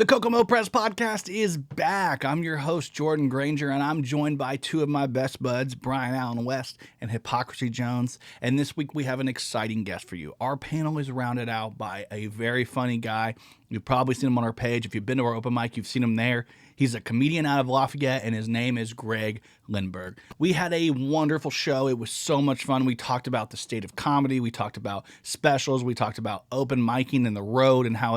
The Kokomo Press Podcast is back. I'm your host, Jordan Grainger, and I'm joined by two of my best buds, Brian Allen West and Hypocrisy Jones. And this week we have an exciting guest for you. Our panel is rounded out by a very funny guy. You've probably seen him on our page. If you've been to our open mic, you've seen him there. He's a comedian out of Lafayette, and his name is Greg Lindberg. We had a wonderful show. It was so much fun. We talked about the state of comedy. We talked about specials. We talked about open micing and the road and how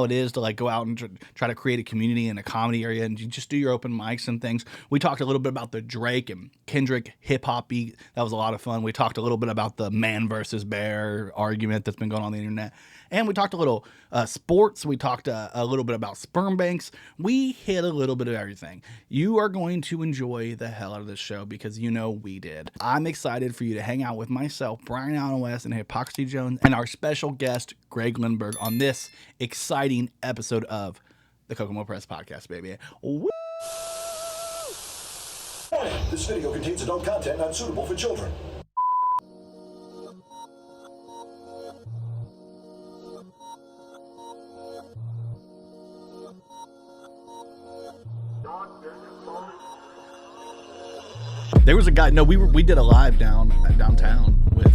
it is to like go out and try to create a community in a comedy area and you just do your open mics and things. We talked a little bit about the Drake and Kendrick hip-hop beat. That was a lot of fun. We talked a little bit about the man versus bear argument that's been going on the internet. And we talked a little sports. We talked a little bit about sperm banks. We hit a little bit of everything. You are going to enjoy the hell out of this show because you know we did. I'm excited for you to hang out with myself, Brian Allen West, and Hypocrisy Jones, and our special guest, Greg Lindberg, on this exciting episode of the Kokomo Press Podcast, baby. Woo! Warning, this video contains adult content not suitable for children. There was a guy. No, we did a live downtown with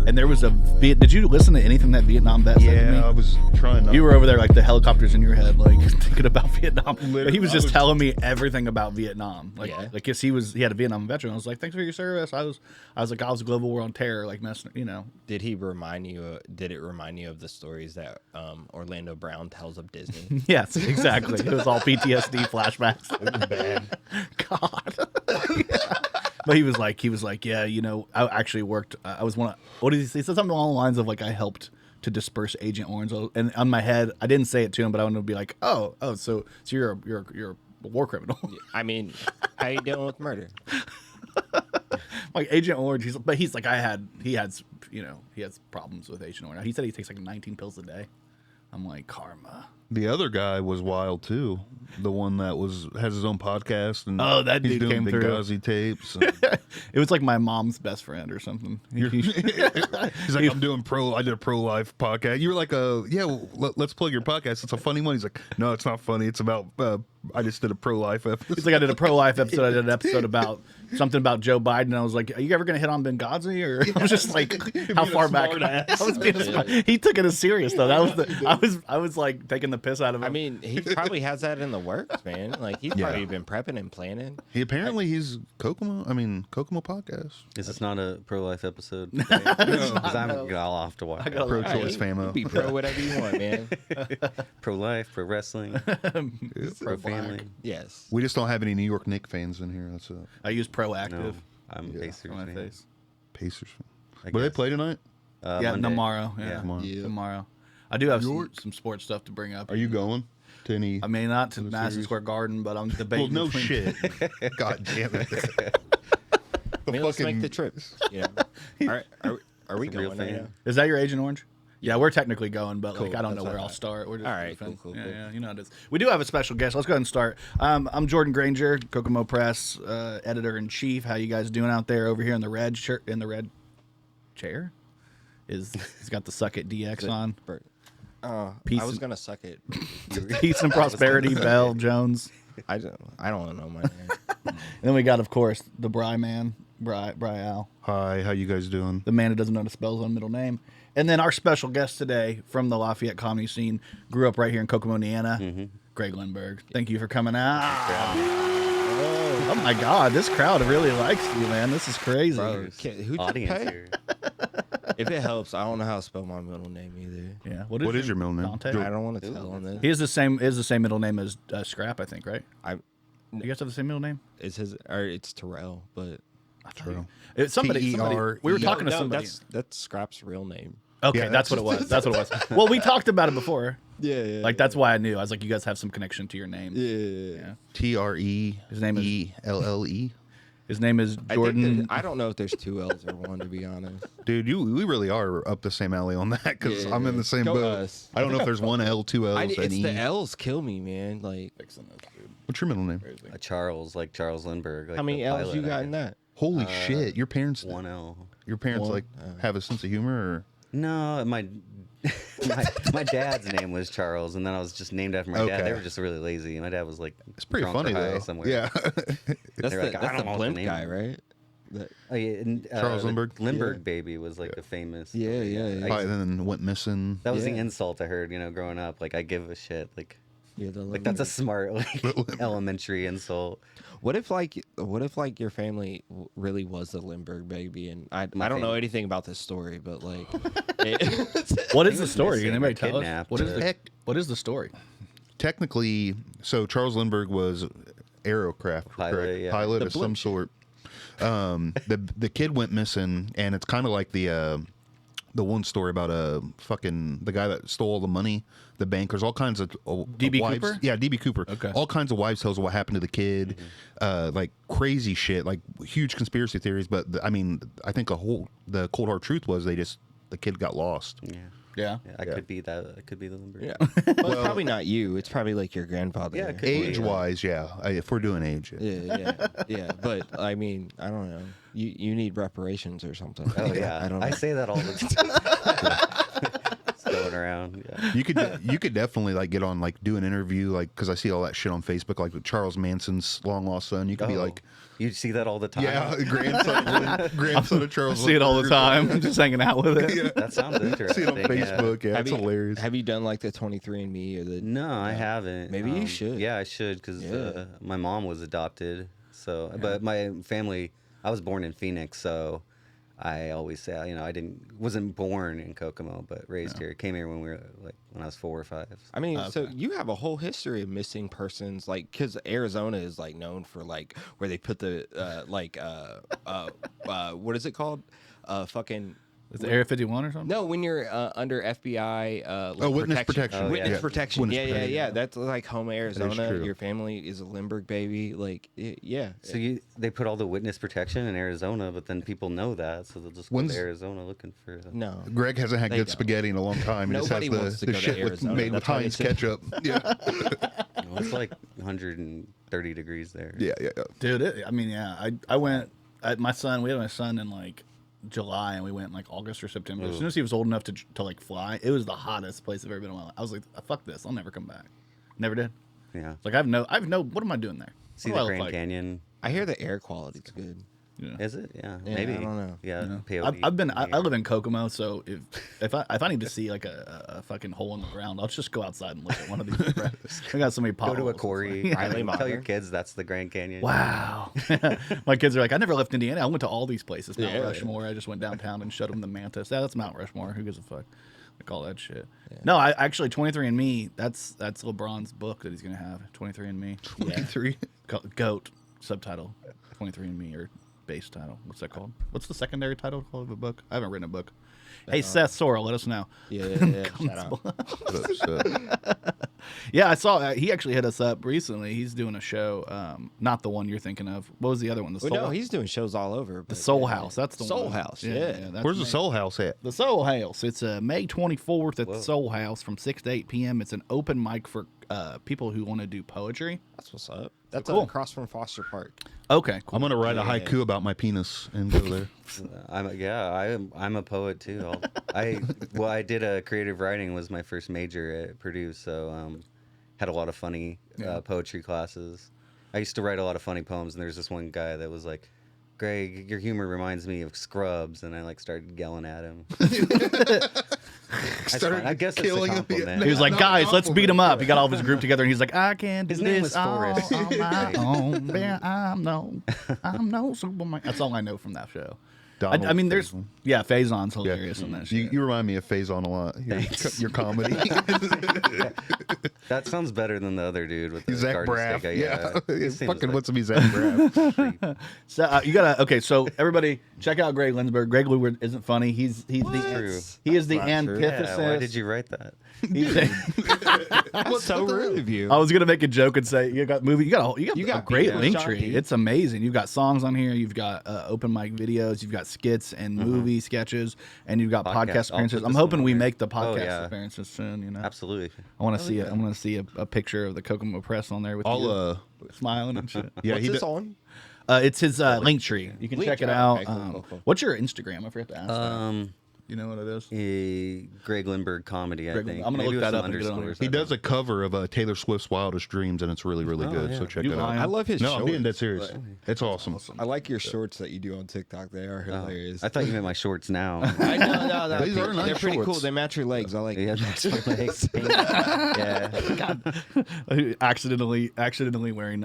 and there was a Did you listen to anything that Vietnam vet said to me? Yeah, I was trying not. You were over there like the helicopters in your head, like thinking about Vietnam. Literally, But he was just telling me everything about Vietnam, like Yeah. like 'cause he had a Vietnam veteran. I was like, thanks for your service. I was like, I was a global war on terror, like messing, you know. Did it remind you of the stories that Orlando Brown tells of Disney? Yes, exactly. It was all PTSD flashbacks. It was bad. God. But he was like, yeah, you know, I actually worked. I was what did he say? He said something along the lines of like, I helped to disperse Agent Orange. And on my head, I didn't say it to him, but I wanted to be like, oh, so you're a war criminal. I mean, how you dealing with murder? Like Agent Orange, he's like, he has problems with Agent Orange. He said he takes like 19 pills a day. I'm like, karma. The other guy was wild too. The one that has his own podcast and That he's dude doing came through. Benghazi tapes. It was like my mom's best friend or something. He's like, I did a pro-life podcast. You were like, let's plug your podcast. It's a funny one. He's like, no, it's not funny. It's about, I just did a pro-life episode. It's like I did a pro-life episode. I did an episode about something about Joe Biden. I was like, are you ever going to hit on Benghazi? Or I was just like, how far back? I was being he took it as serious though. That was I was like taking the piss out of him. I mean, he probably has that in the works, man. Like he's probably been prepping and planning. He's Kokomo Podcast. Is this not a pro-life episode? Because I'll have to watch it. Pro-choice famo. Be pro whatever you want, man. Pro-life, pro-wrestling, pro-family. Yes. We just don't have any New York Knicks fans in here. That's I use Proactive. No, I'm Yeah. Pacers on my fan. face. Pacers. I Will they guess. play tonight? Yeah, Monday. tomorrow. Yeah, Tomorrow. tomorrow. I do have some sports stuff to bring up. Are you going to any? I mean, not to the Madison series? Square Garden, but I'm debating. Well, no between- shit. God damn it. I mean, let's make the trip. You know? Are we He's a real going right fan. now? Is that your Agent Orange? Yeah, we're technically going, but like Cool, I don't know that's where all I'll right. start. We're just All right, goofing. cool. Yeah, you know how it is. We do have a special guest. Let's go ahead and start. I'm Jordan Grainger, Kokomo Press editor in chief. How you guys doing out there over here in the red shirt in the red chair? He's got the Suck It DX on. Peace I was and- gonna suck it. Peace and prosperity, Bell Jones. I don't know my name. And then we got, of course, the Bry man, Bry Al, Hi, how you guys doing? the man who doesn't know how to spell his own middle name. And then our special guest today from the Lafayette comedy scene, grew up right here in Kokomo, Indiana, Greg Lindberg. Thank you for coming out. Oh my God, this crowd really likes you, man. This is crazy. Bro, who'd you Audience pay? here. If it helps, I don't know how to spell my middle name either. Yeah. What is your middle name? Dante? I don't want to tell on this. He has the same middle name as Scrap, I think, right? I You guys have the same middle name? it's his or it's Terrell, but True. It's somebody. We were talking to no, somebody. that's Scrap's real name. Okay, Yeah, that's what it was. That's what it was. Well, we talked about it before. Yeah. Like that's why I knew. I was like, you guys have some connection to your name. Yeah. TREELLE. His name is His name is Jordan. I don't know if there's two L's or one, to be honest. Dude, we really are up the same alley on that because Yeah. I'm in the same Go boat. us. I don't know if there's one L, two L's, It's an E. the L's kill me, man. Like, Fixing this, dude. What's your middle name? A Charles, like Charles Lindberg. Like how many the L's pilot, you I got in guess. that? Holy shit! Your parents, One L. your parents One? like have a sense of humor, or No, my my dad's name was Charles, and then I was just named after my dad. Okay. They were just really lazy. My dad was like, It's pretty drunk or funny high though. somewhere. Yeah. That's They're like, I the don't know what blimp the name guy, is. right? Oh, yeah, and, Charles Lindberg? Lindberg baby was like the famous. Yeah. Probably then went missing. That was the Yeah. insult I heard, growing up. Like, I give a shit. Like The that's a smart, elementary insult. What if your family really was the Lindbergh baby? And I don't know family. anything about this story, but like, What is the was story? missing Can or anybody tell us? kidnapped, What is the story? Technically, so Charles Lindbergh was aerocraft Pilot, correct? yeah. Pilot The of some blimp. sort. The kid went missing, and it's kind of like the one story about the guy that stole all the money, the bankers, all kinds of D.B. wives. Cooper? Yeah, DB Cooper. Okay. All kinds of wives tales of what happened to the kid, like crazy shit, like huge conspiracy theories. But I think the cold hard truth was the kid got lost. Yeah. Yeah. I could be that. I could be the Lindbergh. yeah. Well, it's probably not you. It's probably like your grandfather. Yeah, it could be. Age wise, yeah. If we're doing age, Yeah. But I mean, I don't know. You need reparations or something. Oh yeah, I don't know. I say that all the time. It's going around. Yeah. you could definitely like get on like do an interview like because I see all that shit on Facebook like with Charles Manson's long lost son. You could be like, you see that all the time. yeah, grandson of Charles. I see it all the Lindbergh. time. I'm just hanging out with it. Yeah. That sounds interesting. See it on Facebook. Yeah, Have it's you- hilarious. Have you done like the 23andMe or the? No, I haven't. Maybe you should. Yeah, I should because Yeah. my mom was adopted. So, but my family, I was born in Phoenix, so I always say, wasn't born in Kokomo, but raised here. Came here when I was 4 or 5. I mean, so you have a whole history of missing persons, like because Arizona is like known for like where they put the what is it called? Fucking. Is it Area 51 or something? No, when you're under FBI, like witness protection. Oh, Witness yeah. protection. Witness Yeah, protection. yeah. That's like home Arizona. true. Your family is a Lindbergh baby. Like, yeah. So they put all the witness protection in Arizona, but then people know that, so they'll just go When's- to Arizona looking for them. No. Greg hasn't had They good don't. spaghetti in a long time. He just Nobody has wants to the go to shit Arizona. made with That's why they Heinz say- ketchup. Yeah, Well, it's like 130 degrees there. yeah. Dude, I went. My son, we had my son in like July, and we went in like August or September. As soon as he was old enough to like fly, it was the hottest place I've ever been in my life. I was like, fuck this, I'll never come back. Never did. Yeah. Like I have no. What am I doing there? See What do I the look Grand like? Canyon. I hear the air quality's good. Yeah. Is it? Yeah. Yeah, Maybe. I don't know. Yeah. I've peyote been. I here. live in Kokomo, so if I need to see like a fucking hole in the ground, I'll just go outside and look at one of these. I got so many Go potholes. to a It's quarry. like- Riley Tell your Meyer. kids that's the Grand Canyon. Wow. My kids are like, I never left Indiana. I went to all these places. Mount Yeah. Rushmore. I just went downtown and showed them the Mantis. Yeah, that's Mount Rushmore. Who gives a fuck? Like all that shit. No, I actually 23andMe. That's LeBron's book that he's gonna have. 23andMe. 23. Goat subtitle. 23andMe or base title. What's that called? What's the secondary title called of a book? I haven't written a book. Hey, Seth Sorrell, let us know. Yeah. Shout out. Yeah, I saw he actually hit us up recently. He's doing a show, not the one you're thinking of. What was the other one? The Well, Soul, no, he's doing shows all over. the but Soul yeah. House. That's the Soul one. House. Yeah, Yeah. that's Where's the May- Soul House at? The Soul House. It's May 24th at the Soul House from 6 to 8 p.m. It's an open mic for people who want to do poetry. That's what's up. That's cool. across from Foster Park. Okay, cool. I'm gonna write a haiku about my penis and go there. I'm a poet too. I did a creative writing was my first major at Purdue, so had a lot of funny poetry classes. I used to write a lot of funny poems, and there's this one guy that was like, "Greg, your humor reminds me of Scrubs," and I like started yelling at him. Started I guess killing it's a him. compliment. He was like, Not guys, let's beat him up. He got all of his group together, and he's like, I can do His name this was all Forrest. on my own. Man, I'm no Superman. That's all I know from that show. Donald I mean, there's Faison. Faison's hilarious in that You, shit. you remind me of Faison a lot. Your comedy. That sounds better than the other dude with the Zach garden Braff. snake. Yeah. He seems Fucking like what's him? He's Zach Braff. creep. So you gotta so everybody check out Greg Lindberg. Greg Lindberg isn't funny. He's True. he is the Not true. antithesis. Yeah, why did you write that? That's so rude of you. I was gonna make a joke and say you got a got great beat up, link Sean tree. P. It's amazing. You've got songs on here. You've got open mic videos. You've got skits and movie sketches, and you've got Podcast. podcast I'll appearances. put I'm this hoping one we on there. make the podcast Oh, yeah. appearances soon. You know, Absolutely. I want to see it. I want to see a picture of the Kokomo Press on there with you I'll smiling and shit. yeah, What's he this did, on? It's his link tree. You can Link check it tree. out. Okay, cool. What's your Instagram? I forgot to ask. that. You know what it is? Greg Lindberg comedy, I Greg- think. I'm gonna Maybe look with that some up and get it on underscores. He does a cover of Taylor Swift's Wildest Dreams, and it's really, really good. yeah. So check You it out. lying? I love his No, shorts. I'm being dead serious. It's awesome. I like your shorts that you do on TikTok. They are hilarious. I thought you meant my shorts now. I know, no. These are nice They're pretty cool. shorts. They match your legs. I like Yeah, it. that's my legs. Yeah. accidentally wearing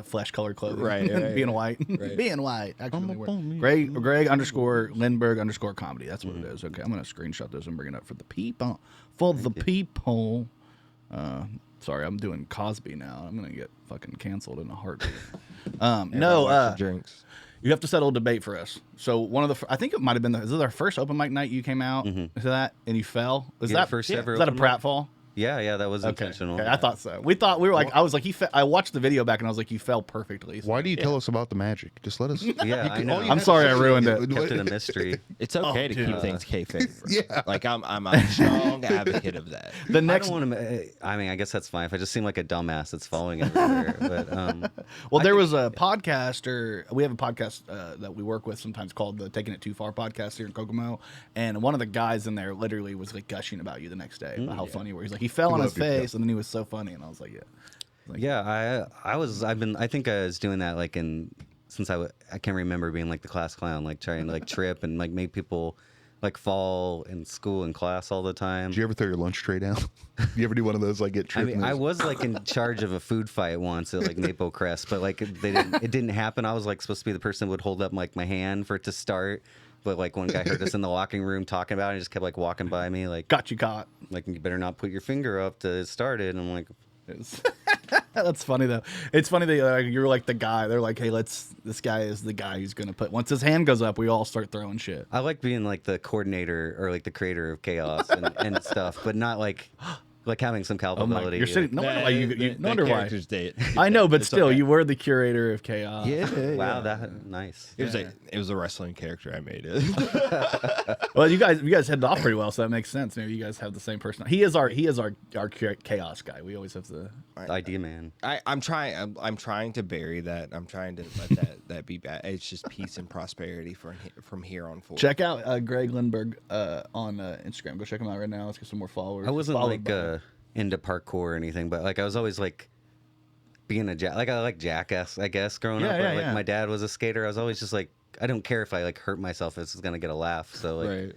flesh color clothing. Right. Being white. Right. Being white. Accidentally I'm a wearing. bum. Greg _ Lindberg _ comedy. That's what it is. Okay, I'm gonna screenshot this and bring it up for the people. For the people. Sorry, I'm doing Cosby now. I'm gonna get fucking canceled in a heartbeat. Drinks. You have to settle a debate for us. So one of the, I think it might have been, is it our first open mic night you came out to that and you fell? Is Yeah, that first ever Is that a open mic. pratfall? Yeah, that was intentional. Okay, I thought so. We were like, I was like, I watched the video back and I was like, you fell perfectly. So, Why do you tell us about the magic? Just let us. Yeah, I know. I'm sorry I ruined it. Kept it a mystery. It's okay to keep things kayfabe. Yeah. Like I'm a strong advocate of that. The next, I don't want to. I mean, I guess that's fine if I just seem like a dumbass that's falling everywhere. But well, there was a podcaster. We have a podcast that we work with sometimes called the Taking It Too Far podcast here in Kokomo, and one of the guys in there literally was like gushing about you the next day about how funny you were. He's like, he fell on his love you, face, and then he was so funny, and I was like, yeah. yeah, I think I was doing that like since I can't remember being like the class clown, like trying to like trip and like make people like fall in school and class all the time. Did you ever throw your lunch tray down? You ever do one of those like get I tripped? mean, I was like in charge of a food fight once at like Maple Crest, but like it didn't happen. I was like supposed to be the person who would hold up like my hand for it to start. But like one guy heard us in the locker room talking about it, and just kept like walking by me, like Got you caught. like you better not put your finger up to start it. And I'm like, That's funny though. It's funny that you're like the guy. They're like, hey, this guy is the guy who's gonna put. Once his hand goes up, we all start throwing shit. I like being like the coordinator or like the creator of chaos and stuff, but not like having some culpability. You're sitting. No wonder why you. No wonder why. character's dead. I know, but It's still, okay. you were the curator of chaos. Yeah. Wow, that nice. It was a wrestling character. I made it. Well, you guys headed off pretty well, so that makes sense. Maybe you guys have the same person. He is our chaos guy. We always have the. Idea man. I'm trying to bury that. I'm trying to let that be bad. It's just peace and prosperity from here on forward. Check out Greg Lindberg on Instagram. Go check him out right now. Let's get some more followers. I wasn't Followed like into parkour or anything, but like I was always like being I like jackass, I guess, growing up. But, like my dad was a skater. I was always just like, I don't care if I like hurt myself, it's gonna get a laugh. So like Right.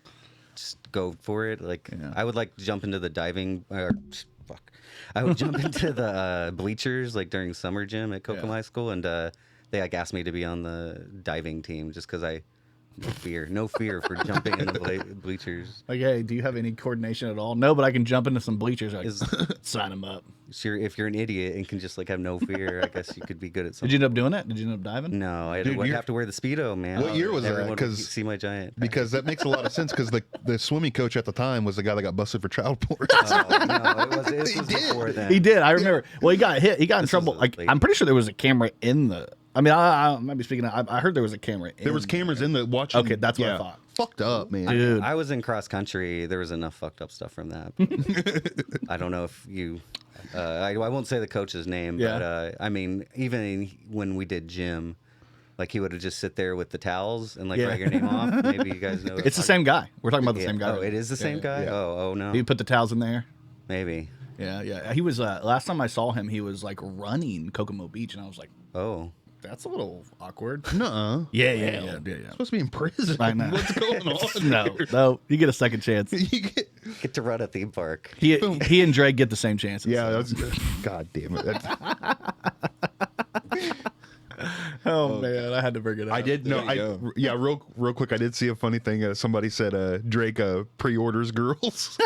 just go for it. Like Yeah. I would like jump into the diving I would jump into the bleachers like during summer gym at Kokomo High School, and they like asked me to be on the diving team just because no fear for jumping in the bleachers. Like, hey, do you have any coordination at all? No, but I can jump into some bleachers. Like, Is sign him up. if you're an idiot and can just like have no fear, I guess you could be good at something. Did you end up doing it? Did you end up diving? No, I Dude, would you're- have to wear the Speedo, man. What year was that? Everyone would 'Cause- see my giant. because that makes a lot of sense. Because the swimming coach at the time was the guy that got busted for child porn. Oh, no, it was before then. He did. I remember. Well, he got hit. He got in This trouble. was Like, late. I'm pretty sure there was a camera in the. I mean, I might be speaking. I heard there was a camera. There was cameras in the watching. Okay, that's what I thought. Fucked up, man. Dude. I was in cross country. There was enough fucked up stuff from that. I don't know if you. I won't say the coach's name, Yeah. but I mean, even when we did gym, like he would have just sit there with the towels and like Yeah. write your name off. Maybe you guys know. It's the same guy. We're talking about the same guy. Oh, it is the same guy. Yeah. Oh no. He put the towels in there. Maybe. Yeah. He was. Last time I saw him, he was like running Kokomo Beach, and I was like, Oh. that's a little awkward. Nuh-uh. Yeah. Supposed to be in prison. I know. What's going on? No. You get a second chance. You get- Get to run a theme park. He and Drake get the same chances. yeah, so. that's good. God damn it. Oh man, I had to bring it up. I did no. There you Yeah, real quick. I did see a funny thing. Somebody said Drake pre-orders girls,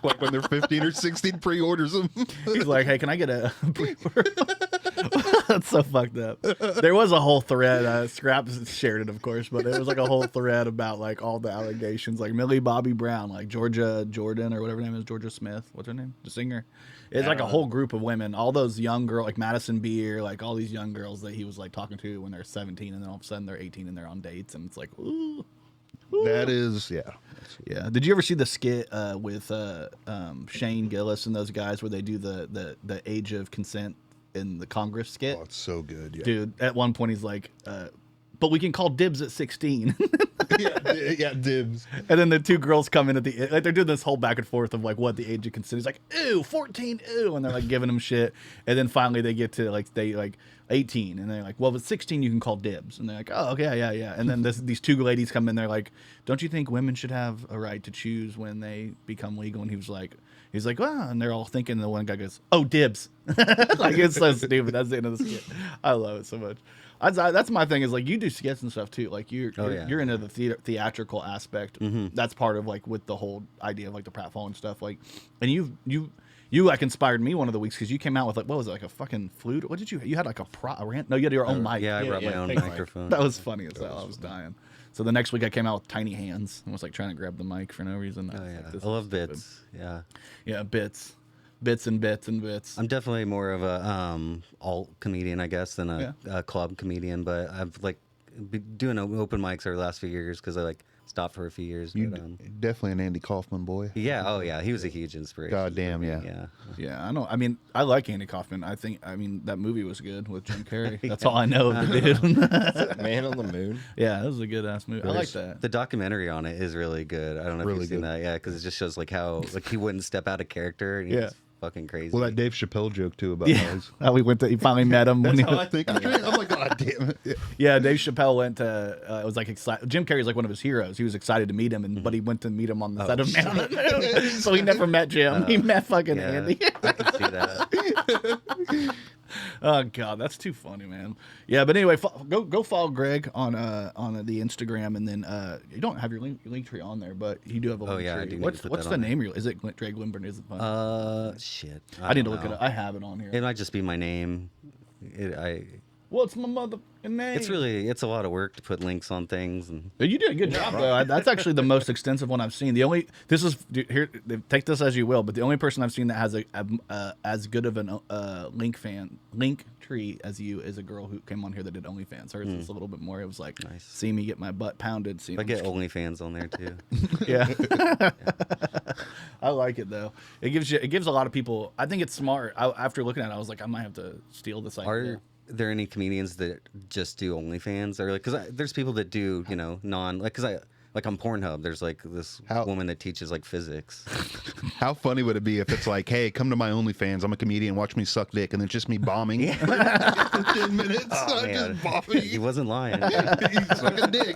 like when they're 15 or 16, pre-orders them. He's like, hey, can I get a pre-order? That's so fucked up. There was a whole thread. Scraps shared it, of course, but there was like a whole thread about like all the allegations, like Millie Bobby Brown, like Georgia Jordan or whatever her name is, Georgia Smith. What's her name? The singer. It's like a whole group of women, all those young girls, like Madison Beer, like all these young girls that he was like talking to when they're 17, and then all of a sudden they're 18 and they're on dates, and it's like, ooh. That is, yeah. Yeah. Did you ever see the skit with Shane Gillis and those guys where they do the age of consent in the Congress skit? Oh, it's so good. Yeah. Dude, at one point he's like, but we can call dibs at 16. yeah, dibs. And then the two girls come in at the like they're doing this whole back and forth of like what the age of consent is. Like, ew, 14, ew, and they're like giving them shit. And then finally they get to like 18, and they're like, well, with 16 you can call dibs. And they're like, oh, okay, yeah. And then these two ladies come in. They're like, don't you think women should have a right to choose when they become legal? And he's like, well, and they're all thinking. The one guy goes, oh, dibs. Like, it's so stupid. That's the end of the skit. I love it so much. That's my thing is like you do skits and stuff too. Like you're into the theatrical aspect. That's part of like with the whole idea of like the pratfall and stuff. Like, and you like inspired me one of the weeks because you came out with like what was it, like a fucking flute? What did you had like a rant? No, you had your own mic. Yeah, I brought my own microphone. That was funny as hell. I was dying. So the next week I came out with tiny hands and was like trying to grab the mic for no reason. Oh yeah, like, I love bits. Yeah, bits and bits. I'm definitely more of a alt comedian, I guess, than a club comedian. But I've like been doing open mics over the last few years because I like stopped for a few years. You but, definitely an Andy Kaufman boy. Yeah, oh yeah, he was a huge inspiration. God damn, yeah. Yeah, I know. I mean, I like Andy Kaufman. I mean, that movie was good with Jim Carrey. That's all I know of the dude. Man on the Moon. Yeah, that was a good ass movie. I like that. The documentary on it is really good. I don't know if you've seen that. Yeah, because it just shows like how like he wouldn't step out of character. And he was fucking crazy. Well, that Dave Chappelle joke too about how he finally met him. That's how I think. I'm like, God damn it. Yeah, Dave Chappelle went to. It was like excited. Jim Carrey's like one of his heroes. He was excited to meet him, but he went to meet him on the set of Man on the Moon. So he never met Jim. He met fucking Andy. I can see that. Oh God, that's too funny, man. Yeah, but anyway, go follow Greg on the Instagram, and then you don't have your link tree on there, but you do have a link tree. I do. What's the name? Is it Greg Lindberg? Is it fun? Shit. I need to look it up. I have it on here. It might just be my name. What's my mother name? It's a lot of work to put links on things, and you did a good job though. That's actually the most extensive one I've seen. Here, take this as you will, but the only person I've seen that has as good of an link tree as you is a girl who came on here that did OnlyFans. Hers is a little bit more. It was like, nice. See me get my butt pounded. I get OnlyFans on there too. Yeah. I like it though. It gives a lot of people. I think it's smart. After looking at it, I was like, I might have to steal this idea. Are there any comedians that just do OnlyFans, or like, because there's people that do, because on Pornhub, there's like this woman that teaches like physics. How funny would it be if it's like, hey, come to my OnlyFans, I'm a comedian, watch me suck dick, and it's just me bombing for 10 minutes. Oh, man. Just bombing. He wasn't lying. He's sucking dick.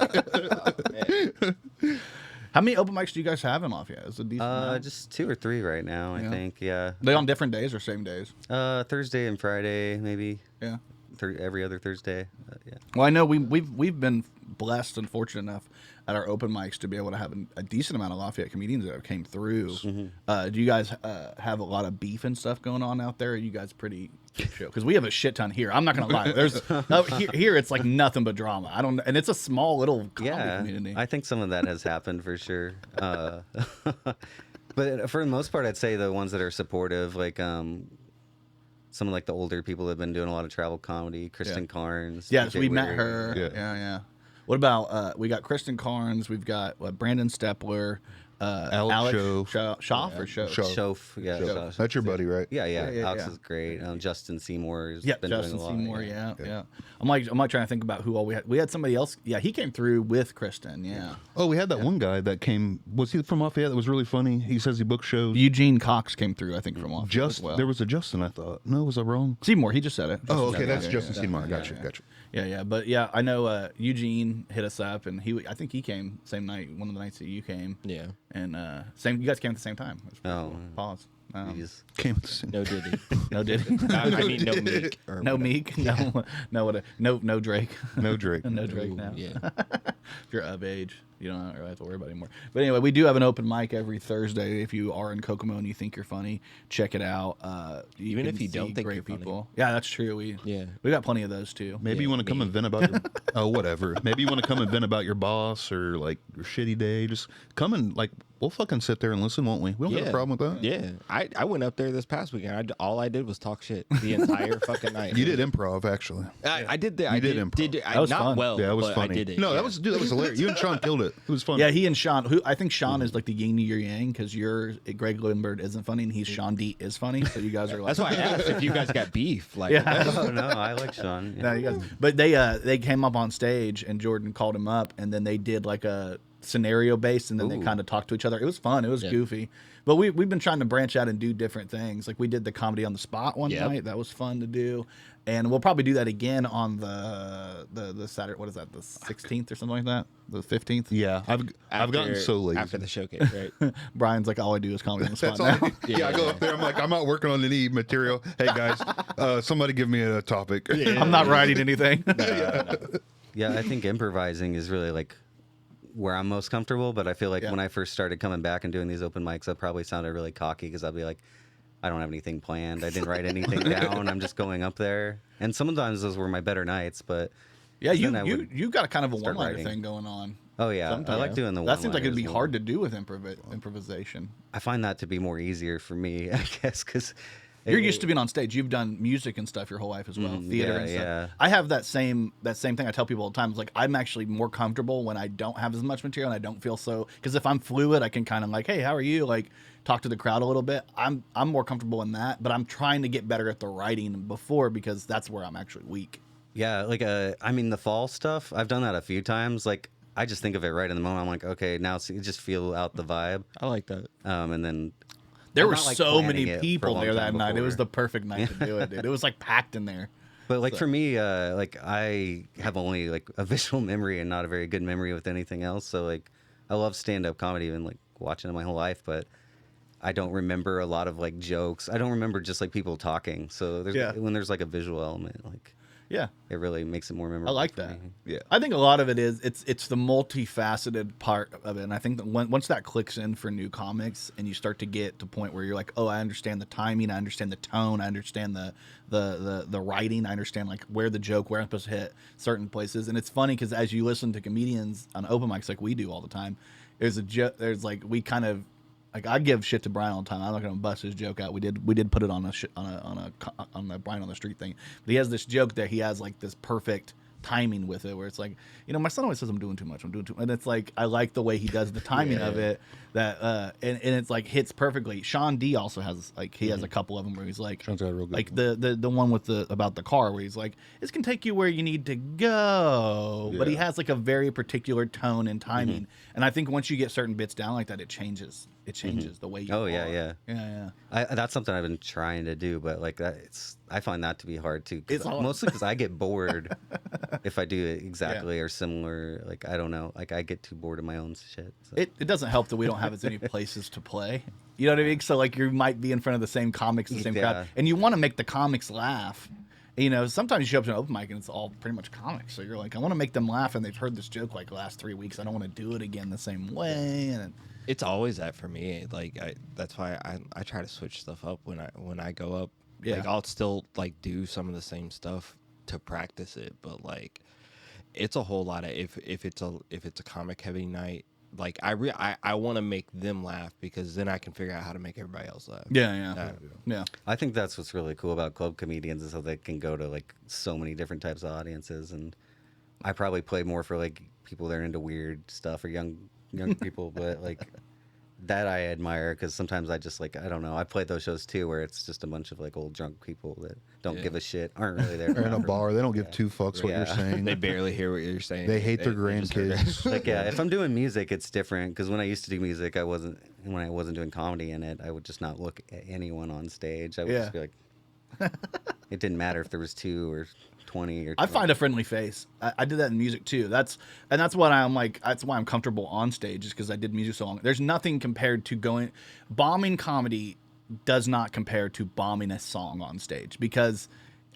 How many open mics do you guys have in Lafayette? Is it a decent amount? Just 2 or 3 right now, I think. Yeah. They on different days or same days? Thursday and Friday, maybe. Yeah. Every other Thursday. Yeah. Well, I know we've been blessed and fortunate enough at our open mics to be able to have a decent amount of Lafayette comedians that have came through. Mm-hmm. Do you guys have a lot of beef and stuff going on out there? Or are you guys pretty chill? Because we have a shit ton here. I'm not gonna lie. There's here it's like nothing but drama. And it's a small little comedy community. I think some of that has happened for sure. But for the most part, I'd say the ones that are supportive, like some of like the older people that have been doing a lot of travel comedy, Kristen Carnes. Yes, we met her. Yeah. What about we got Kristen Carnes, we've got Brandon Stepler, Alex Schaff. Schaff. That's your buddy, right? Yeah. Alex is great. Justin Seymour. Justin Seymour. Yeah. I'm like trying to think about who all we had. We had somebody else. Yeah, he came through with Kristen. Yeah. Oh, we had that one guy that came. Was he from Lafayette? That was really funny. He says he booked shows. Eugene Cox came through, I think, from Lafayette as well. There was a Justin, I thought. No, was I wrong? Seymour. He just said it. Oh, okay. That's Justin Seymour. Gotcha. Yeah. But yeah, I know Eugene hit us up, and I think he came same night, one of the nights that you came. Yeah. And you guys came at the same time. Oh, cool. Pause. Came at the same. No Diddy. No Diddy. I mean no Meek. No Meek. No Drake. No Drake. No Drake Ooh, now. Yeah. If you're of age, you don't really have to worry about it anymore. But anyway, we do have an open mic every Thursday. If you are in Kokomo and you think you're funny, check it out. Even if you don't think great you're people. funny. Yeah, that's true. We got plenty of those too. Maybe you want to come and vent about your whatever. Maybe you want to come and vent about your boss or like your shitty day. Just come and like we'll fucking sit there and listen, won't we? We don't have a problem with that. Yeah. I went up there this past weekend. All I did was talk shit the entire fucking night. You did improv, actually. I did that. You did improv. That was not fun. well. Yeah, it was but funny. I did it. No, yeah. that That was hilarious. You and Sean killed it. It was fun. Yeah, he and Sean. Who I think Sean is like the yin to your yang because Greg Lindberg isn't funny and he's Sean D is funny. So you guys are like. That's why I asked if you guys got beef. Like, Yeah. Oh no, I like Sean. Yeah. No, you guys, but they came up on stage and Jordan called him up and then they did like a scenario based and then they kind of talked to each other. It was fun. It was goofy. But we've been trying to branch out and do different things. Like we did the comedy on the spot one night. That was fun to do. And we'll probably do that again on the Saturday. What is that? The 16th or something like that? The 15th? Yeah, I've gotten so lazy after the showcase, right? Brian's like, all I do is comedy on the spot That's all now. I go up there. I'm like, I'm not working on any material. Hey guys, somebody give me a topic. I'm not writing anything. Yeah, I think improvising is really like where I'm most comfortable. But I feel like when I first started coming back and doing these open mics, I probably sounded really cocky because I'd be like, I don't have anything planned. I didn't write anything down. I'm just going up there. And sometimes those were my better nights. But Yeah, then you got a kind of a start one-liner writing. thing going on. oh yeah, I Sometimes. like doing the. That seems like it'd be one-liners more. hard to do with improvisation. I find that to be more easier for me, I guess, because You're used to being on stage. You've done music and stuff your whole life as well, theater yeah, and stuff. yeah. I have that same thing. I tell people all the time. It's like I'm actually more comfortable when I don't have as much material and I don't feel so. Because if I'm fluid, I can kind of like, hey, how are you? Like talk to the crowd a little bit. I'm more comfortable in that, but I'm trying to get better at the writing before because that's where I'm actually weak. Yeah, like I mean the fall stuff. I've done that a few times. Like I just think of it right in the moment. I'm like, okay, now just feel out the vibe, I like that. and then. There I'm were not, like, so planning many it for a people long there that time night. It was before. the perfect night to do it, dude. It was like packed in there. But like for me, like I have only like a visual memory and not a very good memory with anything else. So like I love stand-up comedy and like watching it my whole life, but I don't remember a lot of like jokes. I don't remember just like people talking. So when there's like a visual element, like Yeah. it really makes it more memorable. I like for that. me. Yeah. I think a lot of it is it's the multifaceted part of it, and I think that once that clicks in for new comics, and you start to get to a point where you're like, oh, I understand the timing, I understand the tone, I understand the writing, I understand like where the joke, where I'm supposed to hit certain places, and it's funny because as you listen to comedians on open mics like we do all the time, there's like we kind of. Like I give shit to Brian all the time. I'm not gonna bust his joke out. We did put it on the Brian on the Street thing. But he has this joke that he has like this perfect timing with it, where it's like, my son always says I'm doing too much. And it's like I like the way he does the timing of it. That and it's like hits perfectly. Sean D also has like he has a couple of them where he's like, Sean's got a real good like the one with about the car where he's like, this can take you where you need to go, but he has like a very particular tone and timing. And I think once you get certain bits down like that, it changes. It changes the way you. Oh are. yeah. Yeah. That's something I've been trying to do, but like I find that to be hard too. It's hard. Mostly because I get bored if I do it exactly or similar. Like I don't know, like I get too bored of my own shit. So. It doesn't help that we don't have as many places to play. You know what I mean? So like you might be in front of the same comics, the same crowd, and you want to make the comics laugh. Sometimes you show up to an open mic and it's all pretty much comics. So you're like, I want to make them laugh, and they've heard this joke like the last 3 weeks. I don't want to do it again the same way. And It's always that for me. Like that's why I try to switch stuff up when I go up. Yeah. Like I'll still like do some of the same stuff to practice it, but like it's a whole lot of if it's a comic heavy night. Like I want to make them laugh because then I can figure out how to make everybody else laugh. yeah. I think that's what's really cool about club comedians is how they can go to like so many different types of audiences, and I probably play more for like people that are into weird stuff or young people, but like that I admire because sometimes I just like I don't know. I played those shows too where it's just a bunch of like old drunk people that don't give a shit, aren't really there. They're in a bar. They don't give two fucks what you're saying. They barely hear what you're saying. They hate their they just heard it. grandkids. Like if I'm doing music, it's different because when I used to do music, when I wasn't doing comedy in it, I would just not look at anyone on stage. I would just be like, it didn't matter if there was 2 or 20 or. I find a friendly face. I did that in music too. That's what I'm like. That's why I'm comfortable on stage, is because I did music so long. There's nothing compared to bombing comedy does not compare to bombing a song on stage, because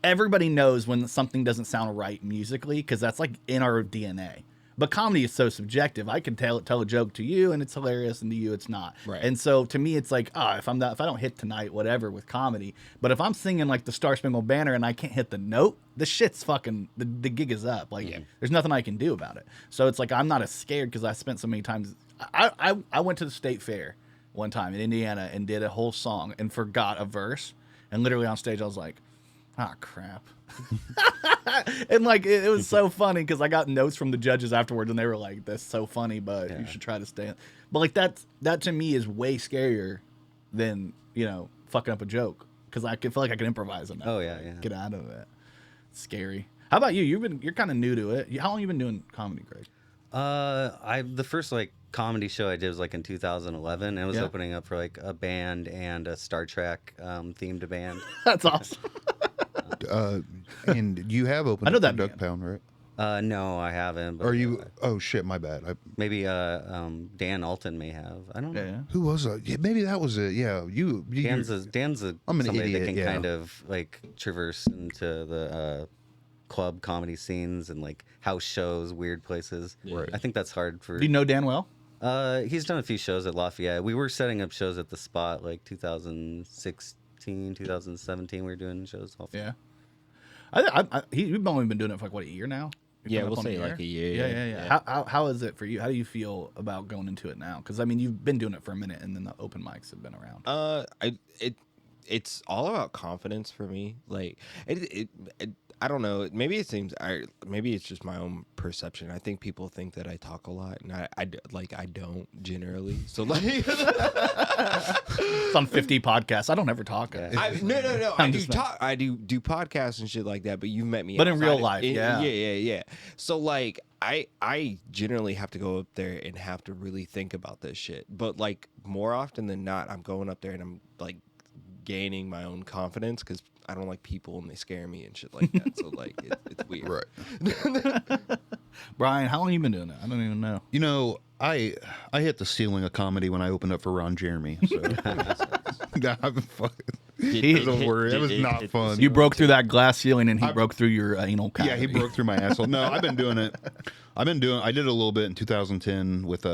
everybody knows when something doesn't sound right musically, because that's like in our DNA. But comedy is so subjective. I can tell a joke to you and it's hilarious, and to you it's not. Right. And so to me, it's like, if I don't hit tonight, whatever with comedy. But if I'm singing like the Star Spangled Banner and I can't hit the note, the shit's fucking the gig is up. Like there's nothing I can do about it. So it's like I'm not as scared because I spent so many times. I went to the state fair one time in Indiana and did a whole song and forgot a verse, and literally on stage I was like, Ah, crap. And like it was so funny because I got notes from the judges afterwards, and they were like, "That's so funny, but you should try to stay." But like that to me is way scarier than fucking up a joke because I feel like I can improvise enough. Oh yeah, like, yeah. Get out of it. It's scary. How about you? You're kind of new to it. How long you been doing comedy, Greg? The first like comedy show I did was like in 2011, and it was Yeah. opening up for like a band and a Star Trek themed band. That's awesome. And you have opened I know up that for Duck band. Pound, right? No, I haven't. But, Or you? Oh shit, my bad. maybe Dan Alton may have. I don't know. Yeah. Who was that? Yeah, maybe that was it. Yeah, you. Dan's I'm an somebody idiot, that can yeah. kind of like traverse into the club comedy scenes and like house shows, weird places. Right. I think that's hard for. Do you know Dan well? He's done a few shows at Lafayette. We were setting up shows at the Spot like 2016, 2017. We were doing shows. Yeah. You've only been doing it for like what, a year now? You're Yeah, coming we'll up on say like a year. Yeah. How is it for you? How do you feel about going into it now? Because I mean, you've been doing it for a minute, and then the open mics have been around. It's all about confidence for me. Like I don't know. Maybe it seems maybe it's just my own perception. I think people think that I talk a lot, and I don't generally. So like, It's on 50 podcasts. I don't ever talk. Yeah. no. I'm I do just talk. I do podcasts and shit like that. But you've met me. But in outside real of- life, yeah. Yeah. So like, I generally have to go up there and have to really think about this shit. But like more often than not, I'm going up there and I'm like gaining my own confidence because I don't like people and they scare me and shit like that. So like it's weird. Right. Brian, how long you been doing it? I don't even know. You know, I hit the ceiling of comedy when I opened up for Ron Jeremy. So I've been fucking. Don't worry, that was not fun. You broke through that glass ceiling, and he broke through your anal cavity. Yeah, he broke through my asshole. No, I've been doing it. I did it a little bit in 2010 with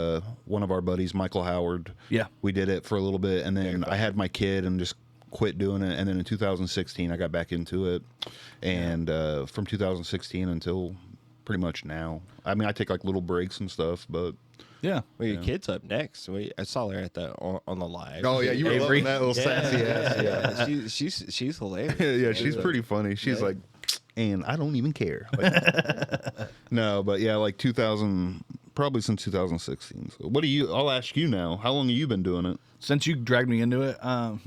one of our buddies, Michael Howard. Yeah. We did it for a little bit, and then I had my kid and just quit doing it. And then in 2016, I got back into it. And from 2016 until pretty much now. I mean, I take like little breaks and stuff, but... Yeah. Well, your kid's up next. I saw her at on the live. Oh, yeah, you were Avery? loving that little sassy ass. Yeah. She's hilarious. Yeah, she's pretty funny. She's like, and I don't even care. Like, no, but yeah, like 2000, probably since 2016. So I'll ask you now, how long have you been doing it? Since you dragged me into it, no,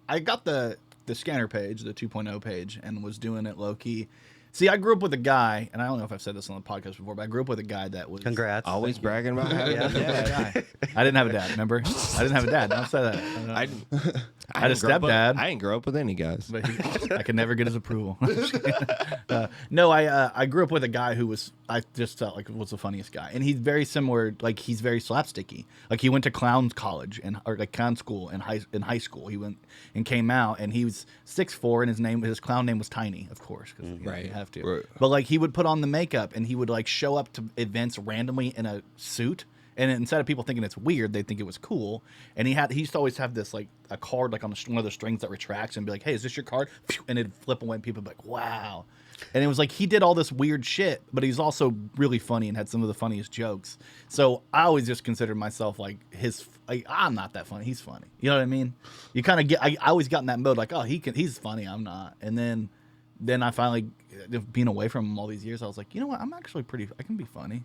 I got the scanner page, the 2.0 page, and was doing it low key. See, I grew up with a guy, and I don't know if I've said this on the podcast before, but I grew up with a guy that was... Congrats. Always bragging about having a dad. I didn't have a dad, remember? I didn't have a dad. Don't say that. I had a didn't grow up with- stepdad. I didn't grow up with any guys. But I could never get his approval. No, I grew up with a guy who I just felt like was the funniest guy, and he's very similar. Like he's very slapsticky. Like he went to clown college or like clown school in high school. He went and came out, and he was 6'4", and his clown name was Tiny, of course, because Right. you have to. Right. But like he would put on the makeup, and he would like show up to events randomly in a suit. And instead of people thinking it's weird, they think it was cool. And he used to always have this like a card like on one of the strings that retracts and be like, "Hey, is this your card?" And it'd flip away, and people would be like, "Wow." And it was like he did all this weird shit, but he's also really funny and had some of the funniest jokes. So I always just considered myself like I'm not that funny. He's funny. You know what I mean? You kind of get. I always got in that mode like, oh, he's funny. I'm not. And then I finally, being away from him all these years, I was like, you know what? I'm actually I can be funny.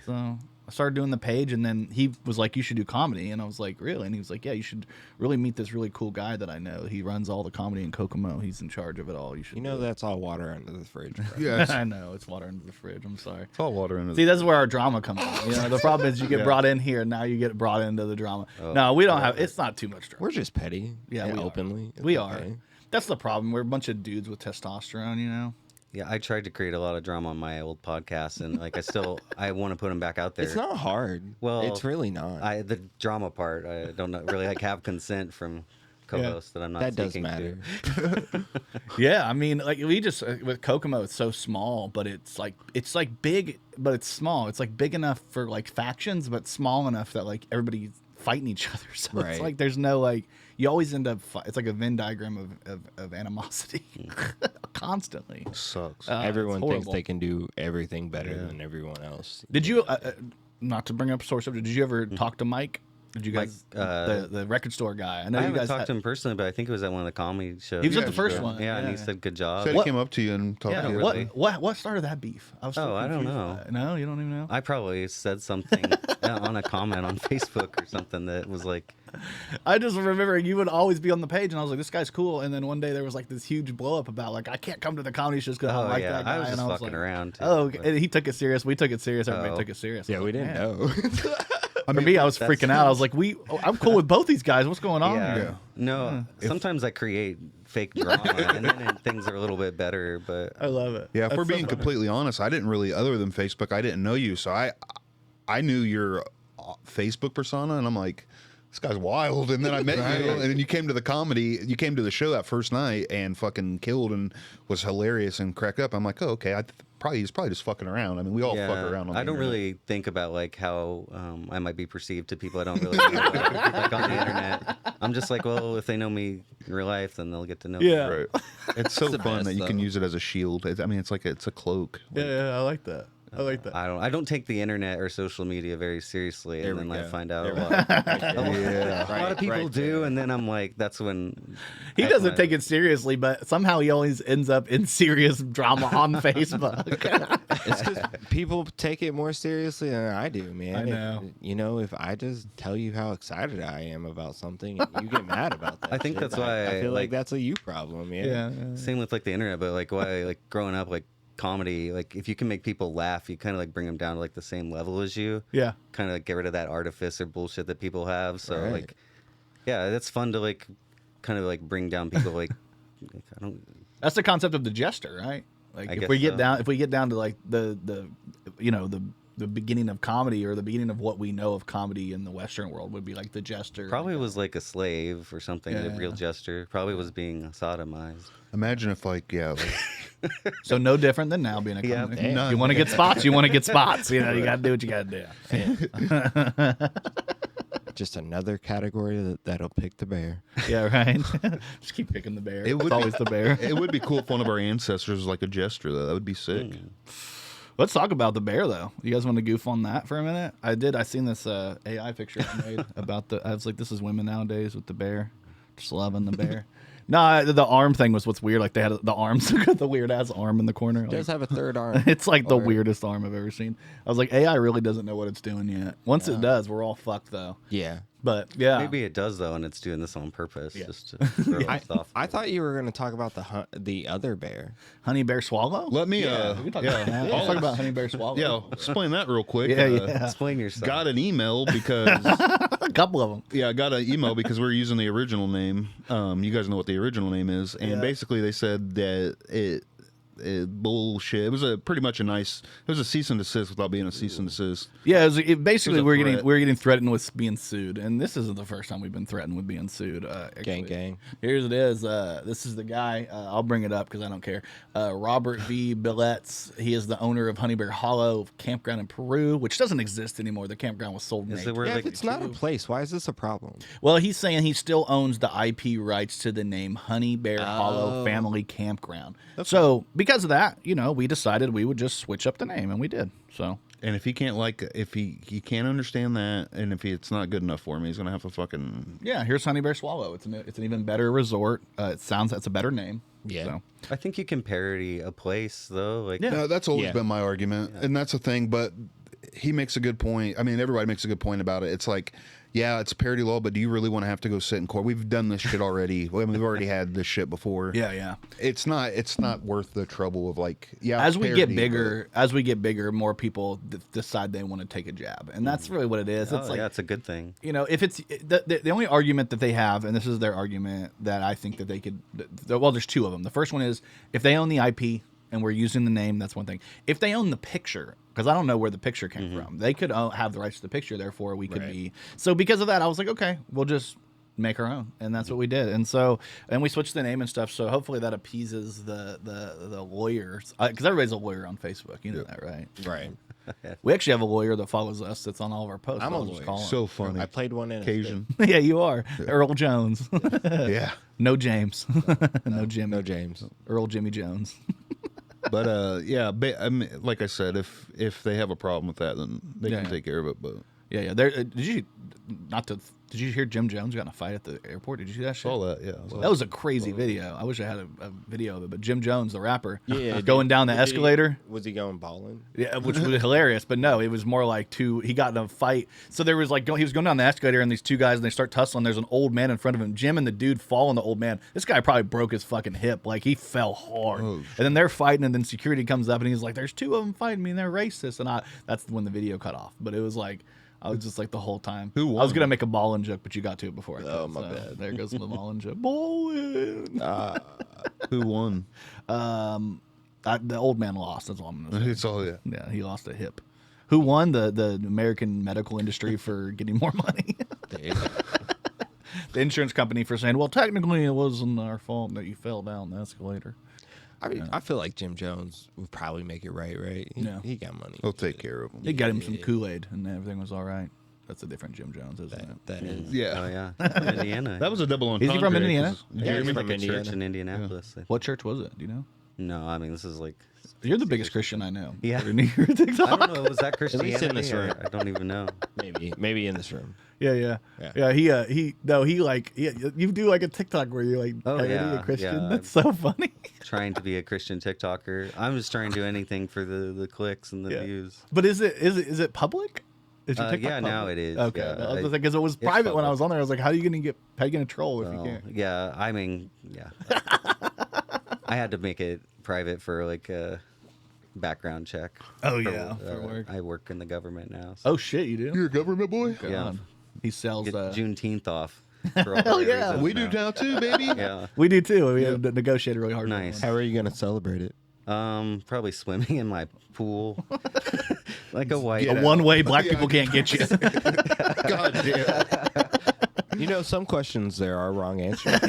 So I started doing the page, and then he was like, you should do comedy. And I was like, really? And he was like, yeah, you should really meet this really cool guy that I know. He runs all the comedy in Kokomo. He's in charge of it all. You should. You know that's all water under the fridge. Bro. Yeah, I know. It's water under the fridge. I'm sorry. it's all water in it. See, that's where our drama comes in. You know, the problem is you get brought in here, and now you get brought into the drama. No, we don't have. It's not too much drama. We're just petty. Yeah, and we are. openly. It's We are. okay. That's the problem. We're a bunch of dudes with testosterone. You know. Yeah, I tried to create a lot of drama on my old podcast, and like I want to put them back out there. It's not hard. Well, it's really not. The drama part, I don't really like have consent from co-hosts that I'm not. That does speaking matter. To. Yeah, I mean, like we just with Kokomo, it's so small, but it's like big, but it's small. It's like big enough for like factions, but small enough that like everybody's fighting each other. So it's Right. like there's no like you always end up. It's like a Venn diagram of animosity constantly. Sucks. Everyone it's thinks horrible. they can do everything better than everyone else. Did you? Not to bring up sore subject. Did you ever talk to Mike Did you guys the record store guy? I know I you haven't guys talked to him personally, but I think it was at one of the comedy shows. He was at Yeah, the first sure. one. Yeah, and he said good job. Said he came up to you and talked Yeah, to you. really? what started that beef? I was so I don't confused know. by it. No, you don't even know. I probably said something on a comment on Facebook or something that was like, I just remember you would always be on the page, and I was like, "This guy's cool." And then one day there was like this huge blow up about like I can't come to the comedy shows because I oh don't like yeah, that guy. I was and just I was fucking like, around. Too, Oh, but- and he took it serious. We took it serious. Everybody Oh. took it serious. I Yeah, was we like, didn't "Man." know. For me, I was freaking out. I was like, I'm cool with both these guys. What's going on yeah. here?" No, sometimes I create fake drama, and then things are a little bit better. But I love it. Yeah, if That's we're so being funny. completely honest, I didn't really, other than Facebook, I didn't know you. So I knew your Facebook persona, and I'm like, this guy's wild. And then I met you, and then you came to the show that first night and fucking killed and was hilarious and cracked up. I'm like, oh, okay, he's probably just fucking around. I mean, we all fuck around on the I don't internet. really think about like how I might be perceived to people I don't really know, like on the internet. I'm just like, well, if they know me in real life, then they'll get to know me. Yeah. Right. It's so the fun best, that you can though. use it as a shield. I mean, it's like it's a cloak. Yeah, I like that. I like that. I don't take the internet or social media very seriously, There and we then I go. find out There a we lot. Yeah. A lot of people do, and then I'm like, that's when He doesn't take it seriously, but somehow he always ends up in serious drama on Facebook. It's because people take it more seriously than I do, man. I know. If I just tell you how excited I am about something, and you get mad about that. I think shit, that's why I feel like like- that's a you problem, man. yeah. Same with like the internet, but like why like growing up like comedy, like if you can make people laugh, you kind of like bring them down to like the same level as you. Yeah. Kind of like get rid of that artifice or bullshit that people have. So Right. like, yeah, that's fun to like kind of like bring down people like I don't. That's the concept of the jester, right? Like I if guess we get so. if we get down to like the beginning of comedy or the beginning of what we know of comedy in the Western world would be like the jester. Probably was like a slave or something. Yeah, The yeah, real yeah. jester probably was being sodomized. Imagine if So no different than now being a Yeah. comic. Damn. You want to get spots, you want to get spots. You know, you got to do what you got to do. Just another category that'll pick the bear. Yeah, right. Just keep picking the bear. It would It's always the bear. it would be cool if one of our ancestors was like a jester, though. That would be sick. Let's talk about the bear, though. You guys want to goof on that for a minute? I did. I seen this AI picture I made about I was like, this is women nowadays with the bear, just loving the bear. No, the arm thing was what's weird. Like they had the arms, the weird ass arm in the corner. It does Like, have a third arm. it's like the Or- weirdest arm I've ever seen. I was like, AI really doesn't know what it's doing yet. Once it does, we're all fucked though. Yeah. But yeah, Maybe it does though, and it's doing this on purpose, Yeah. just to throw us off. I thought you were going to talk about the other bear. Honey Bear Swallow. Let me, We can talk about that. Let's talk about Honey Bear Swallow. yeah, explain that real quick. Yeah, yeah. Explain yourself. Got an email because A couple of them. I got an email because we're using the original name. You guys know what the original name is, and Yeah. basically they said that it bullshit. It was pretty much it was a cease and desist without being a cease and desist. Yeah, basically It was a threat. we're getting threatened with being sued, and this isn't the first time we've been threatened with being sued. Gang, actually. gang. Here's it is. This is the guy. I'll bring it up because I don't care. Robert V. Billets. He is the owner of Honey Bear Hollow Campground in Peru, which doesn't exist anymore. The campground was sold in Is it where Yeah, like if it's not a place, why is this a problem? Well, he's saying he still owns the IP rights to the name Honey Bear Hollow Oh. Family Campground. So because of that, we decided we would just switch up the name, and we did. So And if he can't if he can't understand that, and if it's not good enough for him, he's gonna have to fucking. yeah, here's Honey Bear Swallow. It's an even better resort. It's a better name. Yeah. So. I think you can parody a place though. Like Yeah. No, that's always Yeah. been my argument, and that's the thing. But he makes a good point. I mean, everybody makes a good point about it. It's like, yeah, it's parody law, but do you really want to have to go sit in court? We've done this shit already. I mean, we've already had this shit before. Yeah. It's not worth the trouble of like, yeah. As it's we parody, get bigger, more people decide they want to take a jab, and that's really what it is. oh, It's like, yeah, it's a good thing. if it's the only argument that they have, and this is their argument that I think that they could. Well, there's two of them. The first one is if they own the IP and we're using the name, that's one thing. If they own the picture, because I don't know where the picture came from, they could have the rights to the picture. Therefore, we could be. So because of that, I was like, okay, we'll just make our own, and that's what we did. And we switched the name and stuff. So hopefully that appeases the lawyers, because everybody's a lawyer on Facebook. You know that, right? Right. We actually have a lawyer that follows us. That's on all of our posts. I'm a I'll just lawyer. call him. So funny. I played one in occasion. Yeah, you are Earl Jones. Yeah. No James. No Jimmy. No James. Earl Jimmy Jones. But yeah, I mean, like I said, if they have a problem with that, then they Yeah, can yeah. take care of it. But Yeah. There. Did you? not to. Did you hear Jim Jones got in a fight at the airport? Did you see that shit? Saw that, yeah. That was a crazy video. I wish I had a video of it. But Jim Jones, the rapper, Yeah, going down the escalator. Was he going balling? Yeah, which was hilarious. But no, it was more like he got in a fight. So there was he was going down the escalator and these two guys and they start tussling. There's an old man in front of him. Jim and the dude fall on the old man. This guy probably broke his fucking hip. Like he fell hard. And then they're fighting and then security comes up and he's like, "There's two of them fighting me and they're racist." And that's when the video cut off. But it was like, I was just like the whole time. Who won? I was gonna make a ballin' joke, but you got to it before. My bad. There goes the ballin' joke. Ballin'. Who won? The old man lost. That's all I'm gonna say. It's all, yeah. Yeah, he lost a hip. Who won? The American medical industry for getting more money. The insurance company for saying, well, technically it wasn't our fault that you fell down the escalator. I mean, I feel like Jim Jones would probably make it right? He got money. He'll take care of him. They got him some Kool-Aid and everything was all right. That's a different Jim Jones, isn't it? That is. Yeah. Oh yeah, Indiana. That was a double entendre. Is he from Indiana? yeah, he's he's from like a Indiana. church in Indianapolis. I think. What church was it? Do you know? No, I mean this is like. You're the biggest Christian I know. Yeah. You're TikTok. I don't know. Was that Christianity? in this room. I don't even know. Maybe in this room. Yeah. You do like a TikTok where you're like, Oh, parody yeah, a Christian. yeah. That's so funny. Trying to be a Christian TikToker. I'm just trying to do anything for the clicks and the Yeah. views. But is it public? Is your TikTok Yeah, public? now it is. Okay, Yeah, because it was it's private when I public. was on there. I was like, how are you gonna troll if you Well, can't? yeah, I mean, yeah. I had to make it private for like a background check. Oh For, yeah, for work. I work in the government now. So Oh shit, you do? You're a government boy? God. yeah. He sells. Get Uh, Juneteenth off. For all Hell the yeah. reasons We do now. now too, baby. Yeah. we do too. We had to negotiate really hard. for Nice. one. How are you gonna celebrate it? Probably swimming in my pool. Like a white. Get A out. one-way black people can't get you. God damn. You know, some questions there are wrong answers.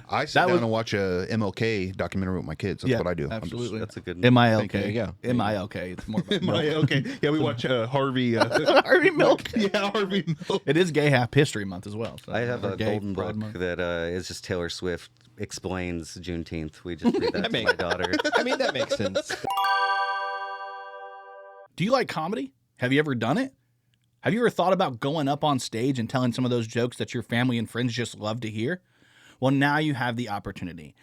I sit That down was- and watch a MLK documentary with my kids. That's Yeah, what I do. absolutely. That's a good. MILK. There you go. MILK. It's more about milk. Okay. Yeah, we watch Harvey. Harvey Milk. Yeah, Harvey Milk. It is Gay History Month as well. So, I have or a Gay golden Pride book Month. that is just Taylor Swift explains Juneteenth. We just read that to my daughter. I mean, that makes sense. Do you like comedy? Have you ever done it? Have you ever thought about going up on stage and telling some of those jokes that your family and friends just love to hear? Well, now you have the opportunity.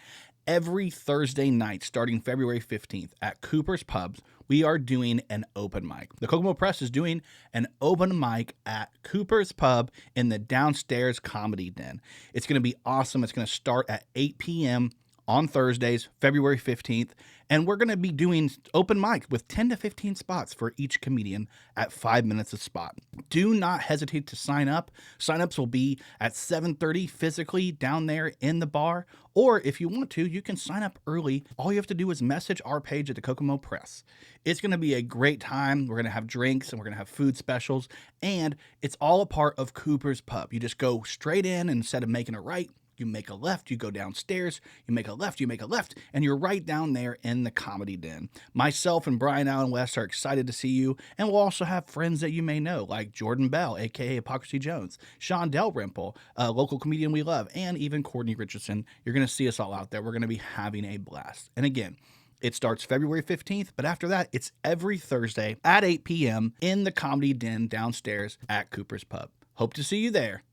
Every Thursday night, starting February 15th at Cooper's Pubs, we are doing an open mic. The Kokomo Press is doing an open mic at Cooper's Pub in the downstairs comedy den. It's going to be awesome. It's going to start at 8 p.m. on Thursdays, February 15th. And we're going to be doing open mic with 10 to 15 spots for each comedian at 5 minutes a spot. Do not hesitate to sign up. Signups will be at 7:30 physically down there in the bar. Or if you want to, you can sign up early. All you have to do is message our page at the Kokomo Press. It's going to be a great time. We're going to have drinks and we're going to have food specials. And it's all a part of Cooper's Pub. You just go straight in, and instead of making a right, you make a left, you go downstairs, you make a left, and you're right down there in the comedy den. Myself and Brian Allen West are excited to see you, and we'll also have friends that you may know, like Jordan Bell, aka Hypocrisy Jones, Sean Dalrymple, a local comedian we love, and even Courtney Richardson. You're going to see us all out there. We're going to be having a blast. And again, it starts February 15th, but after that, it's every Thursday at 8 p.m. in the comedy den downstairs at Cooper's Pub. Hope to see you there.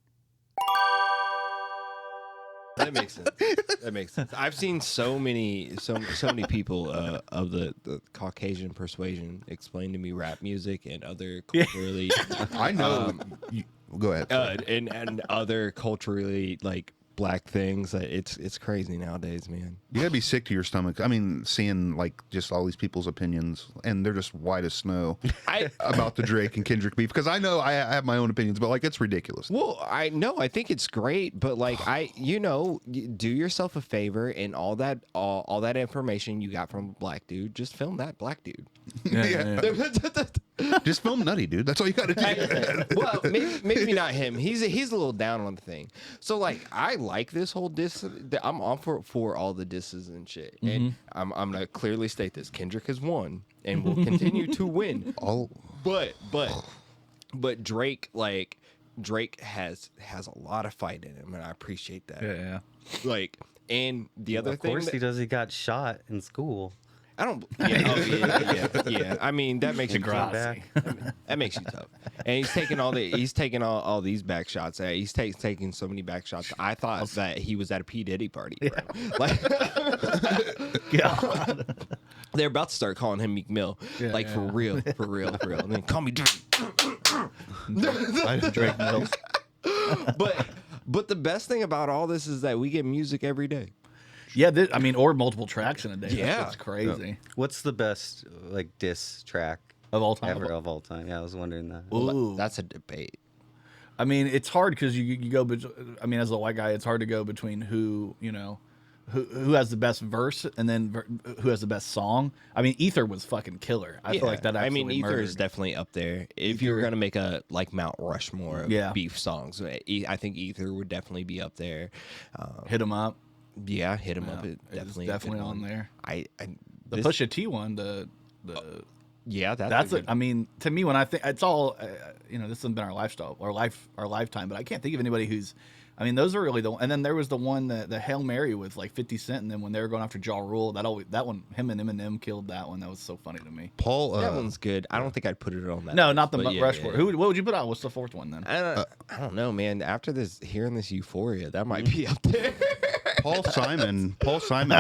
That makes sense. That makes sense. I've seen so many people of the Caucasian persuasion explain to me rap music and other culturally I know. Go ahead. and other culturally like black things. It's crazy nowadays, man. You gotta be sick to your stomach. I mean, seeing like just all these people's opinions, and they're just white as snow about the Drake and Kendrick beef. Because I know I have my own opinions, but like it's ridiculous. Well, I know, I think it's great, but like do yourself a favor, and all that information you got from a black dude, just film that black dude. Yeah. Just film Nutty, dude. That's all you gotta do. Well, maybe not him. He's a little down on the thing. So like, I like this whole diss. I'm on for all the disses and shit. And I'm gonna clearly state this: Kendrick has won and will continue to win. Oh, But Drake has a lot of fight in him, and I appreciate that. Yeah. Like, and the other Of thing, course he does. He got shot in school. I don't. Yeah, yeah. I mean, that makes you tough. Degrassi. That makes you tough. And he's taking all these back shots. He's taking so many back shots. I thought that he was at a P Diddy party. Bro. Like, God. they're about to start calling him Meek Mill. For real. And then call me Drake. Drake Mills. But the best thing about all this is that we get music every day. Yeah, I mean, or multiple tracks in a day. Yeah. That's crazy. What's the best like diss track Of all time. ever of all time? Yeah, I was wondering that. Ooh. That's a debate. I mean, it's hard because you go. I mean, as a white guy, it's hard to go between who has the best verse and then who has the best song. I mean, Ether was fucking killer. I feel like that. I mean, absolutely Ether murdered. is definitely up there. If you were gonna make a like Mount Rushmore of beef songs, I think Ether would definitely be up there. Hit 'em up. Yeah, hit him up. It's Definitely, definitely on there. The this- Pusha T one. The Yeah, that's a it. I mean, to me, when I think it's all, this has been our lifestyle, our lifetime. But I can't think of anybody who's. I mean, those are really the. And then there was the one the Hail Mary with like 50 Cent, and then when they were going after Ja Rule, that one, him and Eminem killed that one. That was so funny to me. Paul, that one's good. I don't think I'd put it on that. No, list, not the but Rushmore. yeah. What would you put out? What's the fourth one then? I don't know, man. After hearing this Euphoria, that might be up there. Paul Simon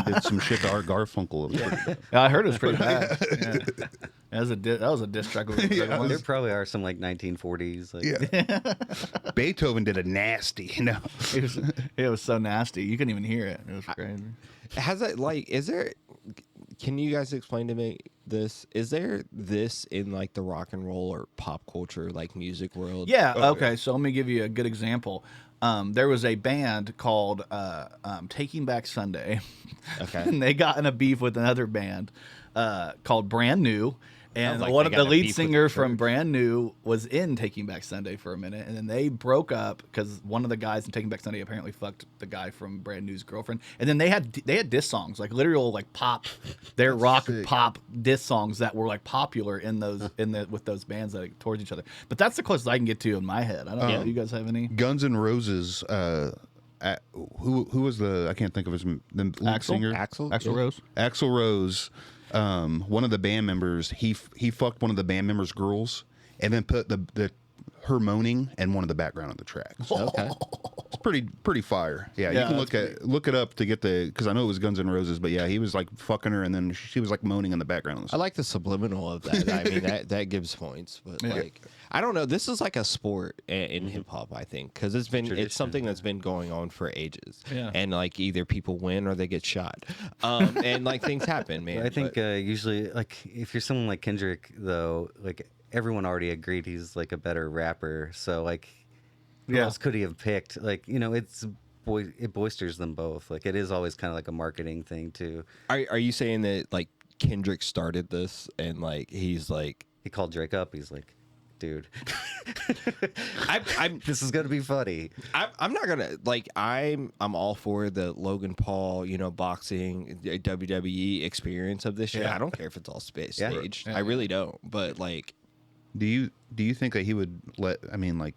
did some shit to Art Garfunkel. Yeah, I heard it was pretty bad. Yeah. That was a diss track. There probably are some like 1940s. Like, Beethoven did a nasty, It was so nasty. You couldn't even hear it. It was crazy. Has it like? Is there? Can you guys explain to me this? Is there this in like the rock and roll or pop culture like music world? Yeah. Okay. So let me give you a good example. There was a band called Taking Back Sunday. Okay. And they got in a beef with another band called Brand New. And Sounds like one they of the got in a lead beef with singer the from church. Brand New was in Taking Back Sunday for a minute, and then they broke up because one of the guys in Taking Back Sunday apparently fucked the guy from Brand New's girlfriend. And then they had diss songs, like literal like pop, their rock sick. pop diss songs that were like popular with those bands that towards each other. But that's the closest I can get to in my head. I don't know. You guys have any? Guns N' Roses. Who was I can't think of his the lead Axl? singer. Axl Rose. Axl Rose. One of the band members, he fucked one of the band members' girls, and then put her moaning in one of the background of the tracks. Okay. It's pretty fire. Yeah, Yeah, you can look it up to get because I know it was Guns N' Roses, but yeah, he was like fucking her, and then she was like moaning in the background. I like the subliminal of that. I mean, that gives points, but like, I don't know. This is like a sport in hip hop, I think, because it's something that's been going on for ages. Yeah. And like either people win or they get shot, and like things happen, man. I think usually, like if you're someone like Kendrick, though, like everyone already agreed he's like a better rapper. So like, who else could he have picked? Like, it boisters them both. Like it is always kind of like a marketing thing too. Are you saying that like Kendrick started this and like he's like He called Drake up. He's like, dude, I'm this is gonna be funny. I'm not gonna like I'm all for the Logan Paul boxing WWE experience of this shit. I don't care if it's all staged. I really don't. But like, Do you think that he would like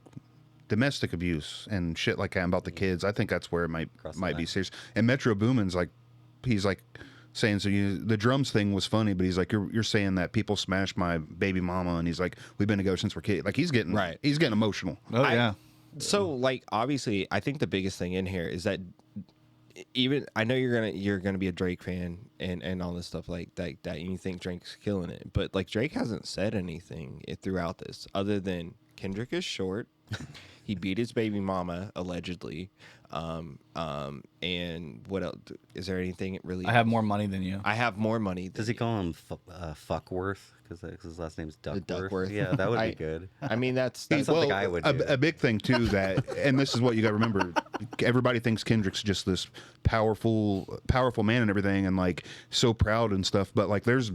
domestic abuse and shit like that about the kids? I think that's where it might be serious. And Metro Boomin's like, he's like saying, so the drums thing was funny, but he's like, you're saying that people smashed my baby mama, and he's like, we've been together since we're kids. Like he's getting emotional. Oh yeah. So like obviously, I think the biggest thing in here is that even I know you're gonna be a Drake fan and all this stuff like that, and you think Drake's killing it, but like Drake hasn't said anything throughout this other than Kendrick is short. He beat his baby mama allegedly, and what else? Is there anything really? I have more money than you. I have more money. Does he call him Fuckworth? Because his last name's Duckworth. Duckworth. Yeah, that would be good. I mean, that's something I would do. A big thing too that, and this is what you got to remember. Everybody thinks Kendrick's just this powerful man and everything, and like so proud and stuff. But like, there's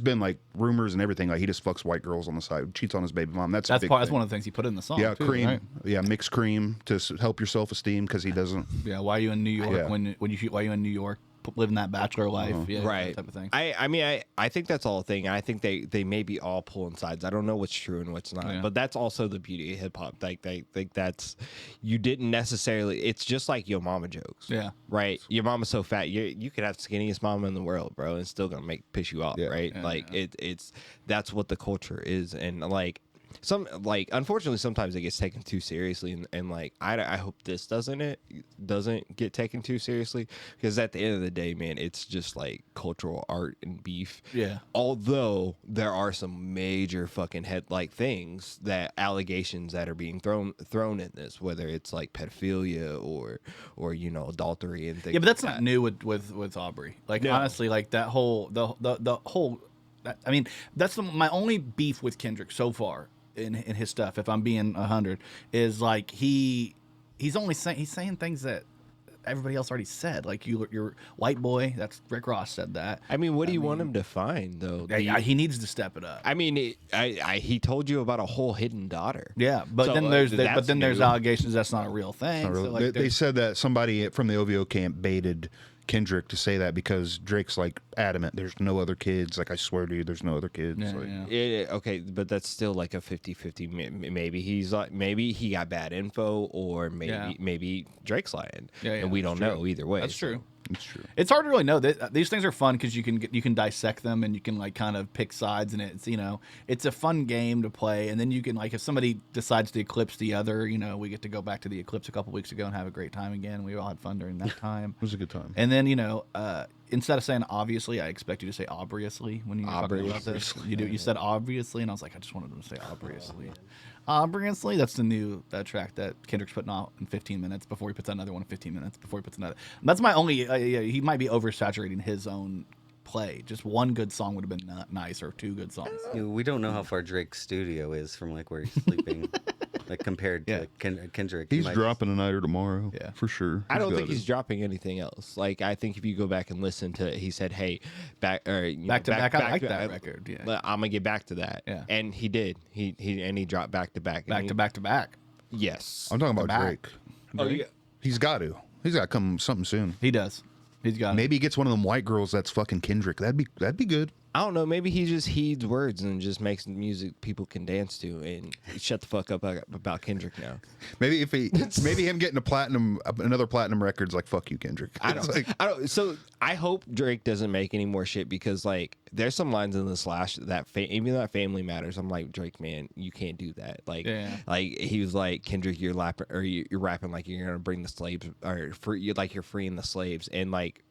been like rumors and everything. Like he just fucks white girls on the side, cheats on his baby mom. That's one of the things he put in the song. Yeah, too, cream. right? Yeah, mix cream to help your self esteem because he doesn't. Yeah, why are you in New York Yeah. when you shoot? Why are you in New York living that bachelor life, yeah, Right. that type of thing. I mean, I think that's all a thing. I think they may be all pulling sides. I don't know what's true and what's not. Yeah. But that's also the beauty of hip hop. Like that's you didn't necessarily. It's just like Yo Mama jokes. Yeah. Right. Your mama's so fat. You could have the skinniest mama in the world, bro, and it's still gonna piss you off. Yeah. Right. Yeah, Like it's that's what the culture is, and like. Unfortunately sometimes it gets taken too seriously, and like I hope this doesn't get taken too seriously, because at the end of the day, man, it's just like cultural art and beef. Yeah. Although there are some major fucking things, that allegations that are being thrown in this, whether it's like pedophilia or adultery and things. Yeah, but that's like not new with Aubrey. Like No. honestly, like that whole the whole. I mean, that's my only beef with Kendrick so far in his stuff. If I'm being 100, is like he's saying things that everybody else already said. Like you're white boy. That's Rick Ross said that. I mean, what do you want him to find though? He needs to step it up. I mean, he told you about a whole hidden daughter. Yeah, but So, then there's that's there's new. allegations that's not a real thing. Not really. So, like, They said that somebody from the OVO camp baited Kendrick to say that because Drake's like adamant there's no other kids. Like, I swear to you, there's no other kids. Yeah, Like, yeah. Okay, but that's still like a 50-50. Maybe he got bad info, or maybe Drake's lying, Yeah, and we don't know either way. That's true. It's true. It's hard to really know. These things are fun because you can dissect them, and you can like kind of pick sides, and it's a fun game to play. And then you can, like, if somebody decides to eclipse the other, we get to go back to the eclipse a couple weeks ago and have a great time again. We all had fun during that time. It was a good time. And then instead of saying obviously, I expect you to say obviously when you were talking about this. You said obviously, and I was like, I just wanted them to say obviously. Obviously, that's the new track that Kendrick's putting out in 15 minutes before he puts out another one in 15 minutes before he puts another. That's my only. He might be oversaturating his own play. Just one good song would have been nice, or two good songs. We don't know how far Drake's studio is from like where he's sleeping, like compared to Kendrick. He's dropping tonight or tomorrow. Yeah. For sure. I don't got think it. he's dropping anything else. Like, I think if you go back and listen to it, he said, "Hey, back to back. I like that record. Yeah, But I'm gonna get back to that." Yeah. And he did. He dropped back to back. back to back to back. Yes. I'm talking about back. Drake. Oh yeah. He's got to. He's got to come something soon. He does. He's got Maybe he gets one of them white girls that's fucking Kendrick. That'd be good. I don't know. Maybe he just heeds words and just makes music people can dance to, and shut the fuck up about Kendrick now. Maybe maybe him getting another platinum record's like, fuck you, Kendrick. I It's don't. like, I don't. So I hope Drake doesn't make any more shit, because like there's some lines in the Slash that even that Family Matters. I'm like, Drake, man, you can't do that. Like, like he was like, Kendrick, you're rapping like you're gonna bring the slaves, or you're freeing the slaves, and like.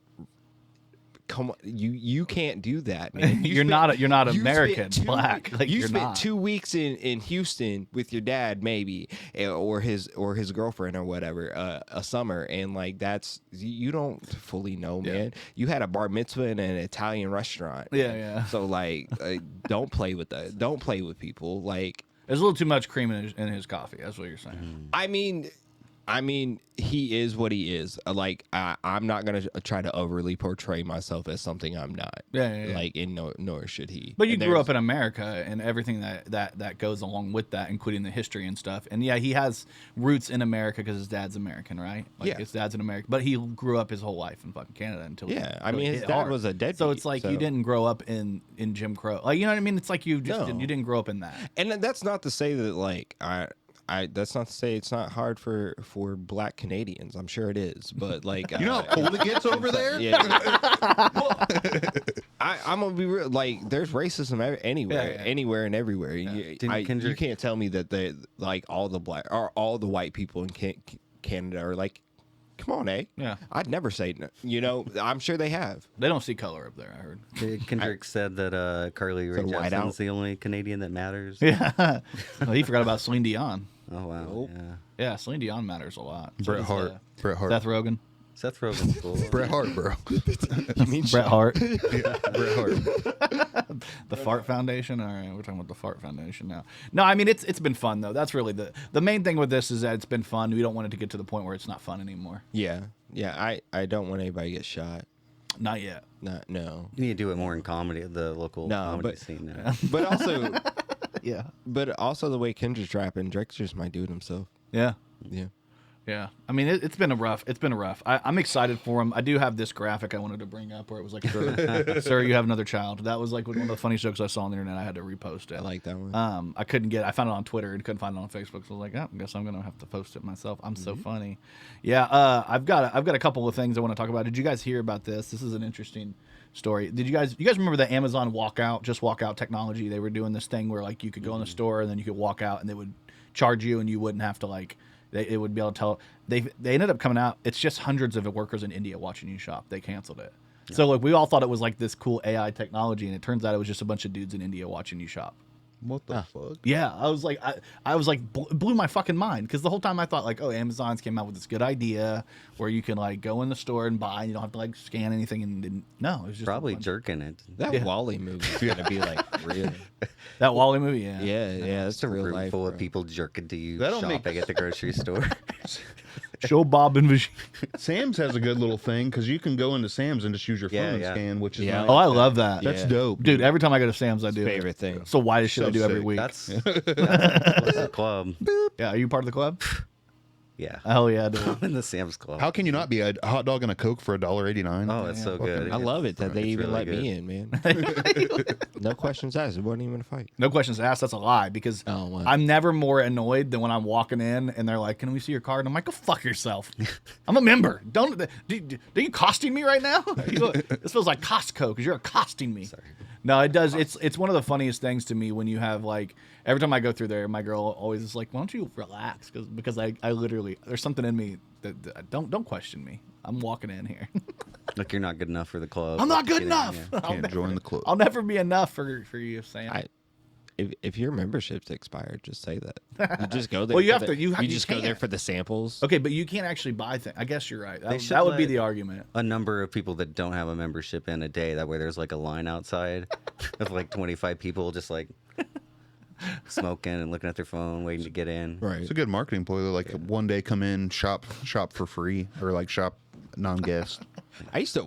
Come on, you can't do that, man. You're not American, black. Like, you you're spent not. 2 weeks in Houston with your dad, maybe, or his girlfriend or whatever, a summer, and like that's, you don't fully know, man. You had a bar mitzvah in an Italian restaurant. Yeah. So like, don't play with that. Don't play with people. Like, There's a little too much cream in his coffee. That's what you're saying. I mean, he is what he is. Like, I'm not gonna try to overly portray myself as something I'm not. Yeah. Like, and nor should he. But you And grew up in America and everything that goes along with that, including the history and stuff. And yeah, he has roots in America because his dad's American, right? Like, Yeah. his dad's an American, but he grew up his whole life in fucking Canada until I mean, his dad was a deadbeat. So it's like you didn't grow up in Jim Crow, like, you know what I mean? It's like you just No. you didn't grow up in that. And that's not to say that like that's not to say it's not hard for black Canadians. I'm sure it is, but like, you know how cold it gets over there? Yeah. I'm gonna be real. Like, there's racism anywhere, anywhere and everywhere. You can't tell me that they like all the white people in Canada are like, come on, eh? Yeah. I'd never say no. I'm sure they have. They don't see color up there, I heard. Kendrick said that Carly Rae whiteout? Jepsen's the only Canadian that matters. Yeah. Well, he forgot about Celine Dion. Oh wow. Nope. Yeah. Yeah, Celine Dion matters a lot. So Bret does, Hart. Bret Hart. Seth Rogen. Seth Rogen's cool. Bret Hart, bro. You mean Bret Hart? Yeah, Bret Hart. The Fart Foundation. All right, we're talking about the Fart Foundation now. No, I mean, it's been fun though. That's really the main thing with this, is that it's been fun. We don't want it to get to the point where it's not fun anymore. Yeah. I don't want anybody to get shot. Not yet. No. You need to do it more in comedy, the local comedy scene now. But also, Yeah. the way Kendrick's rapping, Drake just might do it himself. Yeah. Yeah. Yeah, I mean it's been a rough. I'm excited for him. I do have this graphic I wanted to bring up where it was like, "Sir, you have another child." That was like one of the funniest jokes I saw on the internet. I had to repost it. I like that one. I couldn't get. I found it on Twitter and couldn't find it on Facebook. So I was like, I guess I'm gonna have to post it myself. I'm so funny. Yeah, I've got a couple of things I want to talk about. Did you guys hear about this? This is an interesting story. You guys remember the Amazon walkout technology? They were doing this thing where like you could go in the store and then you could walk out and they would charge you and you wouldn't have to like. It would be able to tell. They ended up coming out. It's just hundreds of workers in India watching you shop. They canceled it. Yeah. So like we all thought it was like this cool AI technology, and it turns out it was just a bunch of dudes in India watching you shop. What the fuck? Yeah, I was like, blew my fucking mind because the whole time I thought like, oh, Amazon's came out with this good idea where you can like go in the store and buy, and you don't have to like scan anything, and didn't. No, it was just probably jerking it. That Wall-E movie is gonna be like real. That Wall-E movie, yeah, that's a real room life full bro. of people jerking to you That'll shopping at the grocery store. Show Bob and Vagine. Sam's has a good little thing because you can go into Sam's and just use your phone and scan, which is nice. Oh, I love that. That's dope, dude. Every time I go to Sam's, I do favorite it. thing. So why shit I do every sick. week? That's the club. Yeah, are you part of the club? Yeah. Hell yeah, dude. I'm in the Sam's Club. How can you not be a hot dog and a Coke for $1.89? Oh, it's so good. I love it that they It's even really let good. me in, man. No questions asked. It wasn't even a fight. No questions asked. That's a lie because Oh, wow. I'm never more annoyed than when I'm walking in and they're like, "Can we see your card?" And I'm like, "Go fuck yourself. I'm a member. Don't are you costing me right now? This feels like Costco because you're accosting me." Sorry. No, it does. It's one of the funniest things to me when you have like every time I go through there, my girl always is like, "Why don't you relax?" Because I literally there's something in me that don't question me. I'm walking in here. Like you're not good enough for the club. I'm not good Get in, enough. yeah. Can't join the club. I'll never be enough for you, Sam. If your membership's expired, just say that. You just go there. Well, you for have to- you just go there can't. for the samples. Okay, but you can't actually buy things. I guess you're right. They should That would be let- the argument. A number of people that don't have a membership in a day. That way there's like a line outside of like 25 people just like smoking and looking at their phone, waiting to get in. Right. It's a good marketing ploy. Like one day come in, shop for free, or like shop non-guest. I used to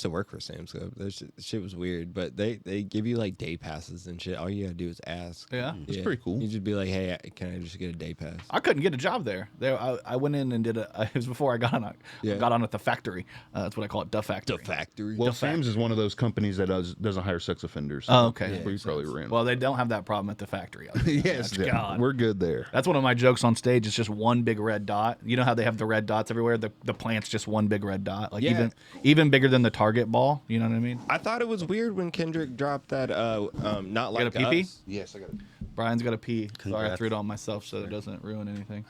work for Sam's Club. That shit was weird, but they give you like day passes and shit. All you gotta do is ask. Yeah. It's pretty cool. You just be like, hey, can I just get a day pass? I couldn't get a job there. I went in and did it was before I got on. Yeah. Got on at the factory. That's what I call it, the factory. The factory. Well, Sam's is one of those companies that doesn't hire sex offenders. Oh, okay. That's where you probably ran. Well, they don't have that problem at the factory. yes, God. we're good there. That's one of my jokes on stage. It's just one big red dot. You know how they have the red dots everywhere? The plant's just one big red dot. Like Yeah. even bigger than the Target ball. You know what I mean? I thought it was weird when Kendrick dropped that not like a pee-pee? us. Yes, I got it. Brian's got to pee. Sorry, I Congrats. threw it on myself so it doesn't ruin anything.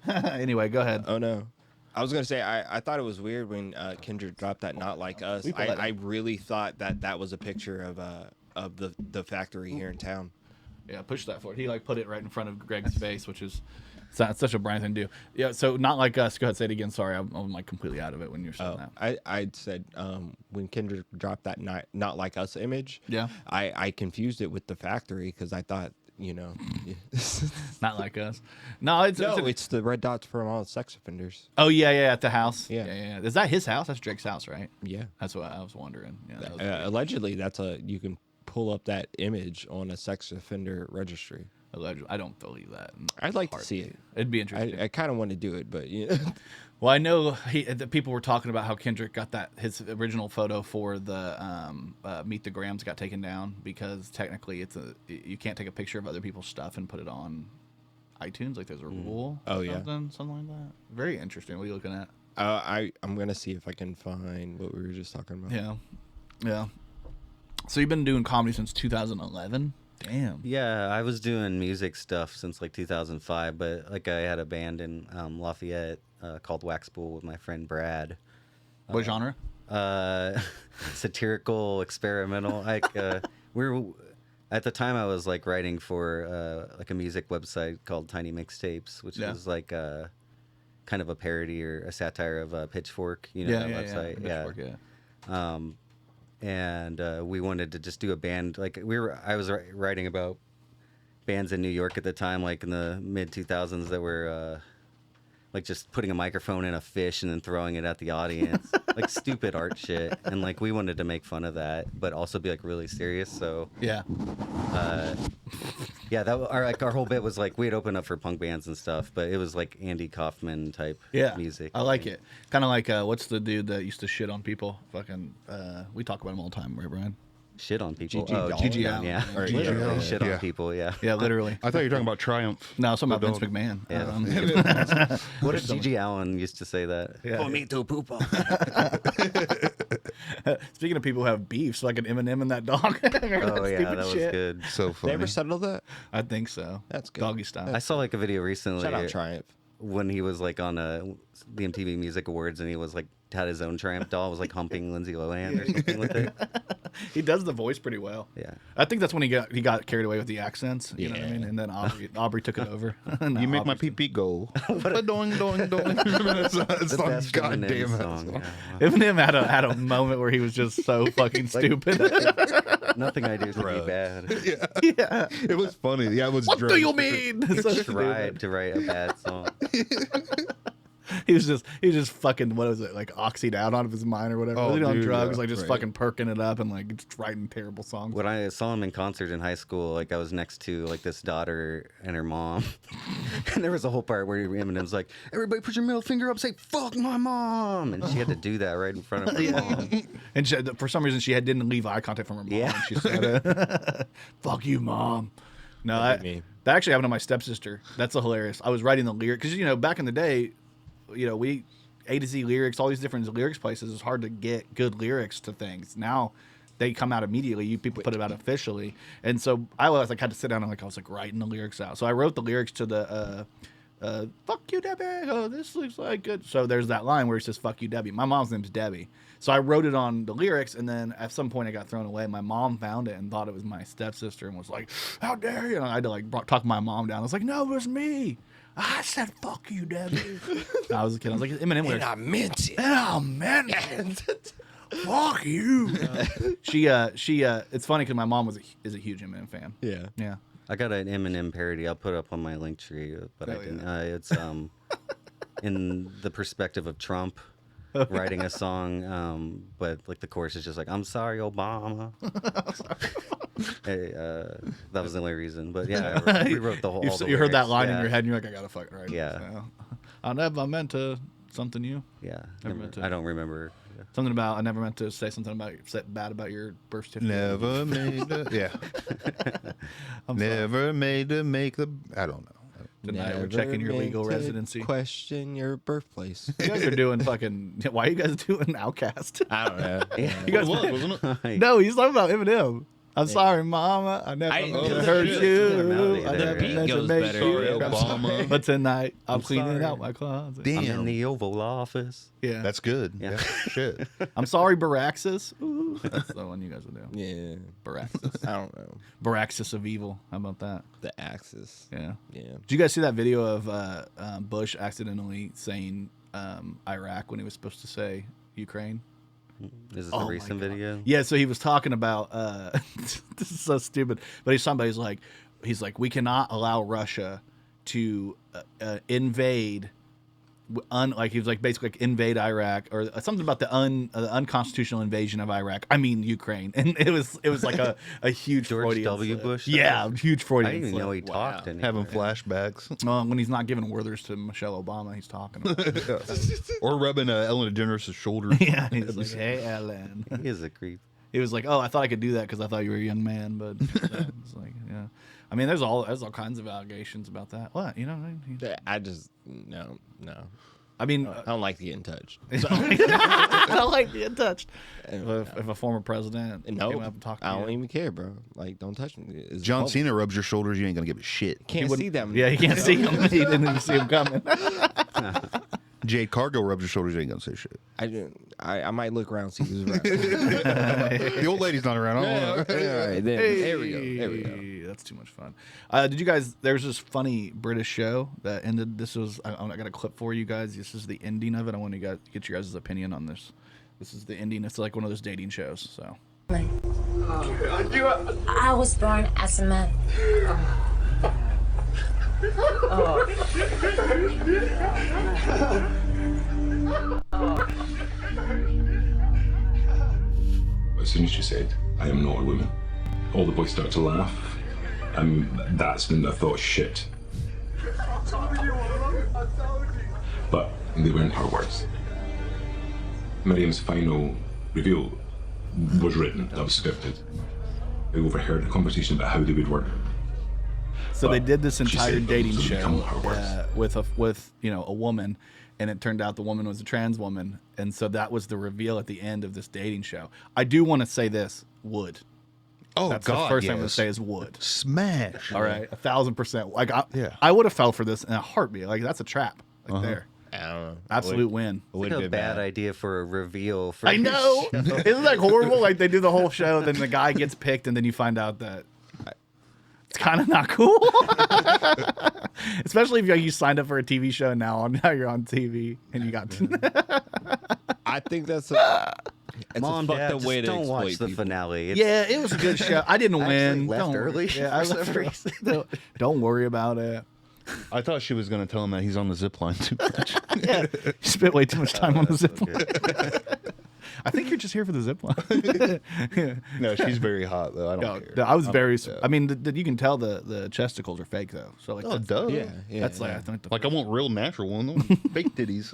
Anyway, go ahead. Oh no. I was gonna say I thought it was weird when Kendrick dropped that not like us. I really thought that was a picture of the factory here in town. Yeah, push that forward. He like put it right in front of Greg's face, which is it's such a Brian thing to do. Yeah, so not like us. Go ahead, say it again. Sorry, I'm like completely out of it when you're saying that. I said when Kendrick dropped that not like us image. Yeah. I confused it with the factory because I thought Not like us. No, it's the red dots from all the sex offenders. Oh yeah, at the house. Yeah. Yeah. Is that his house? That's Drake's house, right? Yeah. That's what I was wondering. Yeah. That was weird. Allegedly, you can pull up that image on a sex offender registry. Allegedly, I don't believe that. I'd like to see it. It'd be interesting. I kind of want to do it, but Well, I know the people were talking about how Kendrick got his original photo for the Meet the Grams got taken down because technically you can't take a picture of other people's stuff and put it on iTunes. Like there's a rule. Oh, yeah. something like that. Very interesting. What are you looking at? I'm gonna see if I can find what we were just talking about. Yeah. So you've been doing comedy since 2011. Damn. Yeah, I was doing music stuff since like 2005, but like I had a band in Lafayette called Wax Pool with my friend Brad. What genre? Satirical, experimental. Like we were at the time I was like writing for like a music website called Tiny Mixtapes, which was like kind of a parody or a satire of Pitchfork. You know that website? Yeah. And we wanted to just do a band. Like I was writing about bands in New York at the time, like in the mid 2000s, that were like just putting a microphone in a fish and then throwing it at the audience, like stupid art shit. And like we wanted to make fun of that, but also be like really serious. So Yeah. Yeah, our whole bit was like we'd open up for punk bands and stuff, but it was like Andy Kaufman type music. I like it. Kind of like what's the dude that used to shit on people? Fucking, we talk about him all the time, right, Brian? Shit on people. G.G. Allen. Yeah. Or Literally shit Yeah. on people, yeah. Yeah, literally. I thought you were talking about Triumph. No, it's something about The Vince dog. McMahon. Yeah. What if G.G. Allen used to say that? Yeah. Oh, me too, poopa. Speaking of people who have beefs, like an Eminem and that dog. Oh, yeah, that was good. So They funny. ever settle that? I think so. That's good. Doggy style. I saw like a video recently Shout out Triumph. when he was like on the MTV Music Awards and he was like had his own Triumph doll, was like humping Lindsay Lohan or something with it. He does the voice pretty well. Yeah. I think that's when he got carried away with the accents. You know what I Yeah. mean? And then Aubrey took it over. You make my pee-pee go. Doing. It's The like, best God Eminem damn it. song. Yeah. Eminem had a moment where he was just so fucking stupid. Nothing I do is be bad. Yeah. It was funny. Yeah, it was What do drunk. you mean? So stupid. Tried to write a bad song. He was just fucking, what was it, like oxyed out of his mind or whatever. Oh, Was he on dude, drugs, yeah. like just Right. fucking perking it up and like just writing terrible songs. When I saw him in concert in high school, like I was next to like this daughter and her mom, and there was a whole part where Eminem's like, "Everybody, put your middle finger up, say fuck my mom," and she had to do that right in front of her mom. And for some reason, didn't leave eye contact from her mom. Yeah. And she said, "Fuck you, mom." No, That'd be me. that actually happened to my stepsister. That's so hilarious. I was writing the lyric because back in the day, we A to Z lyrics, all these different lyrics places. It's hard to get good lyrics to things. Now they come out immediately. You people put it out officially, and so I was like had to sit down and I was writing the lyrics out. So I wrote the lyrics to the "Fuck you, Debbie." Oh, this looks like good. So there's that line where it says "Fuck you, Debbie." My mom's name's Debbie, so I wrote it on the lyrics, and then at some point it got thrown away. My mom found it and thought it was my stepsister and was like, "How dare you?" And I had to talk my mom down. I was like, "No, it was me. I said fuck you, Debbie." I was a kid. I was like, Eminem lyrics. I meant it. And I meant it. Fuck you. She it's funny because my mom is a huge Eminem fan. Yeah. Yeah. I got an Eminem parody. I'll put up on my link tree, but I Oh, didn't. yeah. It's in the perspective of Trump writing a song, but like the chorus is just like, "I'm sorry, Obama." Hey, that was the only reason, but yeah, I rewrote the whole. all the You heard that lyrics, line in yeah. your head, and you're like, I gotta fucking write it. Yeah. So, I never meant to something you. Yeah, Never meant to. I don't remember. Something about I never meant to say something about bad about your birth certificate. Never made a, yeah. Never made to make the, I don't know. Tonight we're checking your legal meant to residency. Question your birthplace. You guys are doing fucking. Why are you guys doing Outcast? I don't know. You guys, wasn't it? no, he's talking about Eminem. I'm sorry, Mama. I never I meant didn't to know hurt that. you. The I never beat meant to goes make better. you. Sorry, Obama. But tonight I'm cleaning sorry. out my closet. Damn. I'm in the Oval Office. Yeah. That's good. Yeah. Yeah. Shit. I'm sorry, Baraxis. Ooh, that's the one you guys would do. Yeah. Baraxis. I don't know. Baraxis of evil. How about that? The Axis. Yeah. Yeah. Did you guys see that video of Bush accidentally saying Iraq when he was supposed to say Ukraine? Is this Oh a my recent God. video? Yeah, so he was talking about this is so stupid, but he's like we cannot allow Russia to invade like he was like basically like invade Iraq or something about the unconstitutional invasion of Iraq. I mean Ukraine, and it was like a huge George Freudian W. slip. Bush? Yeah, huge I Freudian. didn't even know he slip. talked. anymore. Having flashbacks. When he's not giving Werther's to Michelle Obama, he's talking. Or rubbing Ellen DeGeneres' shoulder. Yeah, he's like, "Hey, Ellen." He is a creep. He was like, "Oh, I thought I could do that because I thought you were a young man," but it's like, yeah. I mean, there's all kinds of allegations about that. What, you know? I just no. I mean, I don't like to get in touch. I don't like being touched. If a former president came No, up and talked to I you. don't even care, bro. Like, don't touch me. It's John public. Cena rubs your shoulders, you ain't gonna give a shit. Can't see them. Yeah, you can't see him. He didn't even see him coming. Jade Cargill rubs your shoulders, you ain't gonna say shit. I might look around, see who's around. The old lady's not around. All right, then. There we go. There we go. Hey, that's too much fun. Did you guys? There's this funny British show that ended. This was. I got a clip for you guys. This is the ending of it. I want to get your guys' opinion on this. This is the ending. It's like one of those dating shows. So. I was born as a man. As soon as she said, "I am not a woman," all the boys started to laugh. And that's when I thought, shit. But they weren't her words. Miriam's final reveal was written, that was scripted. I overheard a conversation about how they would work. So they did this She entire said dating those would become her show words. with a woman, and it turned out the woman was a trans woman, and so that was the reveal at the end of this dating show. I do want to say this: would. Oh That's God, the first thing I'm yes. gonna say is would. Smash. All right, 1,000%. Like Yeah. I would have fell for this in a heartbeat. Like that's a trap. Like there, I don't know. absolute win. What a bad idea for a reveal. For I your know. show. Isn't that horrible? Like they do the whole show, then the guy gets picked, and then you find out that it's kind of not cool. Especially if you signed up for a TV show now you're on TV and you got. I think that's a Mom, fucked Dad, up just way to don't watch exploit the people. finale. It's, Yeah, it was a good show. I didn't actually win. left Don't worry. early Yeah, I for left some early. reason. Don't worry about it. I thought she was going to tell him that he's on the zip line too much. You spent way too much time on the zip line. I think you're just here for the zip line. No, she's very hot though. I don't No, care. I was very. I mean, you can tell the chesticles are fake though. So like, Oh, that's, duh. Yeah, that's like I think the Like I want real natural one, fake titties.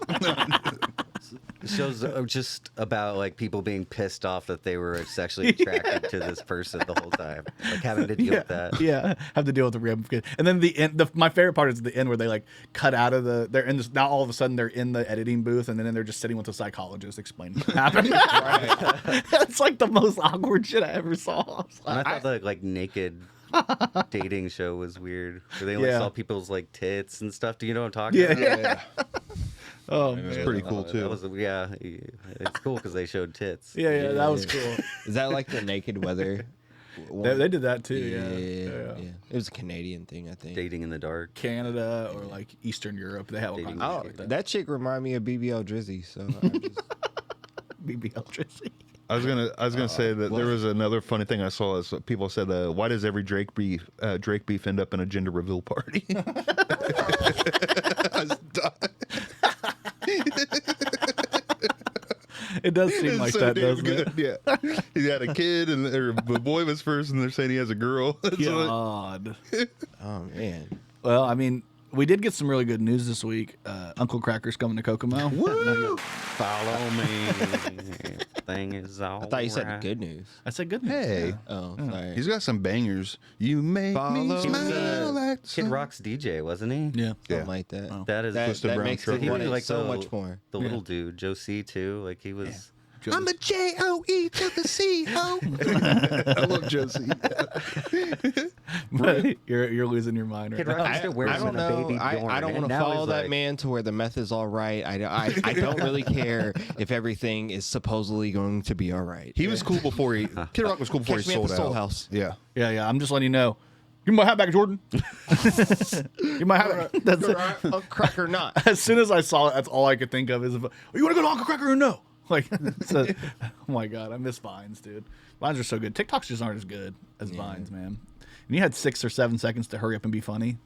The show's just about like people being pissed off that they were sexually attracted to this person the whole time, like having to deal with that. Yeah, have to deal with the ramifications. And then the end. My favorite part is the end where they like cut out of the. They're in this now. All of a sudden, they're in the editing booth, and then they're just sitting with the psychologist explaining what happened. It's like the most awkward shit I ever saw. I was And like, I thought the like naked dating show was weird, where they only Yeah. saw people's like tits and stuff. Do you know what I'm talking yeah, about? yeah. Oh man, It's pretty cool too. That was it's cool because they showed tits. yeah, that was cool. Is that like the naked weather? They did that too. Yeah. It was a Canadian thing, I think. Dating in the dark. Kinda or like Eastern Europe. They have all kinds Dating of Oh, shit like that. that chick remind me of BBL Drizzy, so I just BBL Drizzy. I was gonna say that there was another funny thing I saw. Is people said, "Why does every Drake beef end up in a gender reveal party?" I was dying. It does seem It's like so that, damn doesn't it? good. Yeah, he had a kid, and the boy was first, and they're saying he has a girl. It's like- God. oh man. Well, I mean, we did get some really good news this week. Uncle Cracker's coming to Kokomo. Woo! Follow me. Thing is all I thought you said right. good news. I said good news. Hey, Yeah. Oh, sorry. he's got some bangers. You make Follow me me. smile like Kid sun. Rock's DJ, wasn't he? Yeah. Something like that. Oh. That is That, Twisted that Brown makes Sugar. it He want really it like so the- much more. the little dude, Joe C too. Like he was. I'm a Joe to the C-O. I love Josie. But you're losing your mind right Kid now. Rock used to wear I don't some know. baby I Bjorn, don't and want to now follow he's that like- man to where the meth is all right. I don't really care if everything is supposedly going to be all right. He was cool before he. Kid Rock was cool before Catch he me at sold the Soul out. House. Yeah. Yeah. I'm just letting you know. Give me my hat back, Jordan. Give my hat back. That's it. Crack or not. As soon as I saw it, that's all I could think of is, you want to go to Uncle Cracker or no? Like, so, oh my God, I miss Vines, dude. Vines are so good. TikToks just aren't as good as Vines, man. And you had 6 or 7 seconds to hurry up and be funny.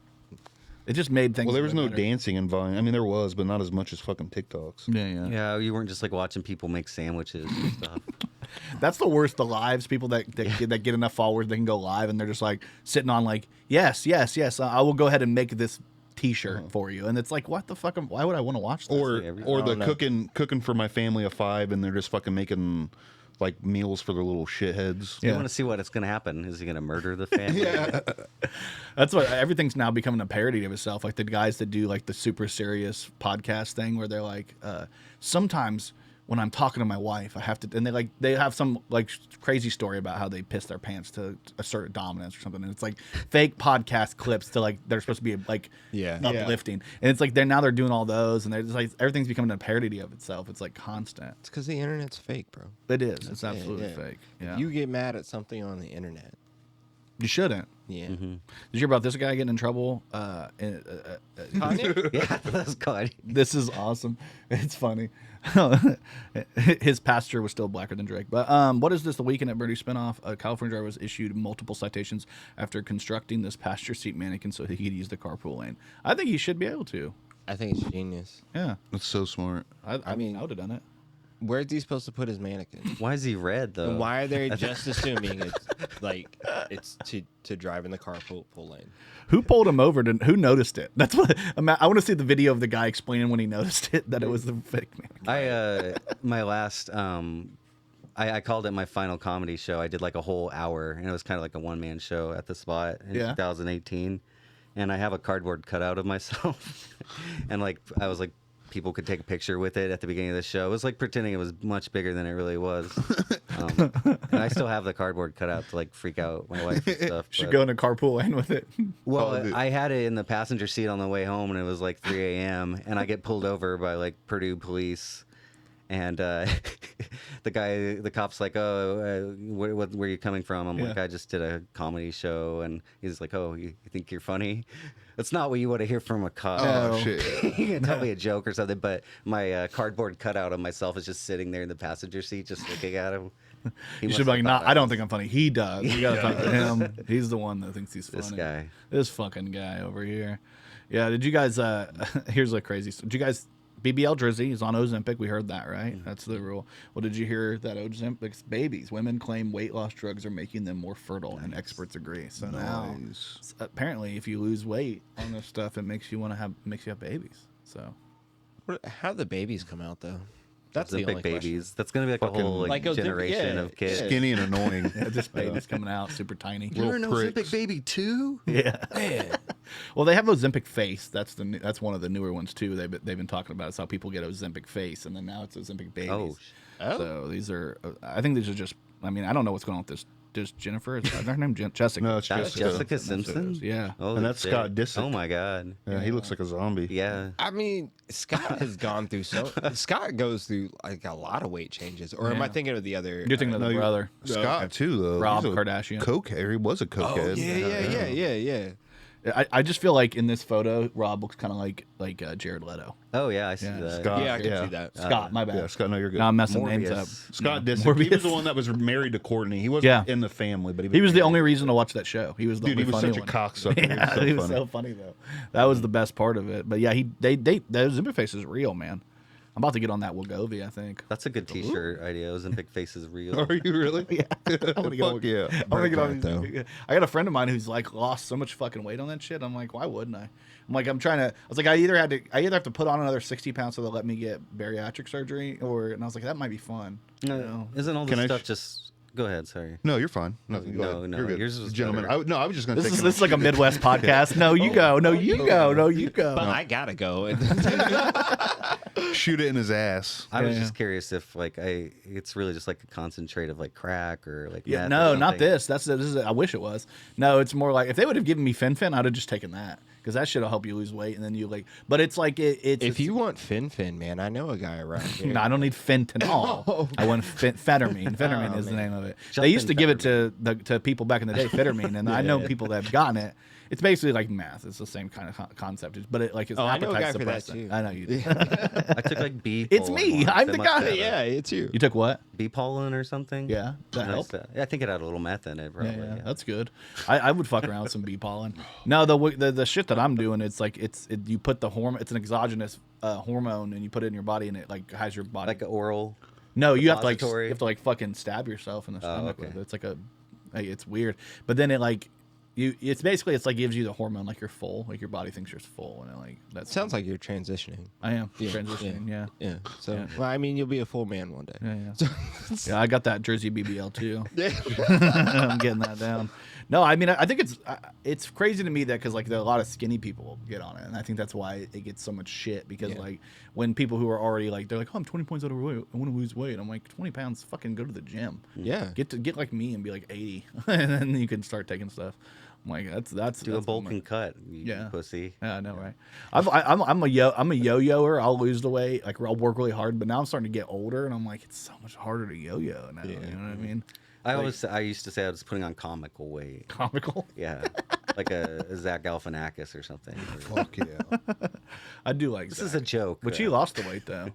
It just made things. Well, there was look no better. dancing in Vine. I mean, there was, but not as much as fucking TikToks. Yeah. Yeah, you weren't just like watching people make sandwiches and stuff. That's the worst. The lives, people that get enough followers, they can go live, and they're just like sitting on like, yes. I will go ahead and make this T-shirt for you, and it's like, what the fuck? Why would I want to watch this? Or I the don't cooking for my family of 5, and they're just fucking making like meals for their little shitheads. You want to see what it's going to happen. Is he going to murder the family? That's what everything's now becoming a parody of itself. Like the guys that do like the super serious podcast thing where they're like, sometimes when I'm talking to my wife, I have to, and they have some like crazy story about how they piss their pants to assert dominance or something. And it's like fake podcast clips to like, they're supposed to be like uplifting. And it's like they're doing all those, and they're just like, everything's becoming a parody of itself. It's like constant. It's because the internet's fake, bro. It is. It's absolutely Yeah. fake. Yeah. You get mad at something on the internet. You shouldn't. Yeah. Did you hear about this guy getting in trouble? Yeah, that's good. This is awesome. It's funny. His pasture was still blacker than Drake. But what is this? The Weekend at Bernie spinoff? A California driver was issued multiple citations after constructing this pasture seat mannequin so he could use the carpool lane. I think he should be able to. I think it's genius. Yeah. That's so smart. I mean, I would have done it. Where's he supposed to put his mannequin? Why is he red though? And why are they just assuming it's to drive in the carpool lane? Who pulled him over? Who noticed it? That's what I want to see the video of the guy explaining when he noticed it that it was the fake man. My last I called it my final comedy show. I did like a whole hour, and it was kind of like a one-man show at the spot in 2018. And I have a cardboard cutout of myself, and like I was like, people could take a picture with it at the beginning of the show. It was like pretending it was much bigger than it really was. And I still have the cardboard cutout to like freak out my wife and stuff. Should go in a carpool lane with it. Well, I had it in the passenger seat on the way home, and it was like 3 a.m. and I get pulled over by like Purdue police. And the cop's like, "Oh, where are you coming from?" I'm like, "I just did a comedy show," and he's like, "Oh, you think you're funny?" That's not what you want to hear from a cop. Oh, shit. You can tell me a joke or something, but my cardboard cutout of myself is just sitting there in the passenger seat, just looking at him. You should be like, "No, I don't think I'm funny." He does. You gotta talk to him. He's the one that thinks he's funny. This guy. This fucking guy over here. Yeah. Did you guys? Here's a crazy. Did you guys? BBL Drizzy is on Ozempic. We heard that, right? That's the rule. Well, did you hear that Ozempic's babies? Women claim weight loss drugs are making them more fertile, and experts agree. So now, apparently, if you lose weight on this stuff, it makes you have babies. So, How do the babies come out though? That's the big only babies. question. That's gonna be like a whole like generation yeah, of kids. Skinny and annoying. just babies coming out super tiny. You're an Little Ozempic pricks. baby too? Yeah. Man. Well, they have Ozempic face. That's one of the newer ones too. They've been talking about. It's how people get Ozempic face, and then now it's Ozempic babies. Oh. So these are. I think these are just. I mean, I don't know what's going on with this. Just Jennifer. Is her name Jessica? No, it's That's Jessica. Jessica Simpson? Yeah. Oh, And that's shit. Scott Disick. Oh my god. Yeah, he looks like a zombie. Yeah. I mean, Scott has gone through Scott goes through like a lot of weight changes. Or am I thinking of the other? You're thinking of the brother, Scott too, though. Rob He's a Kardashian. Cokehead. He was a cokehead. Yeah. I just feel like in this photo, Rob looks kind of like Jared Leto. Oh yeah, I see Yeah. that. Scott. Yeah, I can see that. Scott, my bad. Yeah, Scott. No, you're good. Now I'm messing names up. Morbius. Scott No, Disick. He was Morbius. the one that was married to Courtney. He wasn't Yeah. in the family, but He was the married. only reson to watch that show. He was the Dude, only he was funny such a one. cocksucker. Yeah, He was so funny. so funny though. That was the best part of it. But yeah, those Zimmer face is real, man. I'm about to get on that Wegovy, I think. That's a good T-shirt idea. Ozempic face is real. Are you really? Yeah, I'm gonna get on. Fuck yeah. I'm gonna get on. Though. I got a friend of mine who's like lost so much fucking weight on that shit. I'm like, why wouldn't I? I'm like, I was like, I either have to put on another 60 pounds so they'll let me get bariatric surgery, and I was like, that might be fun. You know? Isn't all Can this I stuff just? Go ahead. Sorry. No, you're fine. Nothing. Go No, ahead. no, You're good. yours was Gentlemen. better. I was just gonna This take is like a Midwest podcast. No, you go. No, you go. No, you But go. I gotta go. shoot it in his ass. I was Yeah. just curious if it's really just like a concentrate of like crack or like Yeah, meth or no, not something. this. This is. I wish it was. No, it's more like if they would have given me Fen, I'd have just taken that because that shit will help you lose weight, and then you like. But it's like it's. If you want Fin, man, I know a guy around here. No, I don't need fentanyl. I want phentermine. Phentermine is the name of it. Just They used to give it to people back in the day, phentermine, and I know people that have gotten it. It's basically like meth. It's the same kind of concept, but it's Oh, I know a appetite guy for that, suppressant. too. I know you. Do. I took like bee. It's pollen me. once. I'm It the must guy. have Yeah, it's you. You took what? bee pollen or something. Yeah, that And I helped. said- yeah, I think it had a little meth in it. Probably. Yeah, Yeah, that's good. I would fuck around with some bee pollen. No, the shit that I'm doing, it's like you put the hormone. It's an exogenous hormone, and you put it in your body, and it like has your body. like an oral. No, you have to repository? fucking stab yourself in the stomach okay. with it. It's like it's weird. But then it like it's like gives you the hormone like you're full, like your body thinks you're full, and it like that Sounds like you're transitioning. I am transitioning. Yeah. Yeah. So, Yeah. well, I mean, you'll be a full man one day. Yeah. Yeah, I got that Jersey BBL too. I'm getting that down. No, I mean, I think it's crazy to me that because like there are a lot of skinny people get on it, and I think that's why it gets so much shit because Yeah. like when people who are already like they're like, oh, I'm 20 pounds overweight, I want to lose weight. I'm like 20 pounds, fucking go to the gym. Yeah. Get like me and be like 80, and then you can start taking stuff. I'm like that's Do a bulk and cut. You Yeah. pussy. Yeah, I know, right? I'm a yo-yoer. I'll lose the weight. Like I'll work really hard, but now I'm starting to get older, and I'm like, it's so much harder to yo-yo now. You know what I mean? I used to say I was putting on comical weight. Comical. Yeah, like a Zach Galifianakis or something. Fuck yeah. I do like This Zach. is a joke. But he though. lost the weight though.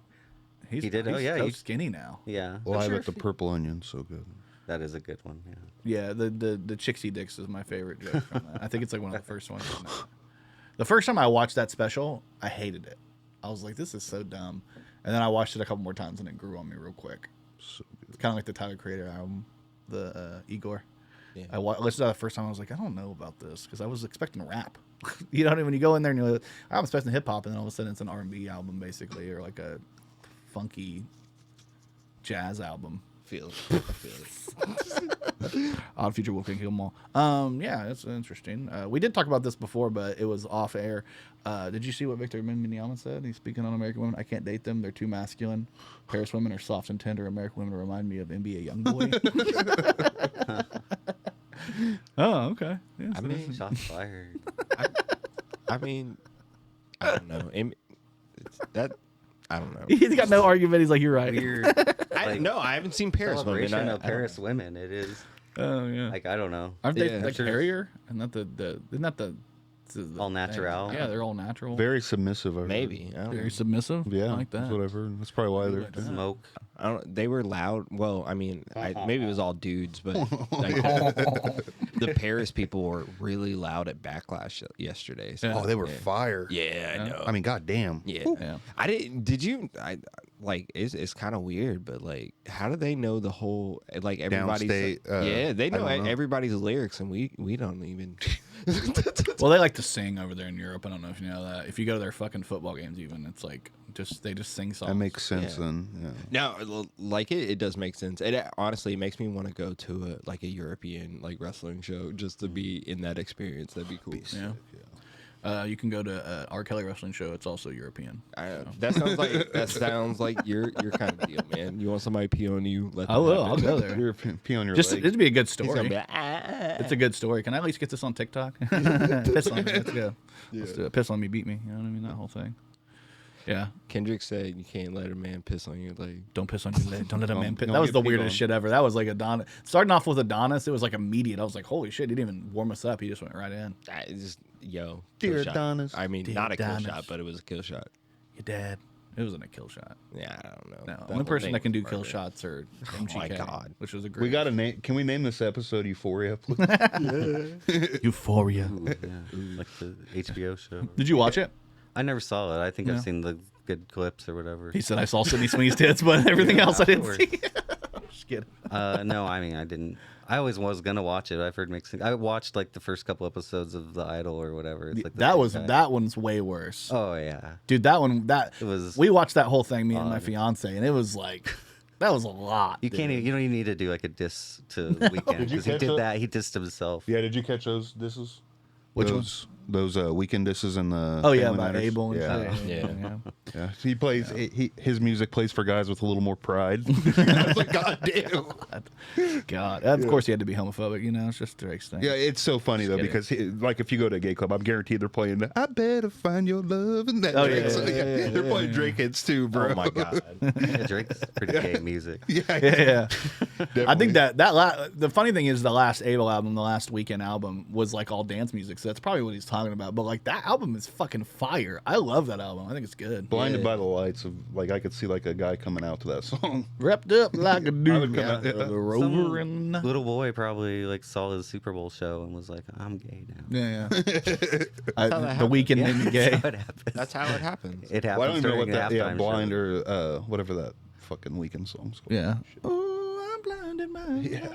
He did? He's Oh, yeah, so he- skinny now. Yeah, Well, I bet the purple onion so good. that is a good one. Yeah. Yeah, the Chixie Dicks is my favorite joke from that. I think it's like one of the first ones. The first time I watched that special, I hated it. I was like, this is so dumb. And then I watched it a couple more times, and it grew on me real quick. So It's kind of like the Tyler Creator album, the Igor. Yeah. I listened to that the first time. I was like, I don't know about this because I was expecting rap. You know what I mean? When you go in there and you're like, I'm expecting hip hop, and then all of a sudden it's an R&B album basically, or like a funky jazz album. Feel it. Odd Future Wolfgang Kill 'Em All. Yeah, it's interesting. We did talk about this before, but it was off air. Did you see what Victor Wembanyama said? He's speaking on American women. I can't date them. They're too masculine. Paris women are soft and tender. American women remind me of NBA YoungBoy. Oh, okay. Yeah, I mean, Shots fired. I mean, I don't know. I don't know. he's got no argument. He's like, you're right. Weird. No, I haven't seen Paris women. Celebration I of Paris women. It is. Oh yeah. Like, I don't know. Aren't they Yeah, like sure. carrier? And not isn't that the All natural. Yeah, they're all natural. very submissive. I heard. Maybe. I don't know. Very submissive. Yeah, I like that. that's what I've heard. That's probably why they're. Smoke. I don't. They were loud. Well, I mean, maybe it was all dudes, but like, the Paris people were really loud at Backlash yesterday. So, Oh, they were yeah. fire. Yeah, I know. I mean, goddamn. Yeah. Yeah. I didn't. Did you? I like. It's kind of weird, but like, how do they know the whole? Like everybody's. Downstate, yeah, they I know don't know. everybody's lyrics, and we don't even. Well, they like to sing over there in Europe. I don't know if you know that. If you go to their fucking football games, even it's like they just sing songs. That makes sense Yeah. then. Yeah. No, like it does make sense. It honestly makes me want to go to a European like wrestling show just to be in that experience. That'd be cool. Yeah. You can go to R. Kelly wrestling show. It's also European. That sounds like your kind of deal, man. You want somebody pee on you? Let I them will. have I'll it. go there. You're pee on your Just leg. it'd be a good He's gonna story. be like, It's a good story. Can I at least get this on TikTok? Piss on me. Let's go. Let's do it. Piss on me, beat me. You know what I mean? That whole thing. Yeah. Kendrick said you can't let a man piss on you. Like, Don't piss on your leg. Don't let a man piss. don't That was get the peed weirdest on. shit ever. That was like Adonis. Starting off with Adonis, it was like immediate. I was like, holy shit. He didn't even warm us up. He just went right in. just kill Dear shot. Adonis. I mean, Dear not a kill Adonis. shot, but it was a kill shot. Your dad. It wasn't a kill shot. Yeah, I don't know. No. That Only whole person thing that can do was kill murder. shots are MGK. my God. Which was a great. We got a name. Can we name this episode Euphoria, please? Euphoria. Ooh, yeah. Like the HBO show. Did you watch it? I never saw it. I think Yeah. I've seen the good clips or whatever. He said I saw Sydney Sweeney's tits, but everything else I didn't see. I'm just kidding. No, I mean, I didn't. I always was gonna watch it. I've heard mixed things. I watched like the first couple episodes of The Idol or whatever. It's like the That same was guy. that one's way worse. Oh yeah. Dude, that one It was we watched that whole thing, me and my odd. fiance, and it was like that was a lot. You can't. dude. Even, you don't even need to do like a diss to the weekend Did you because he catch did it? that. He dissed himself. Yeah, did you catch those disses? Which those weekend disses in the Oh yeah, Family about Matters? Abel and yeah. shit. Yeah. Yeah, he plays. His music plays for guys with a little more pride. I was like, God damn. God, of course he had to be homophobic. You know, it's just Drake's thing. Yeah, it's so funny though kidding. because like if you go to a gay club, I'm guaranteed they're playing. I better find your love and that. Oh, Drake. yeah, So, yeah, they're playing Drake hits too, bro. Oh my god. Yeah, Drake's pretty gay music. yeah, Yeah. I definitely. think the funny thing is the last Abel album, the last Weekend album, was like all dance music. So that's probably what he's talking about. But like that album is fucking fire. I love that album. I think it's good. Blinded by the lights of like I could see like a guy coming out to that song. Wrapped up like a dude. come out, yeah. The rover and Little boy probably like saw his Super Bowl show and was like, "I'm gay now." yeah. how that The happened. Weekend made me gay. That's how it happens. That's how it happens. It Well, I don't happens even know what during that. an Yeah, halftime blind show. or whatever that fucking weekend song's called. Yeah. Oh, I'm blinded by yeah.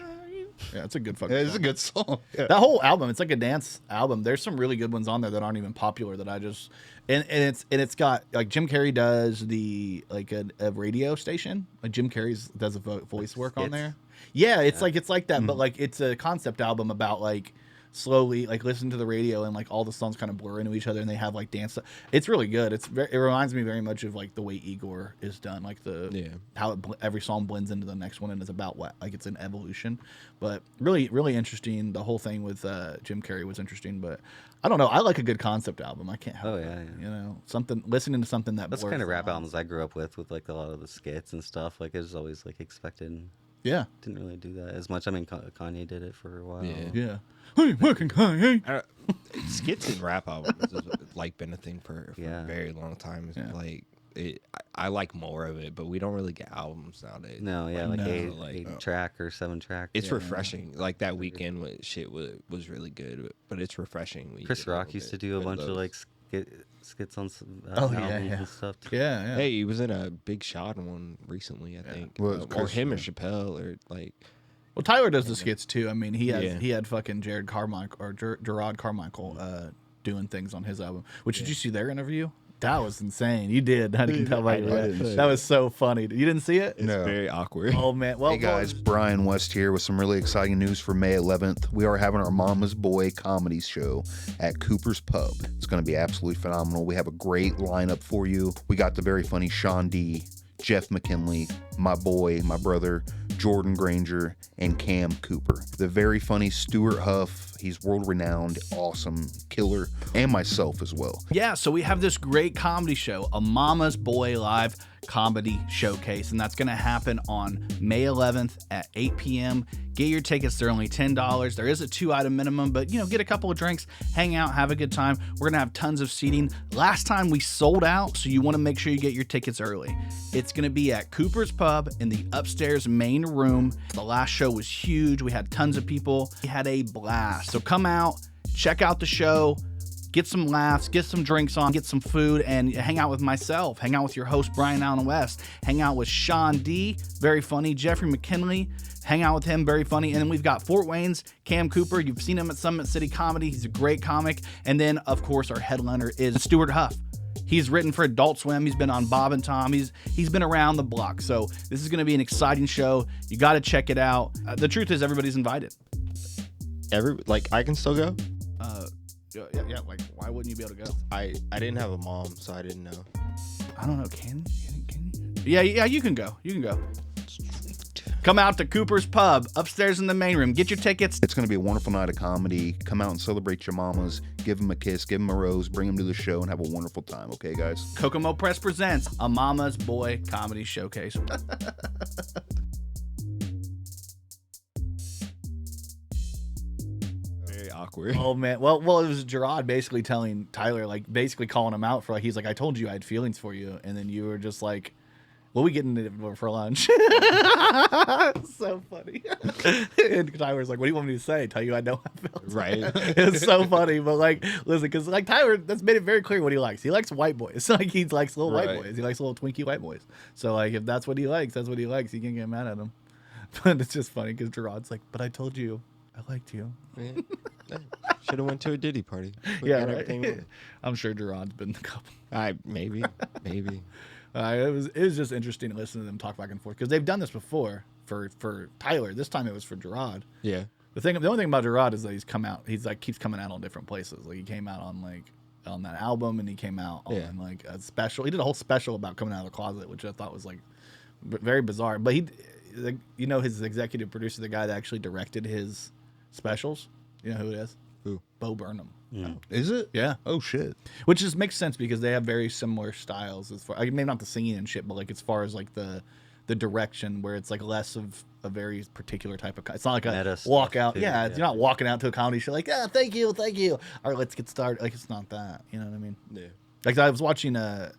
Yeah, it's a good fucking. Yeah, it's a song. good song. Yeah. That whole album, it's like a dance album. There's some really good ones on there that aren't even popular that I just and it's got like Jim Carrey does the like a radio station. Like Jim Carrey's does a voice work on Skits. there. Yeah, it's like that, but like it's a concept album about like slowly like listen to the radio and like all the songs kind of blur into each other and they have like dance. It's really good. It reminds me very much of like the way Igor is done, like how every song blends into the next one and is about what like it's an evolution. But really interesting. The whole thing with Jim Carrey was interesting, but I don't know. I like a good concept album. I can't help Oh, it. yeah, yeah. You know, listening to something that That's the blurs kind of the rap lines. albums I grew up with like a lot of the skits and stuff. Like it was always like expected. Yeah, Didn't really do that as much. I mean, Kanye did it for a while. Yeah. yeah. Hey, fucking Kanye. Skits and rap albums has like been a thing for Yeah. a very long time. It's Yeah. like I like more of it, but we don't really get albums nowadays. No, yeah, like No. eight track or 7 track. It's yeah. refreshing. Like that weekend shit was really good, but it's refreshing. when you Chris get a Rock little used to bit do a rid bunch of those. like skits on some Oh, yeah, albums yeah. and stuff. Too. Yeah. Hey, he was in a Big Shot one recently, I think. Well, it was or Chris, him or yeah. Chappelle or like. Well, Tyler does the skits too. I mean, he Yeah. had fucking Jared Carmichael or Gerard Carmichael doing things on his album. Which did you see their interview? That was insane. You did. I can tell by your didn't see That was so funny. You didn't see it? It's No. very awkward. Oh man. Well, Hey guys, Brian West here with some really exciting news for May 11th. We are having our Mama's Boy comedy show at Cooper's Pub. It's going to be absolutely phenomenal. We have a great lineup for you. We got the very funny Sean D, Jeff McKinley, my boy, my brother, Jordan Grainger, and Cam Cooper. The very funny Stuart Huff. He's world renowned, awesome, killer, and myself as well. yeah, so we have this great comedy show, a Mama's Boy Live comedy showcase, and that's going to happen on May 11th at 8 p.m. Get your tickets. They're only $10. There is a 2-item minimum, but, get a couple of drinks, hang out, have a good time. We're going to have tons of seating. Last time we sold out, so you want to make sure you get your tickets early. It's going to be at Cooper's Pub in the upstairs main room. The last show was huge. We had tons of people. We had a blast. So come out, check out the show, get some laughs, get some drinks on, get some food, and hang out with myself. Hang out with your host, Brian Allen West. Hang out with Sean D, very funny. Jeffrey McKinley, hang out with him, very funny. And then we've got Fort Wayne's Cam Cooper. You've seen him at Summit City Comedy. He's a great comic. And then, of course, our headliner is Stuart Huff. He's written for Adult Swim. He's been on Bob and Tom. He's been around the block. So this is going to be an exciting show. You got to check it out. The truth is, everybody's invited. I can still go. Yeah. Like, why wouldn't you be able to go? I didn't have a mom, so I didn't know. I don't know. Can you? Yeah. You can go. Come out to Cooper's Pub upstairs in the main room. Get your tickets. It's going to be a wonderful night of comedy. Come out and celebrate your mamas. Give them a kiss, give them a rose, bring them to the show, and have a wonderful time. Okay, guys? Kokomo Press presents a Mama's Boy comedy showcase. Very awkward. Oh man. Well, it was Gerard basically telling Tyler, like basically calling him out for like, he's like, I told you I had feelings for you, and then you were just like, what are we getting for lunch? So funny. And Tyler's like, what do you want me to say? Tell you I don't have feelings. Right. It's so funny, but like, listen, because like Tyler, that's made it very clear what he likes. He likes white boys. Like he likes little white Right. boys. He likes little twinkie white boys. So like, if that's what he likes, that's what he likes. You can't get mad at him. But it's just funny because Gerard's like, but I told you I liked you. Should have went to a Diddy party. Yeah, Got right. everything with it. I'm sure Gerard's been a couple. Maybe. It was just interesting to listen to them talk back and forth because they've done this before for Tyler. This time it was for Gerard. Yeah. The only thing about Gerard is that he's like keeps coming out on different places. Like he came out on that album, and he came out on like a special. He did a whole special about coming out of the closet, which I thought was like very bizarre. But his executive producer, the guy that actually directed his specials. You know who it is? Who? Bo Burnham. Is it? Yeah. Oh, shit. Which just makes sense because they have very similar styles as far, maybe not the singing and shit, but like as far as like the direction, where it's like less of a very particular type of. It's not like a Meta walk stuff, out. too, Yeah, yeah. you're not walking out to a comedy show like, thank you. All right, let's get started. Like it's not that. You know what I mean? Yeah. Like I was watching a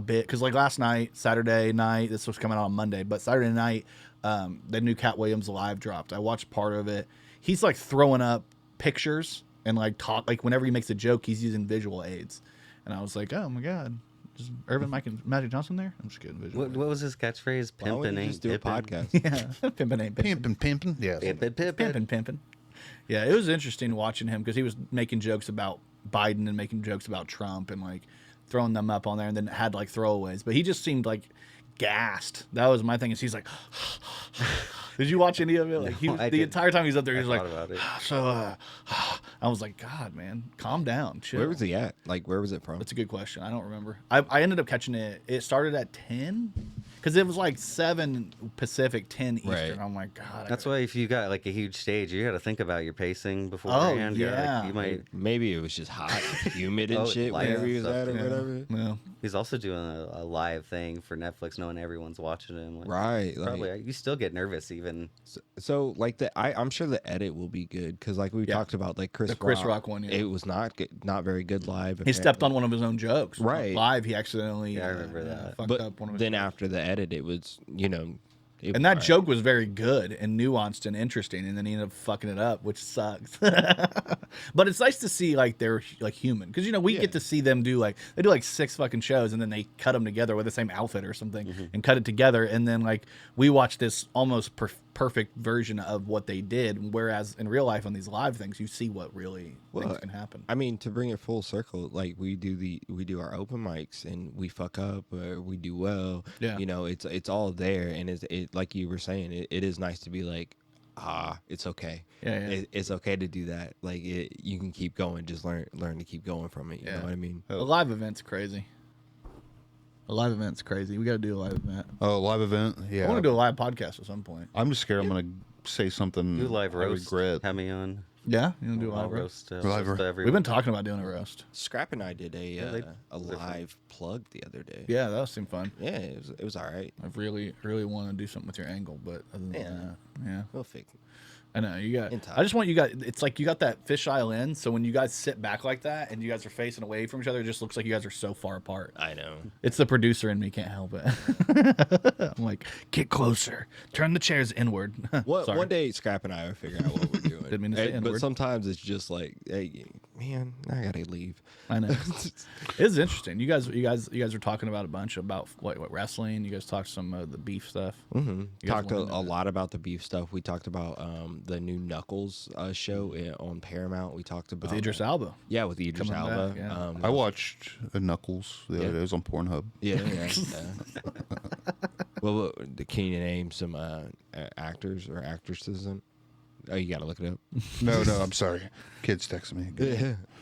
bit because like last night, Saturday night, this was coming out on Monday, but Saturday night, the new Cat Williams Live dropped. I watched part of it. He's like throwing up pictures and like talk, like whenever he makes a joke, he's using visual aids, and I was like, oh my god, is Irvin Mike and Magic Johnson there? I'm just kidding. Visual What was his catchphrase? Why wouldn't Pimpin' you ain't just do a dippin'. podcast? Yeah, pimpin' ain't pimpin'. Pimpin'. Yeah. Pimpin'. Yeah, it was interesting watching him because he was making jokes about Biden and making jokes about Trump and like throwing them up on there, and then had like throwaways. But he just seemed like gassed. That was my thing. Is he's like, did you watch any of it? Like he was, No, I the didn't. entire time he was up there, he was like, thought about it. so. I was like, God, man, calm down, chill. Where was he at? Like, where was it from? That's a good question. I don't remember. I ended up catching it. It started at 10 because it was like 7 Pacific, 10 Eastern. Right. I'm like, God. That's why if you got like a huge stage, you got to think about your pacing beforehand. yeah. Like, you might. Maybe it was just hot, humid and Oh, shit light wherever he was stuff, at or yeah. whatever. Yeah. He's also doing a live thing for Netflix, knowing everyone's watching him. Like, Right. Probably. Like, You still get nervous even. so like I'm sure the edit will be good because like we talked about like The Chris Rock one, yeah. It was not good, not very good live. He stepped on one of his own jokes. Right. Live, he accidentally Yeah, I remember that. fucked But up one of his then jokes. after the edit, it was And that joke was very good and nuanced and interesting, and then he ended up fucking it up, which sucks. But it's nice to see like they're like human, because we get to see them do they do 6 fucking shows, and then they cut them together with the same outfit or something and cut it together, and then we watch this almost perfect version of what they did. Whereas in real life on these live things, you see what really things can happen. I mean, to bring it full circle, we do our open mics and we fuck up or we do well. Yeah. It's all there, and it like you were saying, it is nice to be it's okay. Yeah. It's okay to do that. You can keep going. Just learn to keep going from it. You know what I mean? A live event's crazy. A live event's crazy. We got to do a live event. Oh, live event. Yeah. I want to do a live podcast at some point. I'm just scared I'm gonna say something Do live I roast. regret. Have me on. Yeah, you want to do a I'll live roast? Live roast. We've been talking about doing a roast. Scrap and I did they- a live plug the other day. Yeah, that seemed fun. Yeah, it was all right. I really want to do something with your angle, but other than that, yeah. We'll fix it. I know you got. In time. I just want you guys. It's like you got that fisheye lens, so when you guys sit back like that and you guys are facing away from each other, it just looks like you guys are so far apart. I know. It's the producer in me can't help it. I'm like, get closer, turn the chairs inward. Sorry. One day, Scrap and I will figure out what we're doing. Didn't mean to say But N-word. sometimes it's just hey, man, I gotta leave. I know. It's interesting. You guys are talking about a bunch about what wrestling. You guys talked some of the beef stuff. Mm-hmm. You guys Talked a wanna know that? lot about the beef stuff. We talked about the new Knuckles show on Paramount. We talked about With Idris Elba. Yeah, with Idris Coming Elba. back, yeah. I watched Knuckles the other day. It was on Pornhub. Yeah. Well, can you name some actors or actresses? Oh, you gotta look it up. No, I'm sorry. Kids texting me.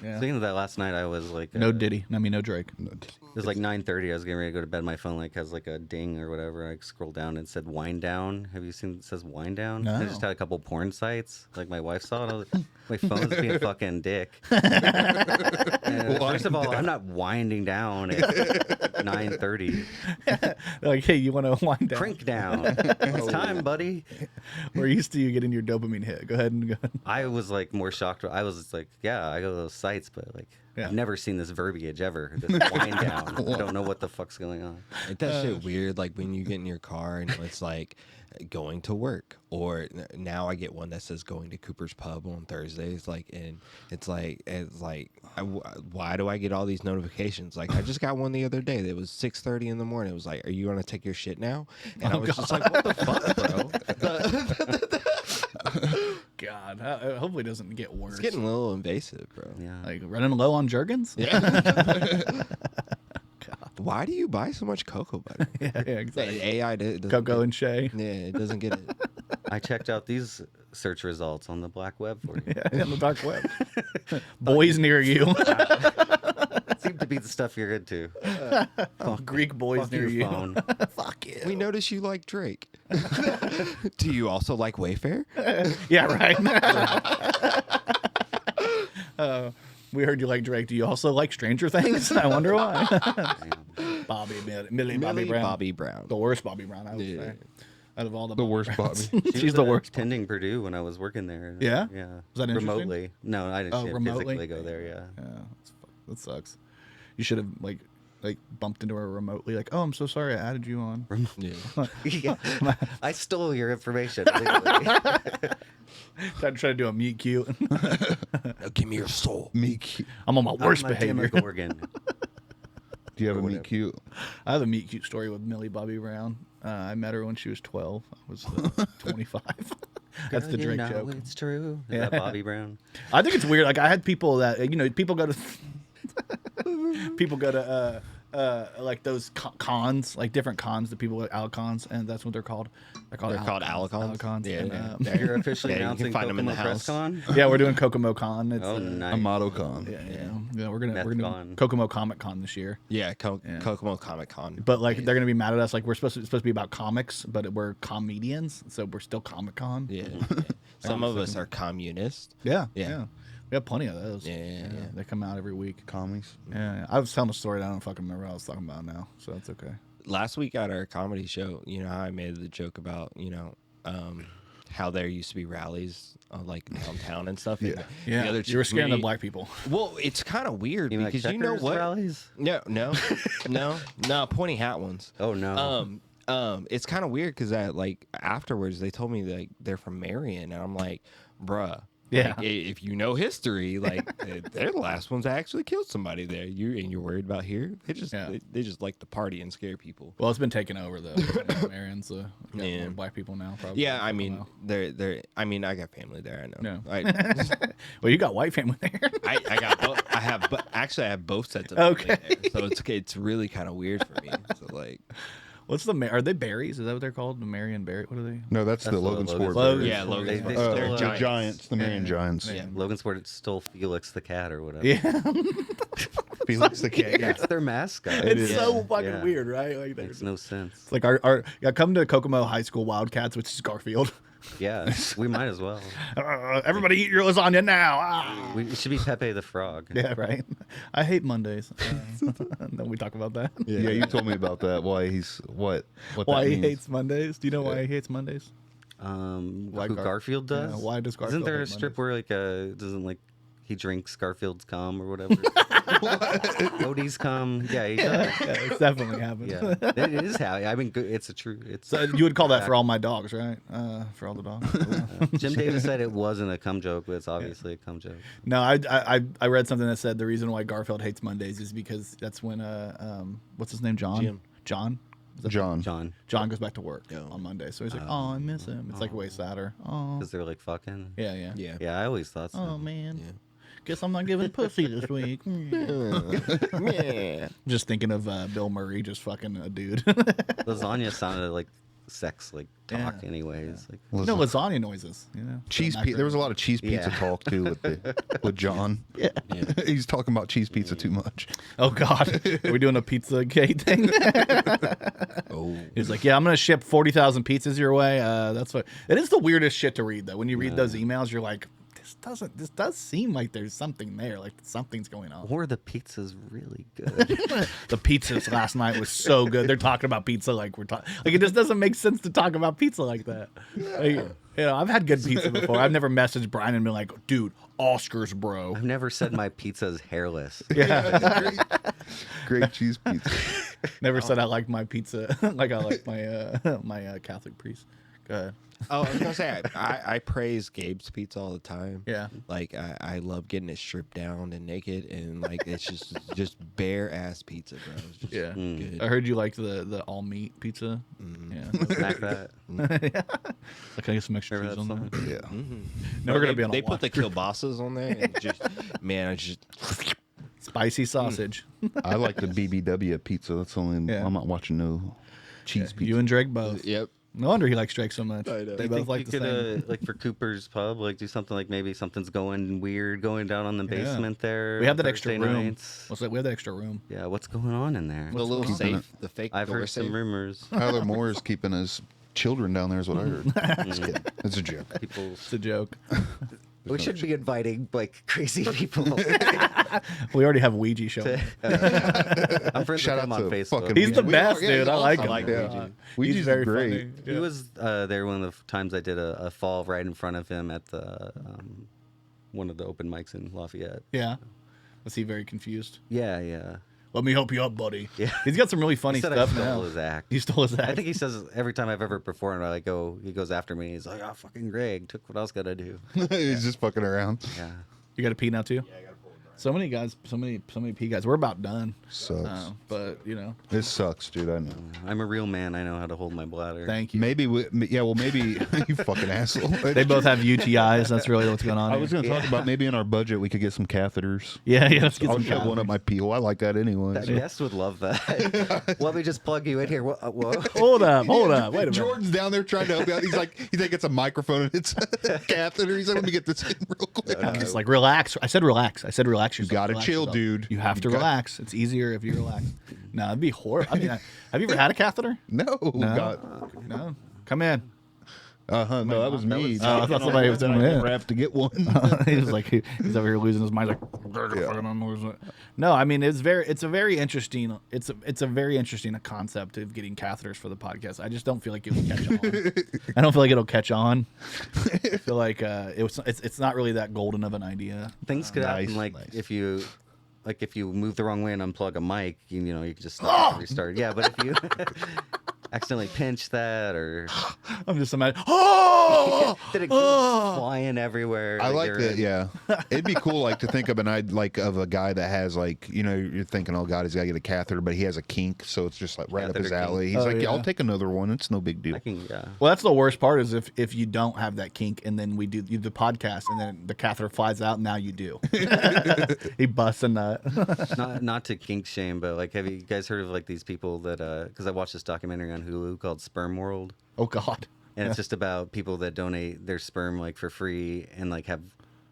Yeah. Speaking of that, last night I was No Diddy. No Drake. It was 9:30. I was getting ready to go to bed. My phone has a ding or whatever. I scrolled down and it said wind down. Have you seen it says wind down? No. I just had a couple porn sites. My wife saw it. I was like, my phone's being a fucking dick. And first of all, I'm not winding down at 9:30. Like, hey, you want to wind down? Crank down. It's time, buddy. We're used to you getting your dopamine hit. Go ahead and go. I was more shocked. I was just yeah, I go to those sites, but Yeah. I've never seen this verbiage ever. This wind down. I don't know what the fuck's going on. Ain't that shit weird? When you get in your car and it's going to work, or now I get one that says going to Cooper's Pub on Thursdays. Why do I get all these notifications? I just got one the other day that was 6:30 in the morning. It was are you gonna take your shit now? And I was just what the fuck, bro? God, hopefully it doesn't get worse. It's getting a little invasive, bro. Yeah. Running low on Jergens? Yeah. Why do you buy so much cocoa butter? yeah, exactly. AI doesn't Coco and Shay. Yeah, it doesn't get it. I checked out these search results on the black web for you. Yeah, on the dark web. Boys near you. Seemed to be the stuff you're into. Greek boys Fuck near your you. phone. Fuck you. We notice you like Drake. Do you also like Wayfair? Yeah, right. We heard you like Drake. Do you also like Stranger Things? I wonder why. Millie Bobby Brown. Bobby Brown. The worst Bobby Brown, I would Yeah. say. Out of all the worst Browns. Bobby. She's the worst. Attending Purdue when I was working there. Yeah? Yeah. Was that interesting? remotely? No, I didn't remotely? physically go there. Yeah. Yeah, that sucks. You should have bumped into her remotely. Oh, I'm so sorry, I added you on. Yeah. Yeah. I stole your information. Try to do a meet cute. Now give me your soul. Meet. I'm on my worst I'm a behavior. Demogorgon. Do you have a meet cute? I have a meet cute story with Millie Bobby Brown. I met her when she was 12. I was 25. That's the Girl, Drake you know joke. It's true. Is Yeah. that Bobby Brown? I think it's weird. I had people that people go to those cons, different cons that people Alcons, and that's what they're called. They're called Alcons? Alcons. Yeah, and, yeah. You're officially Yeah, you can announcing find 'em in the Kokomo Press house. Con? yeah, we're doing Kokomo Con. It's, Oh, nice. Amato Con. yeah, we're gonna Meth-con. Kokomo Comic Con this year. Yeah, Kokomo Comic Con. But they're gonna be mad at us. We're it's supposed to be about comics, but we're comedians, so we're still Comic Con. Yeah. Some of us are communists. Yeah. Yeah. We have plenty of those. Yeah. They come out every week. Commies. Yeah. I was telling a story that I don't fucking remember what I was talking about now, so that's okay. Last week at our comedy show, how I made the joke about, how there used to be rallies downtown and stuff. And Yeah. the other You were scaring the three- black people. Well, it's kind of weird You mean like because you know checkers what? rallies? No, pointy hat ones. Oh, no. It's kind of weird because like afterwards they told me like they're from Marion, and I'm like, bruh. Yeah. Like, if you know history, like they're the last ones that actually killed somebody there. You're worried about here? They just like to party and scare people. Well, it's been taken over though. Marion's more black people now. Probably. Yeah, I mean they're. I mean, I got family there. I know. No. Well, you got white family there. I got both. I have both sets of Okay. family there, so it's really kind of weird for me. So like. What's are they berries? Is that what they're called? The Marion Berry? What are they? No, that's the Logan Sport. Logan. Yeah, Logan. They Sport. stole, They're The Giants, the Marion Giants. Yeah. Logan Sport stole Felix the cat or whatever. Yeah. Felix the cat. That's their mascot. It's so fucking Yeah. weird, right? Like Makes no sense. like come to Kokomo High School Wildcats, which is Garfield. Yeah, we might as well. Everybody eat your lasagna now. Ah. We should be Pepe the Frog. Yeah, right. I hate Mondays. Then we talk about that. Yeah, you told me about that. Why he's what Why that he means. hates Mondays? Do you know why he hates Mondays? Who Garfield does? Yeah, why does Garfield Isn't there a hate strip Mondays? where like doesn't like he drinks Garfield's cum or whatever? Cody's cum. Yeah, he does. Yeah, it's definitely happened. Yeah, it is how. I mean, it's a true. It's So you would call that for all my dogs, right? For all the dogs. Jim Davis said it wasn't a cum joke, but it's obviously a cum joke. No, I read something that said the reason why Garfield hates Mondays is because that's when what's his name, John? Jim. John. Is that- John, John goes back to work on Monday, so he's like, "Oh, I miss him." It's like way sadder. Oh, because they're like fucking. yeah. Yeah, I always thought so. Oh man. Guess I'm not giving pussy this week. Just thinking of Bill Murray just fucking a dude. Lasagna sounded like sex, like talk, Yeah. anyways. Like No lasagna noises, you know. Cheese pizza. There was a lot of cheese pizza Yeah. talk too with John. Yeah. He's talking about cheese pizza too much. Oh God, are we doing a pizza gate thing? Oh. He's like, yeah, I'm gonna ship 40,000 pizzas your way. That's what. It is the weirdest shit to read though. When you read those emails, you're like, this does seem like there's something there, like something's going on. or the pizza's really good. The pizzas last night was so good. They're talking about pizza like we're talking. Like it just doesn't make sense to talk about pizza like that. Like, you know, I've had good pizza before. I've never messaged Brian and been like, dude, Oscars, bro. I've never said my pizza's hairless. Yeah. Great cheese pizza. Never said I like my pizza like I like my my Catholic priest. Go ahead. Oh, I was gonna say I praise Gabe's Pizza all the time. Yeah. Like I love getting it stripped down and naked, and like it's just bare ass pizza, bro. It's just Yeah. good. I heard you like the all meat pizza. Yeah. Smack that. Like, can I get some extra cheese Remember on that there? Yeah. Never gonna they, be on a They put the watch. kielbasa's on there, and just man, I just Spicy sausage. I like the BBW pizza. That's the only. Yeah. I'm not watching no cheese pizza. You and Drake both. yep. No wonder he likes Drake so much. I know. They I both think like you the could, same. like for Cooper's Pub, like do something like maybe something's going weird going down on the basement there. We have that Thursday extra room. nights. What's that? We have that extra room. Yeah, what's going on in there? The little keeping safe, the fake I've door heard some safe. rumors. Tyler Moore is keeping his children down there. Is what I heard. Just kidding. It's a joke. People. It's a joke. We should be inviting like crazy people. We already have Ouija showing. I'm friends Shout with him out on to Facebook. fucking He's the Ouija. best, Yeah, dude. he's I like awesome. him. like Yeah. Ouija. He's Ouija's very great. funny. He Yeah. was there one of the times I did a fall right in front of him at the one of the open mics in Lafayette. Yeah. Was he very confused? Yeah. Let me help you up, buddy. Yeah. He's got some really funny He said stuff I stole now. his act. He stole his act. I think he says every time I've ever performed, I go, he goes after me. He's like, "Oh, fucking Greg took what I was gonna do." He's just fucking around. Yeah. You got to pee now too. Yeah, I got to pull. So many guys, so many pee guys. We're about done. Sucks. But you know, This sucks, dude. I know. I'm a real man. I know how to hold my bladder. thank you. Maybe maybe you fucking asshole. They both have UTIs. That's really what's going on. I here. was going to talk about maybe in our budget we could get some catheters. Yeah. Let's get I'll some shove one catheters. up my pee hole. I like that anyway. That so. guest would love that. Let me just plug you in here. Whoa. Hold up. Wait a minute. Jordan's down there trying to help out. He's like, he thinks it's a microphone and it's a catheter. He's like, let me get this in real quick. It's like relax. I said relax. Relax. You gotta Relax chill, yourself. dude. You have to You got- relax. It's easier if you relax. No, it'd be horrible. I mean, have you ever had a catheter? No, No. God. No. Come in. No, that was me. Oh, I thought somebody was Then doing I it. never have to get one. He was like, he's over here losing his mind. Like, no, I mean, it's a very interesting concept of getting catheters for the podcast. I just don't feel like it will catch on. I don't feel like it'll catch on. I feel like it's not really that golden of an idea. Things could happen Nice, like nice. if you move the wrong way and unplug a mic, you know, you can just stop and restart. Yeah, but if you accidentally pinch that, or I'm just imagining. Oh, did it go flying everywhere? I like you're that. in? Yeah, it'd be cool, like to think of of a guy that has like, you're thinking, oh God, he's got to get a catheter, but he has a kink, so it's just like right up his Catheter kink. alley. He's like, yeah, I'll take another one. It's no big deal. I can, yeah. Well, that's the worst part is if you don't have that kink, and then you do the podcast, and then the catheter flies out. And now you do. He busts a nut. Not to kink shame, but like, have you guys heard of like these people that? Because I watched this documentary on Hulu called Sperm World, Oh God. and it's just about people that donate their sperm like for free and like have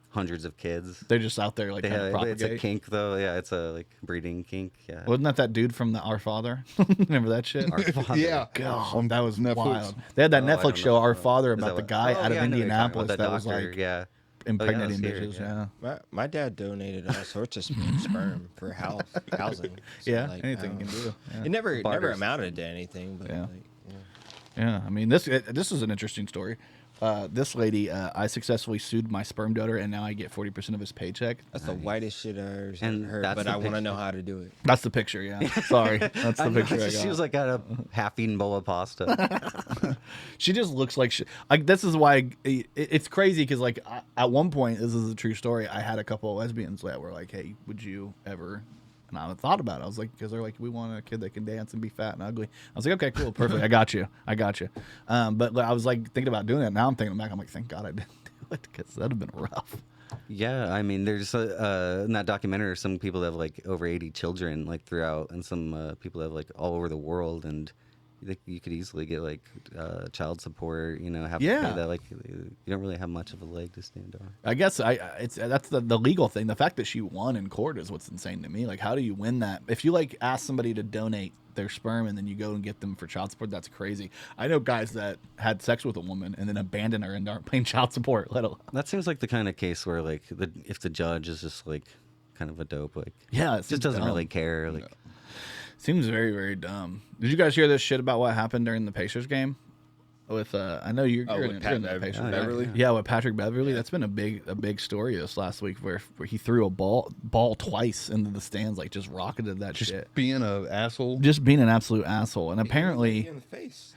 hundreds of kids. They're just out there like They trying to have, it's a propagate. kink though. Yeah, it's a like breeding kink. Yeah. Wasn't that dude from the Our Father? Remember that shit? Our Father. Yeah. God, that was Netflix. wild. They had that Oh, I Netflix don't show, know. Our Father, Is that about the what- guy Oh, out yeah, of I know what you're talking Indianapolis about, that was doctor, like yeah. impregnating Oh, yeah, I was bitches. here, Yeah. My dad donated all sorts of sperm for housing. So, Yeah, like, anything you can do. Yeah. It never Barters. amounted to anything. But Yeah. like, Yeah, I mean this is an interesting story. This lady, I successfully sued my sperm donor, and now I get 40% of his paycheck. that's the whitest shit I ever And heard. that's But the I want to picture. know how to do it. That's the picture. Yeah, sorry, that's the picture I got. She was like at a half-eaten bowl of pasta. She just looks like shit. This is why it's crazy because like at one point, this is a true story. I had a couple of lesbians that were like, "Hey, would you ever?" And I thought about it. I was like, because they're like, we want a kid that can dance and be fat and ugly. I was like, okay, cool, perfect. I got you. But I was like thinking about doing it. Now I'm thinking back. I'm like, thank God I didn't do it because that'd have been rough. Yeah, I mean, there's in that documentary, there's some people that have like over 80 children like throughout, and some people that have like all over the world, and you could easily get like child support. Have to Yeah. pay that. Like, you don't really have much of a leg to stand on. I guess that's the legal thing. The fact that she won in court is what's insane to me. Like, how do you win that? If you like ask somebody to donate their sperm and then you go and get them for child support, that's crazy. I know guys that had sex with a woman and then abandon her and aren't paying child support. Let alone. That seems like the kind of case where like if the judge is just like kind of a dope, like Yeah, it just doesn't dumb. really care. Like, Seems very, very dumb. Did you guys hear this shit about what happened during the Pacers game? With I know you're with in Pat the Pacers. Beverly? Yeah, with Patrick Beverly. That's been a big story this last week where he threw a ball twice into the stands, like just rocketed that Just shit. being an asshole. Just being an absolute asshole. And apparently in the face.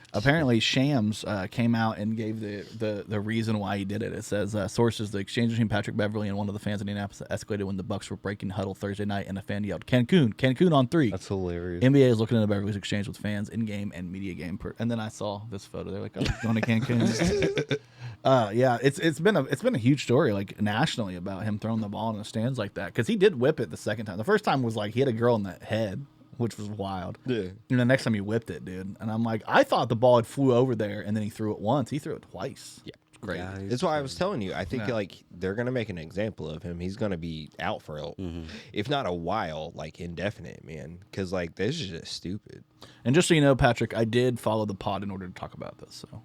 Shams came out and gave the reason why he did it. It says sources: the exchange between Patrick Beverly and one of the fans in Indianapolis escalated when the Bucks were breaking huddle Thursday night, and a fan yelled "Cancun on 3." That's hilarious. NBA is looking into Beverly's exchange with fans in game and media game. And then I saw this photo. They're like, "Oh, going to Cancun." Yeah, it's been a huge story like nationally about him throwing the ball in the stands like that because he did whip it the second time. The first time was like he had a girl in the head, which was wild. Yeah. And the next time he whipped it, dude. And I'm like, I thought the ball had flew over there, and then he threw it once. He threw it twice. Yeah. It's crazy. yeah, That's why I was telling you. I think Yeah. like they're gonna make an example of him. He's gonna be out for, if not a while, like indefinite, man. Because like this is just stupid. And just so you know, Patrick, I did follow the pod in order to talk about this. So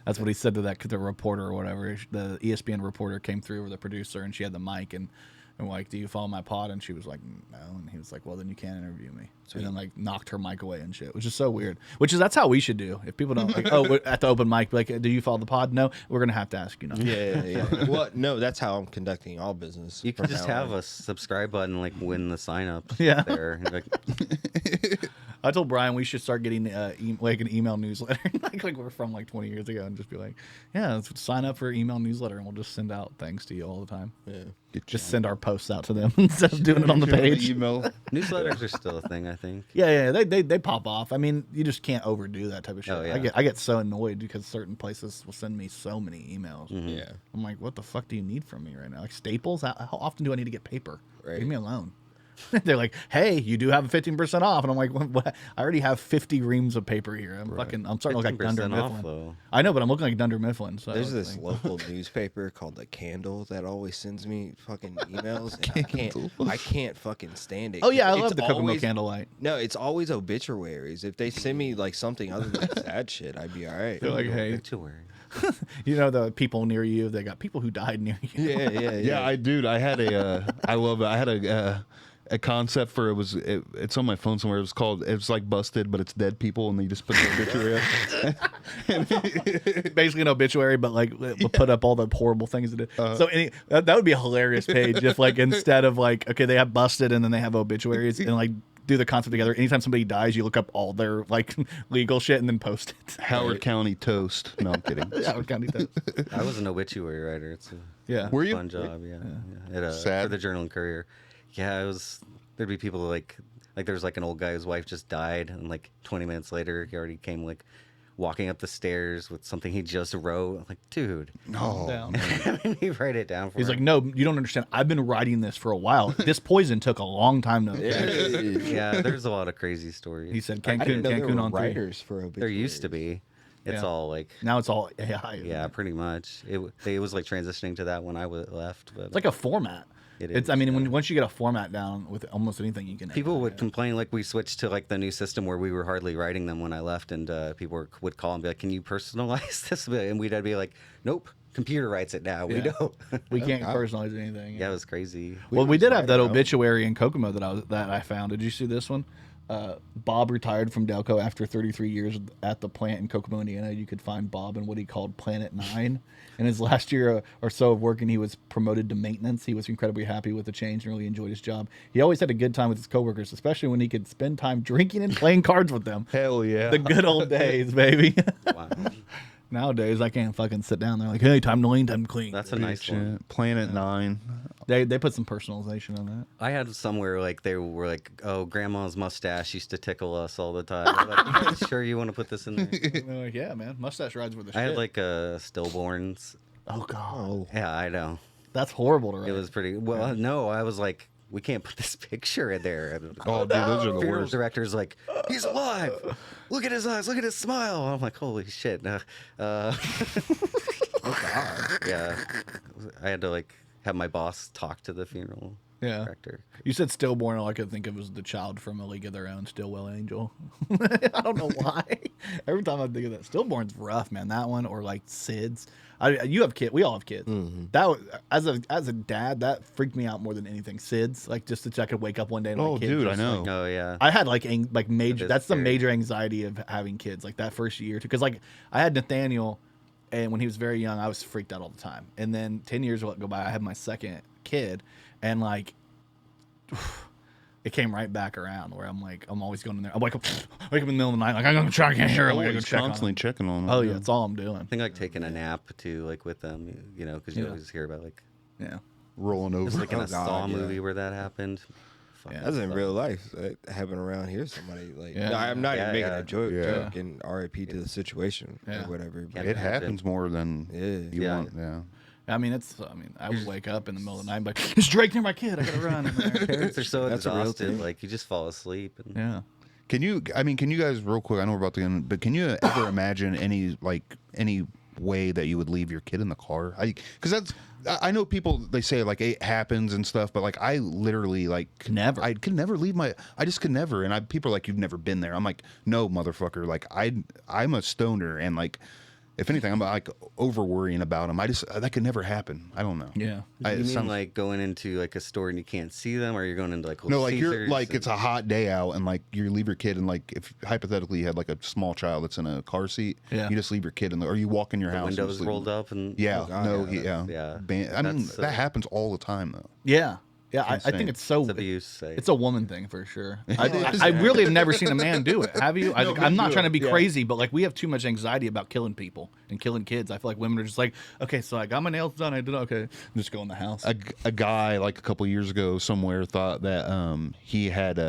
that's what he said to the reporter or whatever. The ESPN reporter came through with the producer, and she had the mic, and like, "Do you follow my pod?" And she was like, "No." And he was like, "Well, then you can't interview me." And then like knocked her mic away and shit, which is so weird. That's how we should do. If people don't, like, we're at the open mic, be like, "Do you follow the pod?" No, we're gonna have to ask you. Now. Yeah. Well, no, that's how I'm conducting all business. you from could just now have on. a subscribe button, like when the sign up. Yeah. There. Like, I told Brian we should start getting like an email newsletter, like we're from like 20 years ago, and just be like, "Yeah, let's sign up for email newsletter, and we'll just send out things to you all the time." Yeah. Just send our posts out to them instead of doing it on the page. Email. newsletters are still a thing, I think. Yeah, they pop off. I mean, you just can't overdo that type of shit. Oh, yeah. I get so annoyed because certain places will send me so many emails. Yeah. I'm like, what the fuck do you need from me right now? Like Staples? How often do I need to get paper? Right. Leave me alone. They're like, hey, you do have a 15% off, and I'm like, what? I already have 50 reams of paper here. I'm starting to look like Dunder 15% off, Mifflin. though. I know, but I'm looking like Dunder Mifflin. So There's it's this like- local newspaper called The Candle that always sends me fucking emails, and I can't fucking stand it. Oh yeah, I It's love the Kokomo always- Candlelight. No, it's always obituaries. If they send me like something other than sad shit, I'd be all right. They're like, hey, Obituary. you know the people near you. They got people who died near you. Yeah. Yeah, I had a I love it. I had a concept for it's on my phone somewhere. It was like Busted, but it's dead people, and they just put the obituary up. Basically an obituary, but like we'll put up all the horrible things that did. So that would be a hilarious page if like instead of like, okay, they have Busted and then they have obituaries, and like do the concept together. Anytime somebody dies, you look up all their like legal shit and then post it. Howard County toast. No, I'm kidding. Howard County toast. I was an obituary writer. It's a Yeah. Were you? fun job. Yeah. Sad. For the Journal and Courier. Yeah, it was. There'd be people like there's like an old guy whose wife just died, and like 20 minutes later, he already came like walking up the stairs with something he just wrote. I'm like, dude, Oh, Down. he write it down for He's him. like, no, you don't understand. I've been writing this for a while. This poison took a long time to. yeah, there's a lot of crazy stories. He said I didn't Cancun, know there Cancun were on 3. writers for obituaries. There used to be. It's Yeah. all like, Now it's all AI. yeah, pretty much. It was like transitioning to that when I left. But It's like a format. It It's. is, I mean, yeah. once you get a format down with almost anything, you can. people would complain like we switched to like the new system where we were hardly writing them when I left, and people would call and be like, "Can you personalize this?" And we'd be like, "Nope, computer writes it now. We Yeah. don't." We can't personalize anything. Yeah, it was crazy. Well, we did have that writing our own. obituary in Kokomo that I found. Did you see this one? Bob retired from Delco after 33 years at the plant in Kokomo, Indiana. You could find Bob in what he called Planet 9. In his last year or so of working, he was promoted to maintenance. He was incredibly happy with the change and really enjoyed his job. He always had a good time with his coworkers, especially when he could spend time drinking and playing cards with them. hell yeah. The good old days, baby. Wow. Nowadays, I can't fucking sit down. They're like, hey, time to lean, time to clean. That's a nice one. Planet 9. They put some personalization on that. I had somewhere like they were like, "Oh, grandma's mustache used to tickle us all the time." I'm like, "You guys sure you want to put this in there?" They're like, yeah, man, mustache rides were the I shit. had like stillborns. oh god, Yeah, I know. that's horrible to write. It was pretty. Well, no, I was like, we can't put this picture in there. And Oh, dude, those are the funeral worst. director's like, he's alive. Look at his eyes. Look at his smile. I'm like, holy shit. Yeah, I had to like have my boss talk to the funeral Yeah. director. You said stillborn, all I could think of was the child from A League of Their Own, Stillwell Angel. I don't know why. Every time I think of that, stillborn's rough, man. That one, or like SIDS. You have kids. We all have kids. That was, as a dad, that freaked me out more than anything. SIDS, like just that I could wake up one day and Oh, my kid dude, I just, know. like, Oh yeah. I had like major. is That's the scary. major anxiety of having kids, like that first year, because like I had Nathaniel, and when he was very young, I was freaked out all the time. And then 10 years go by, I had my second kid, and like it came right back around where I'm like, I'm always going in there. I wake up in the middle of the night, like I'm gonna try, I can't hear him. I gotta go Always check on constantly him. checking on them. Oh yeah, that's all I'm doing. I think like taking a nap too, like with them, you know, because you Yeah. always hear about like Yeah. Rolling it was over. like in Oh, a God, Saw yeah. movie where that happened. Fuck, Yeah. That's in sucked. real life. That happened around here. Somebody like, Yeah. no, I'm not Yeah, even making yeah. a joke, Yeah. joke and RIP to the situation Yeah. or whatever. But Yeah. It happens more than Yeah. you Yeah. want. Yeah. I would wake up in the middle of the night and be like, it's Drake near my kid. I gotta run. Parents are so That's a real exhausted, thing. like you just fall asleep. And Yeah. Can you guys real quick? I know we're about to end, but can you ever imagine any way that you would leave your kid in the car? Because I know people, they say like it happens and stuff, but like I literally like Never. I could never leave I just could never. And people are like, you've never been there. I'm like, no, motherfucker. Like I'm a stoner, and like if anything, I'm like over worrying about them. That could never happen. I don't know. Yeah. you It mean sounds- like going into like a store and you can't see them, or you're going into like No, like you're Caesars like and- it's a hot day out, and like you leave your kid, and like if hypothetically you had like a small child that's in a car seat, Yeah. you just leave your kid in or you walk in your the house, and windows just leave rolled them. up and Yeah, Oh, God, no, yeah, yeah. I mean, That's, that happens all the time though. Yeah. Yeah. I Insane. think it's so. it's abuse. It's a woman thing for sure. I really have never seen a man do it. Have you? I'm not trying to be crazy, but like we have too much anxiety about killing people and killing kids. I feel like women are just like, okay, so I got my nails done. I did okay. Just go in the house. A guy like a couple years ago somewhere thought that he had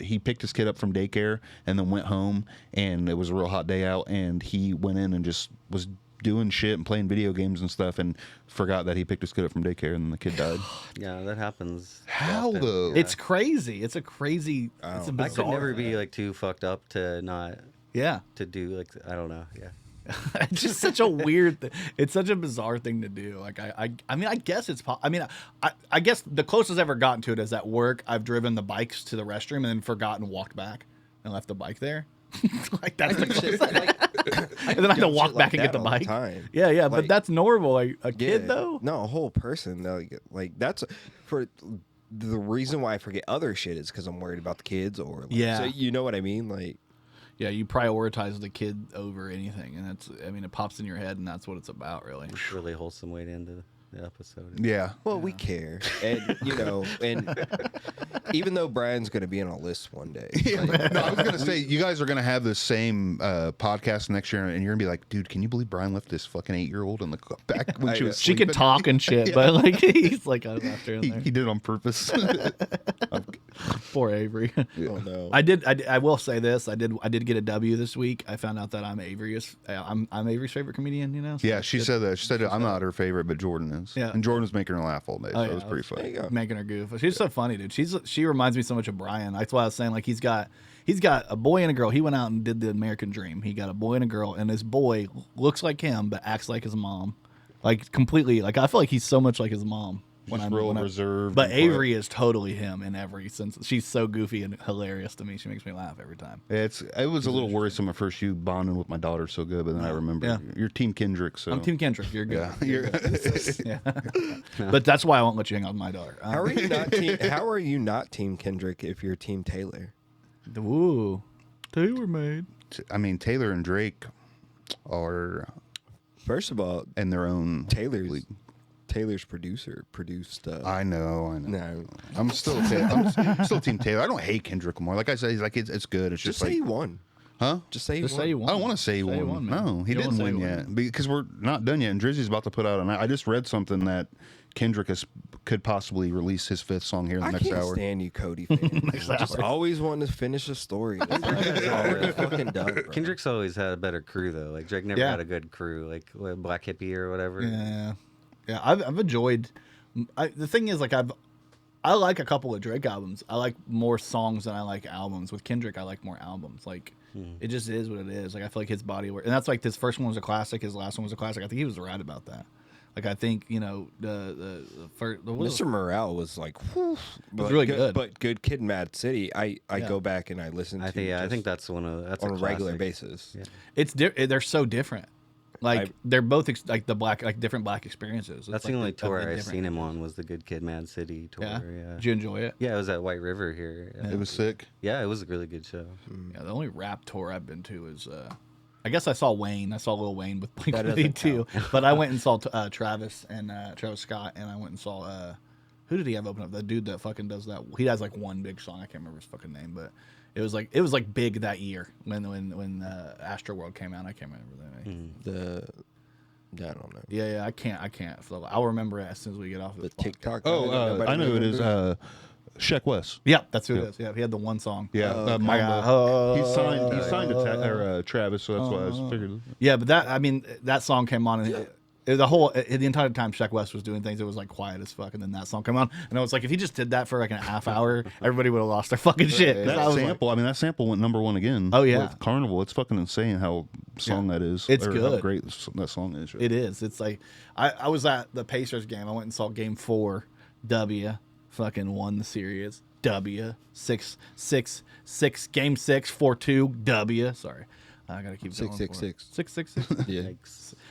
he picked his kid up from daycare and then went home, and it was a real hot day out, and he went in and just was doing shit and playing video games and stuff, and forgot that he picked his kid up from daycare, and then the kid died. Yeah, that happens. How, often. though? It's crazy. It's a crazy. It's a I bizarre. could never be like too fucked up to not Yeah. to do like I don't know. Yeah. It's just such a weird it's such a bizarre thing to do. Like I mean I guess it's I guess the closest I've ever gotten to it is at work. I've driven the bikes to the restroom and then forgotten and walked back and left the bike there. Like that's the closest. And then I had to walk back and get the bike. Yeah, yeah, but Like, that's normal. Like a kid though. No, a whole person. Like that's for the reason why I forget other shit is because I'm worried about the kids or like, Yeah. So you know what I mean? Like Yeah, you prioritize the kid over anything, and it pops in your head, and that's what it's about, really. Really wholesome way to end it. the episode. Yeah. Well, we care, and and even though Brian's going to be on a list one day, like, No, I was gonna say you guys are gonna have the same podcast next year, and you're gonna be like, dude, can you believe Brian left this fucking 8-year-old in the back when she was She sleeping? can talk and shit, but like he's like after in He, there. he did it on purpose. Poor Avery. oh no, I will say this. I did get a W this week. I found out that I'm Avery's favorite comedian. You know. So Yeah, that's she good. said that. She said I'm not her favorite, but Jordan is. Yeah. And Jordan was making her laugh all day, so Oh, it yeah, was pretty there funny. you go. Making her goof. She's so funny, dude. She reminds me so much of Brian. That's why I was saying like he's got a boy and a girl. He went out and did the American Dream. He got a boy and a girl, and his boy looks like him but acts like his mom, like completely. Like I feel like he's so much like his mom. Just real reserved. But and quiet. Avery is totally him in every sense. She's so goofy and hilarious to me. She makes me laugh every time. It was a little worrisome at first. You bonding with my daughter so good, but then I remember Yeah. you're Team Kendrick. So I'm Team Kendrick. You're good. Yeah, You're good. Yeah. But that's why I won't let you hang out with my daughter. how are you not Team Kendrick if you're Team Taylor? Ooh, Taylor made. I mean, Taylor and Drake are First of all, in their own league. Taylor's producer produced. I know. No, I'm still I'm still Team Taylor. I don't hate Kendrick more. Like I said, it's good. It's just just say like, he won. huh? Just say he Just won. say you won. I don't want to say he Say he won. man. No, he You don't didn't say win he yet won. because we're not done yet. And Drizzy's about to put out. And I just read something that Kendrick could possibly release his 5th song here in the I next can't hour. stand you, Cody. Fan. Just always wanting to finish a story. That's already fucking done. Bro. Kendrick's always had a better crew though. Like Drake never Yeah. had a good crew, like what, Black Hippie or whatever. Yeah. I've enjoyed. The thing is, like I like a couple of Drake albums. I like more songs than I like albums. With Kendrick, I like more albums. Like it just is what it is. Like I feel like his body work, and that's like his first one was a classic. His last one was a classic. I think he was right about that. Like I think the first Mr. Morale was like, whew, but really good. But Good Kid, Mad City. I Yeah. go back and I listen to. I think just that's that's on a regular classic. basis. Yeah. they're so different. Like they're both like different black experiences. It's That's like the only tour they're I've different. seen him on was the Good Kid, Mad City tour. Yeah. Yeah. Did you enjoy it? Yeah, it was at White River here. Yeah. It was sick. Yeah, it was a really good show. Yeah, the only rap tour I've been to is, I guess I saw Wayne. I saw Lil Wayne with Blink That doesn't 182, but I went and saw Travis and Travis Scott, and I went and saw who did he have open up? The dude that fucking does that. He has like one big song. I can't remember his fucking name, but it was like big that year when Astro World came out. I can't remember the name. I don't know. Yeah, I can't. I'll remember it as soon as we get off of The this podcast. TikTok. Oh, I know who it is. Sheck West. Yeah, that's who it is. Yeah, he had the one song. Yeah, I Mamba. got- He signed to Travis, so that's why I was figured. Yeah, but that song came on, and the entire time Sheck West was doing things, it was like quiet as fuck, and then that song came on, and I was like, if he just did that for like a half hour, everybody would have lost their fucking shit. 'Cause I That was like, sample, that sample went #1 again. Oh, yeah. with Carnival. It's fucking insane how song that is. It's How good. great that song is. it is. It's like I was at the Pacers game. I went and saw Game 4. W fucking won the series. W 6-6 Game 6 4-2 W. Sorry, I gotta keep going. 666. 666. Yeah.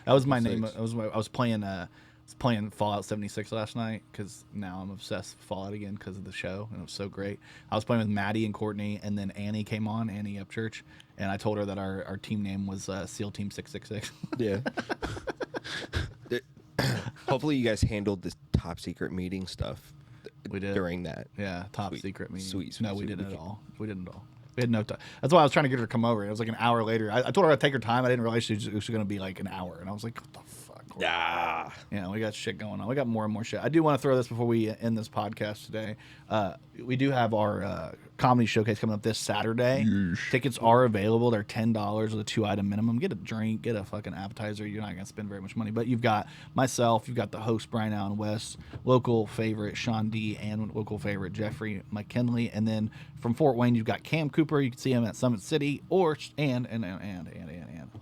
That was my Six. name. I was playing Fallout 76 last night because now I'm obsessed with Fallout again because of the show, and it was so great. I was playing with Maddie and Courtney, and then Annie came on, Annie Upchurch, and I told her that our team name was SEAL Team 666. Yeah. Hopefully, you guys handled this top secret meeting stuff. We did. during that. Yeah, top Sweet. secret meeting. Sweet, No, sweet, we sweet. didn't at all. We didn't at all. We had no time. That's why I was trying to get her to come over. It was like an hour later. I told her I'd take her time. I didn't realize it was going to be like an hour, and I was like, what the fuck? Yeah. Yeah, we got shit going on. We got more and more shit. I do want to throw this before we end this podcast today. We do have our comedy showcase coming up this Saturday. Tickets are available. They're $10 with a 2-item minimum. Get a drink, get a fucking appetizer. You're not going to spend very much money. But you've got myself, you've got the host, Brian Allen West, local favorite, Sean D., and local favorite, Jeffrey McKinley. And then from Fort Wayne, you've got Cam Cooper. You can see him at Summit City. And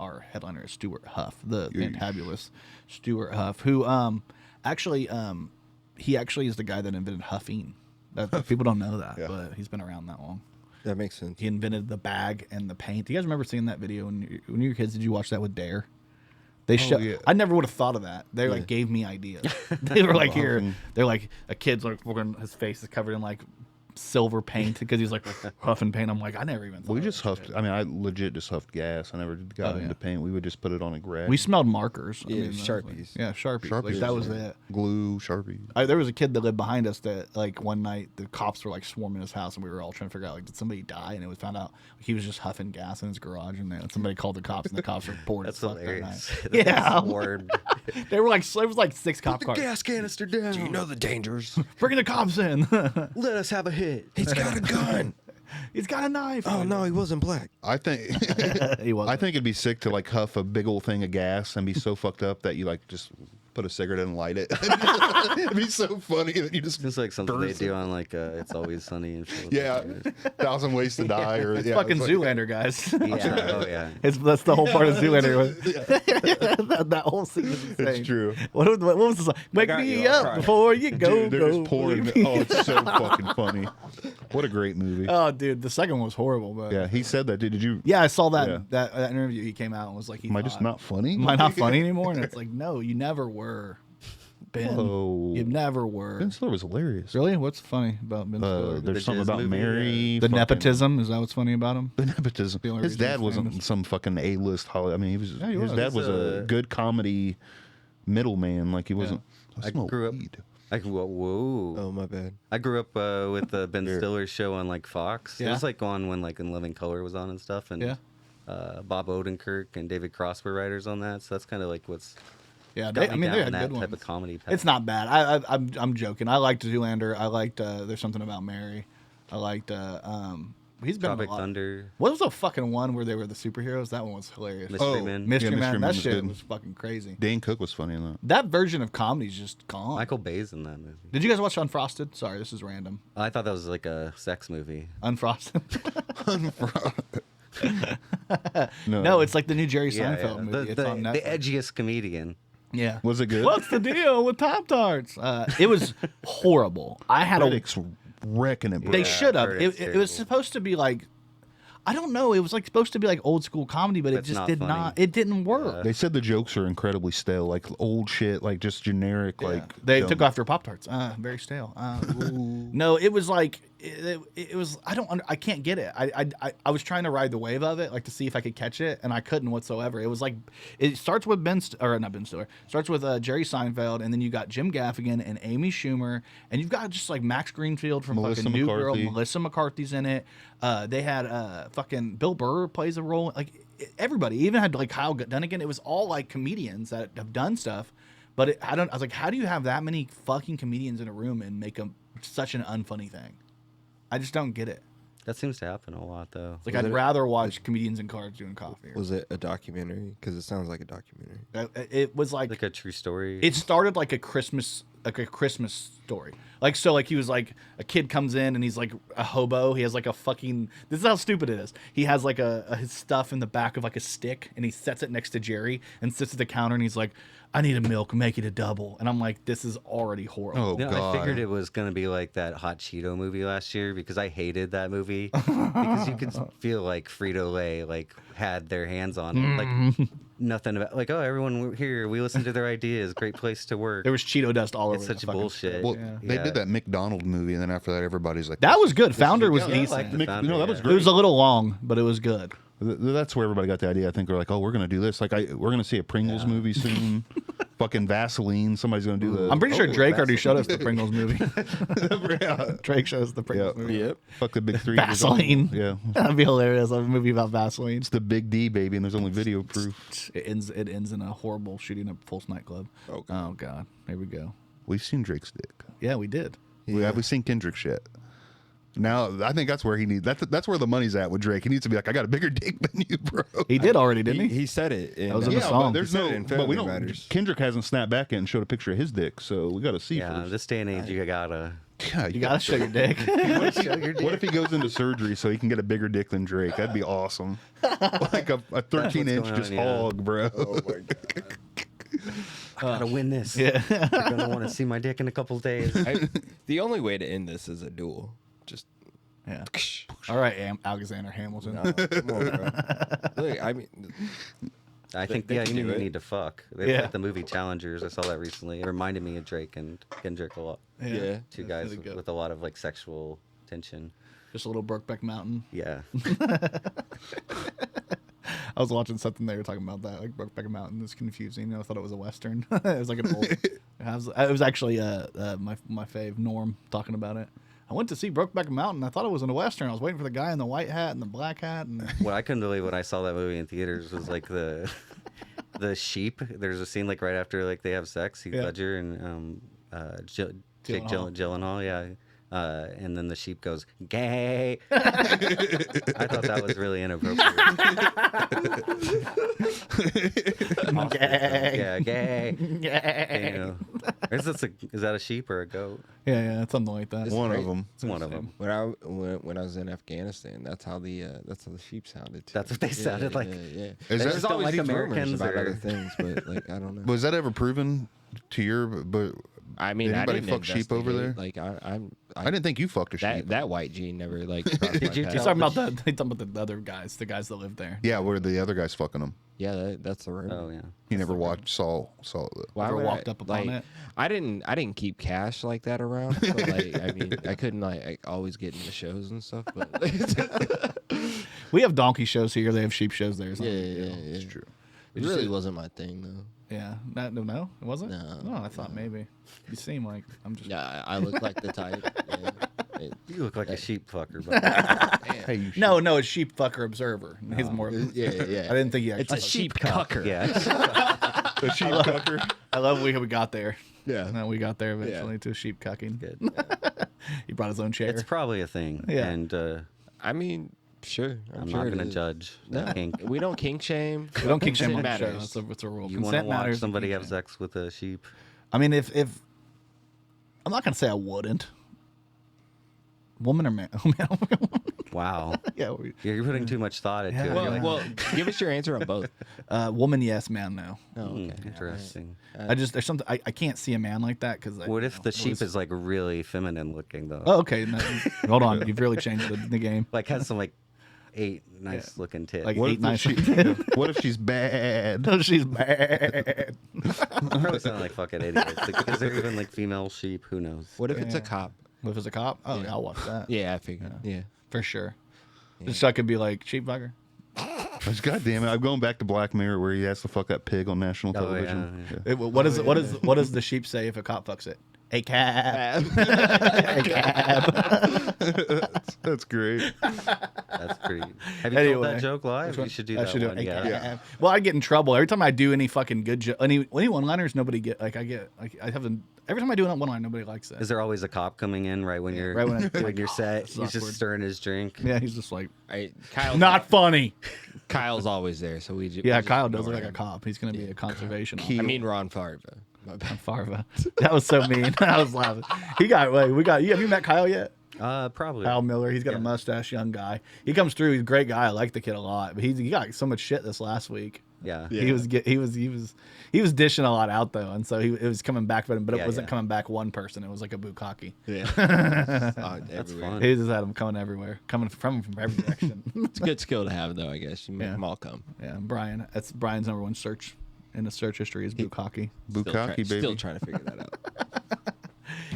our headliner is Stuart Huff, the fantabulous Stuart Huff, who he actually is the guy that invented huffing. People don't know that, but he's been around that long. That makes sense. He invented the bag and the paint. Do you guys remember seeing that video when you were kids? Did you watch that with Dare? They show. yeah. I never would have thought of that. They like gave me ideas. They were like, here. They're like a kid's like his face is covered in like silver paint because he's like huffing paint. I'm like, I never even thought We of just that huffed. shit. I mean, I legit just huffed gas. I never got Oh, yeah. into paint. We would just put it on a grab. We smelled markers. Yeah, that was Sharpies. yeah, Sharpies. Like, Sharpies, that was yeah. it. Glue, Sharpie. There was a kid that lived behind us that, like, one night the cops were like swarming his house, and we were all trying to figure out, like, did somebody die? And it was found out he was just huffing gas in his garage, and then somebody called the cops, and the cops reported. That's fuck that hilarious. night. Yeah, Swarmed. they were like, it was like 6 cop cars. Gas canister down. Do you know the dangers? Bringing the cops in. Let us have a hit. He's got a gun. He's got a knife. Oh no, he wasn't black. I think. He was. I think it'd be sick to like huff a big old thing of gas and be so fucked up that you like just put a cigarette in and light it. It'd be so funny that you just. It's like something they burst do it. on like It's Always Sunny and shit. Yeah, 1,000 Ways to Die or yeah, fucking it's like- Zoolander, guys. Yeah. Oh yeah. That's the whole part of Zoolander. that whole scene is insane. It's true. What was the song? Wake got me you, I'll up try. before you go. Dude, they're go. just pouring. leave me. Oh, it's so fucking funny. What a great movie. Oh, dude, the second one was horrible. But Yeah, he said that. Dude, did you? yeah, I saw that Yeah. that interview. He came out and was like, Am I just not funny? Am I not funny anymore? And it's like, no, you never were, Ben. Whoa. You never were. Ben Stiller was hilarious. Really? What's funny about Ben Stiller? There's The something jazz about movie, Mary. The fucking- nepotism, is that what's funny about him? The nepotism. The only His reason dad he's wasn't famous. some fucking A-list Hollywood. I mean, he was. he his was. dad He's was a good comedy middleman. Like he wasn't. I smoke grew up- weed. Whoa. Oh my bad. I grew up with the Ben Stiller show on like Fox. It Yeah. was like on when like In Living Color was on and stuff, and Yeah. Bob Odenkirk and David Cross were writers on that. So that's kind of like what's Yeah, got I me mean, they down had that good type ones. of comedy. It's not bad. I'm joking. I liked Zoolander. I liked There's Something About Mary. I liked he's been in Tropic a lot. Thunder, What was the fucking one where they were the superheroes? That one was hilarious. Mystery Oh, Men. Mystery Yeah, Man. Mystery Man That was shit good. was fucking crazy. Dane Cook was funny in that. That version of comedy's just gone. Michael Bay's in that movie. Did you guys watch Unfrosted? Sorry, this is random. I thought that was like a sex movie. Unfrosted. No, No, it's like the new Jerry Yeah, Seinfeld yeah. movie. It's on The Netflix. edgiest comedian. Yeah. Was it good? What's the deal with Pop Tarts? It was horrible. I had a. Critics wrecking it, bro. They should have. heard it's It was terrible. supposed to be like. I don't know. It was like supposed to be like old school comedy, but it It's just not did funny. not. It didn't work. They said the jokes are incredibly stale, like old shit, like just generic, like They dumb. took after Pop Tarts. Very stale. No, it was like it was. I can't get it. I was trying to ride the wave of it, like to see if I could catch it, and I couldn't whatsoever. It was like it starts with not Ben Stiller. Starts with Jerry Seinfeld, and then you got Jim Gaffigan and Amy Schumer, and you've got just like Max Greenfield from Melissa fucking New Girl. McCarthy. Melissa McCarthy's in it. They had fucking Bill Burr plays a role. Like everybody, even had like Kyle Dunnigan. It was all like comedians that have done stuff. But I was like, how do you have that many fucking comedians in a room and make them such an unfunny thing? I just don't get it. That seems to happen a lot though. Like I'd rather watch comedians in cars doing coffee. Was it a documentary? Because it sounds like a documentary. It was Like a true story. it started like a Christmas story. Like so like he was like a kid comes in and he's like a hobo. He has like a fucking this is how stupid it is. He has like his stuff in the back of like a stick and he sets it next to Jerry and sits at the counter and he's like, I need a milk, make it a double. And I'm like, this is already horrible. Oh No, god! I figured it was gonna be like that Hot Cheeto movie last year because I hated that movie because you could feel like Frito Lay like had their hands on it. Like nothing about like everyone here we listen to their ideas. Great place to work. There was Cheeto dust all over It's the such fucking bullshit. Well, Yeah. they Yeah. did that McDonald movie, and then after that, everybody's like, That was good. Founder was Yeah, I decent. like the Mick- Founder, no, that was yeah. It great. was a little long, but it was good. That's where everybody got the idea. I think they're like, oh, we're gonna do this. Like, we're gonna see a Pringles movie soon. Fucking Vaseline. Somebody's gonna do the. I'm pretty sure Oh, Drake already Vaseline. showed us the Pringles movie. Drake showed us the Pringles Yeah. movie. Yep. Fuck the big three. Vaseline. Yeah, That'd be hilarious. A movie about Vaseline. it's the Big D baby, and there's only video proof. It ends in a horrible shooting at Pulse nightclub. Oh, Oh god. Here we go. We've seen Drake's dick. Yeah, we did. We've seen Kendrick's shit. Now I think that's where he needs. That's where the money's at with Drake. He needs to be like, I got a bigger dick than you, bro. He did already, didn't he? He said it. In, That was in the Yeah, song. but there's He said no. it in But we Family don't. Matters. Kendrick hasn't snapped back and showed a picture of his dick, so we got to see Yeah, first. this day and age, you gotta. Yeah, You gotta show your dick. What if he goes into surgery so he can get a bigger dick than Drake? That'd be awesome. Like a 13-inch going just on, yeah. hog, bro. oh my god. Gotta win this. Yeah. You're gonna want to see my dick in a couple days. The only way to end this is a duel. Just Yeah. All right, Alexander Hamilton. no, come on, bro. Look, I mean, I think they yeah, can you do it. need to fuck. They Yeah. like the movie Challengers. I saw that recently. It reminded me of Drake and Kendrick a lot. yeah. Two That's guys really good. with a lot of like sexual attention. Just a little Brokeback Mountain. Yeah. I was watching something they were talking about that, like Brokeback Mountain is confusing. I thought it was a Western. It was like an old. It was actually my fave, Norm, talking about it. I went to see Brokeback Mountain. I thought it was in a Western. I was waiting for the guy in the white hat and the black hat. And What I couldn't believe when I saw that movie in theaters was like the sheep. There's a scene like right after like they have sex. Heath Ledger and Jake Gyllenhaal. Yeah. And then the sheep goes, gay. I thought that was really inappropriate. Gay. Yeah, gay. Gay. You know. Is that a sheep or a goat? Yeah, something like that. One of them. It's one of them. When I was in Afghanistan, that's how the sheep sounded too. That's what they sounded like. Yeah. Is They that just don't like these rumors Americans about or- other things, but like I don't know. Was that ever proven to your? But I mean, did I anybody didn't fuck sheep over there? investigate. Like I didn't think you fucked a sheep. that white gene never like. Did you He's tell- talking about the other guys, the guys that live there. Yeah, were the other guys fucking them? Yeah, that's the rumor. Oh yeah. You never saw Why Ever would walked up upon it? I didn't keep cash like that around. But like, I mean, I couldn't like always get into shows and stuff. But We have donkey shows here. They have sheep shows there. yeah, it's true. It really wasn't my thing though. Yeah. No, it wasn't? No, I thought maybe. You seem like I'm just. Yeah, I look like the type. You look like a sheep fucker, but Hey, you No, it's sheep fucker observer. He's more. Yeah. I didn't think he actually. It's a sheep cucker. yeah. a sheep cucker. I love we got there. Yeah. No, we got there eventually to sheep cucking. Good. He brought his own chair. It's probably a thing. Yeah. And I mean, sure. I'm sure not it going to is. judge that kink. We don't kink shame. We don't kink shame on the show. matters. That's a rule. You want to Consent watch matters. somebody Kink have shame. sex with a sheep? I mean, if I'm not gonna say I wouldn't. Woman or man? Wow. Yeah. You're putting too much thought into it. Well, You're like, Well, give us your answer on both. Woman, yes. Man, no. Oh, okay. interesting. There's something I can't see a man like that because. What if the sheep is like really feminine looking though? Oh, okay. No, hold on. You've really changed the game. Like has some like 8 nice looking tits. Like What 8, if 9. What if she's bad? No, she's bad. I'm probably sounding like fucking idiots. Like, is there even like female sheep? Who knows? What if it's a cop? What if it's a cop? Oh, yeah, I'll watch that. Yeah, I figured. Yeah. For sure. Just so I could be like, sheep fucker. God damn it! I'm going back to Black Mirror where he has to fuck that pig on national Oh, yeah, television. yeah. What does the sheep say if a cop fucks it? A cab. That's great. That's pretty. Have you told Anyway, that joke live? You should do I that should do one. it. Yeah. Well, I get in trouble every time I do any fucking good joke. Any one-liners, nobody get like I get like I haven't. Every time I do it on one line, nobody likes that. Is there always a cop coming in right when you're right when I- when you're set? it's He's just awkward. stirring his drink. Yeah, he's just like Kyle's not funny. Kyle's always there, so we just Yeah, we just Kyle does look ignore like a him. cop. He's gonna be a conservation I mean Ron Farva. My bad. Farva. That was so mean. I was laughing. Have you met Kyle yet? Probably. Kyle Miller. He's got a mustache, young guy. He comes through. He's a great guy. I like the kid a lot. But he got so much shit this last week. Yeah. He was dishing a lot out though, and so it was coming back for him, but it Yeah, wasn't yeah. coming back one person. It was like a bukkake. Yeah. That's Everywhere. fun. He just had him coming everywhere, coming from every direction. It's a good skill to have, though. I guess you make Yeah. them all come. Yeah, Brian. That's Brian's number one search in the search history is bukkake. Bukkake, baby. Still trying to figure that out.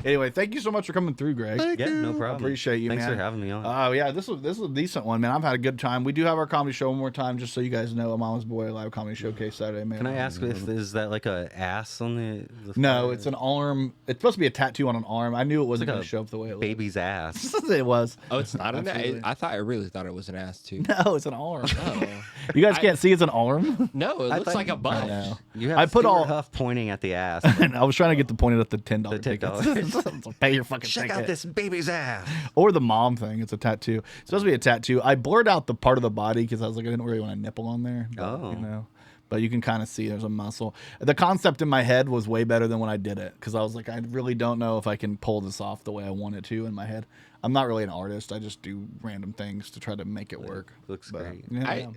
Anyway, thank you so much for coming through, Greg. Yeah, no problem. Appreciate you, Thanks man. for having me on. Oh yeah, this was a decent one, man. I've had a good time. We do have our comedy show one more time, just so you guys know. A Mama's Boy live comedy showcase Saturday, man. Can I ask if is that like a ass on the No, flyer? it's an arm. It's supposed to be a tattoo on an arm. I knew it wasn't like going a to show up the way it looked. baby's ass. It was. Oh, it's not an Absolutely. ass. I really thought it was an ass too. No, it's an arm. Oh. You guys can't see it's an arm. No, it looks thought- like a butt. know. You have I put Stuart all- Huff pointing at the ass. And I was trying to get the point at the $10 The tickets. So pay your fucking Check ticket. out this baby's ass. Or the mom thing. It's a tattoo. It's supposed to be a tattoo. I blurred out the part of the body because I was like, I didn't really want a nipple on there. But, Oh. You know. But you can kind of see there's a muscle. The concept in my head was way better than when I did it because I was like, I really don't know if I can pull this off the way I want it to in my head. I'm not really an artist. I just do random things to try to make it work. Looks But, great. yeah.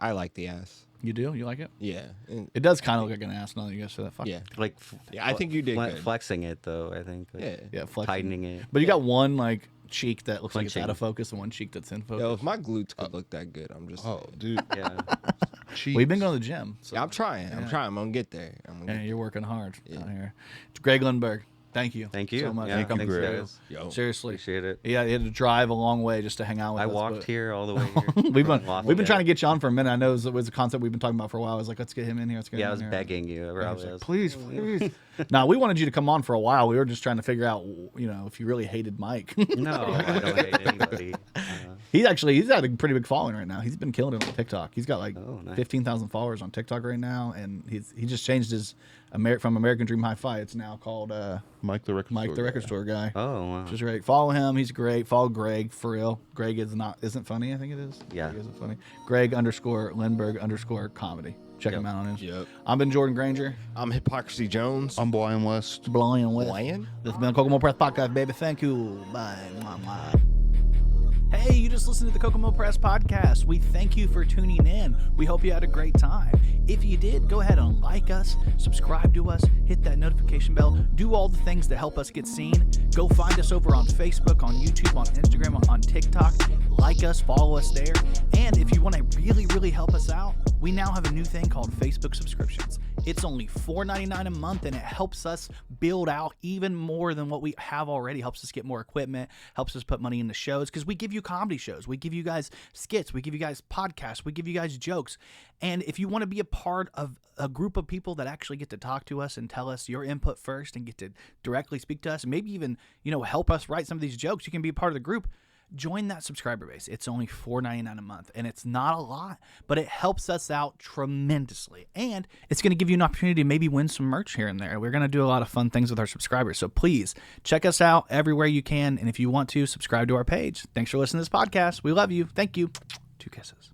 I like the ass. You do? You like it? Yeah. And- It does kind of look like an ass now that you guys say that. Fuck. yeah. Like, Yeah, I think you did good. flexing it though. I think. Like, Yeah. Yeah, flexing. tightening it. But you got one like cheek that looks like it's Punching. out of focus and one cheek that's in focus. Yo, if my glutes could look that good, I'm just. Oh, dude. Yeah. Cheeks. We've been going to the gym. So Yeah, I'm trying. I'm gonna get there. I'm gonna yeah, get you're working hard out here. It's Greg Lindberg. Thank you. Thank you so much. Yeah, for coming thanks, through. guys. Yo. Seriously. Appreciate it. Yeah, he had to drive a long way just to hang out with I us. walked but- here all the way here. We've from been Lafayette. trying to get you on for a minute. I know it was a concept we've been talking about for a while. I was like, let's get him in here. Let's get Yeah, him I was in here. begging you. And he Probably was like, was. please. No, we wanted you to come on for a while. We were just trying to figure out, if you really hated Mike. No, I don't hate anybody. He's had a pretty big following right now. He's been killing it on TikTok. He's got like Oh, nice. 15,000 followers on TikTok right now, and he just changed his from American Dream Hi-Fi. It's now called Mike the record store guy. Oh, wow. Which is great. Follow him. He's great. Follow Greg for real. Greg isn't funny. I think it is. Yeah. Greg isn't funny. Greg _ Lindberg _ comedy. Check him out on Instagram. Yep. I've been Jordan Grainger. I'm Hypocrisy Jones. I'm Blind West. Blind West. Blind? This has been the Kokomo Press Podcast, baby. Thank you. Bye. Mwah, mwah. Hey, you just listened to the Kokomo Press Podcast. We thank you for tuning in. We hope you had a great time. If you did, go ahead and like us, subscribe to us, hit that notification bell, do all the things that help us get seen. Go find us over on Facebook, on YouTube, on Instagram, on TikTok. Like us, follow us there. And if you want to really, really help us out, we now have a new thing called Facebook subscriptions. It's only $4.99 a month, and it helps us build out even more than what we have already. Helps us get more equipment, helps us put money into shows, because we give you comedy shows. We give you guys skits. We give you guys podcasts. We give you guys jokes. And if you want to be a part of a group of people that actually get to talk to us and tell us your input first and get to directly speak to us and maybe even, help us write some of these jokes, you can be a part of the group. Join that subscriber base. It's only $4.99 a month, and it's not a lot, but it helps us out tremendously. And it's going to give you an opportunity to maybe win some merch here and there. We're going to do a lot of fun things with our subscribers. So please check us out everywhere you can. And if you want to, subscribe to our page. Thanks for listening to this podcast. We love you. Thank you. 2 kisses.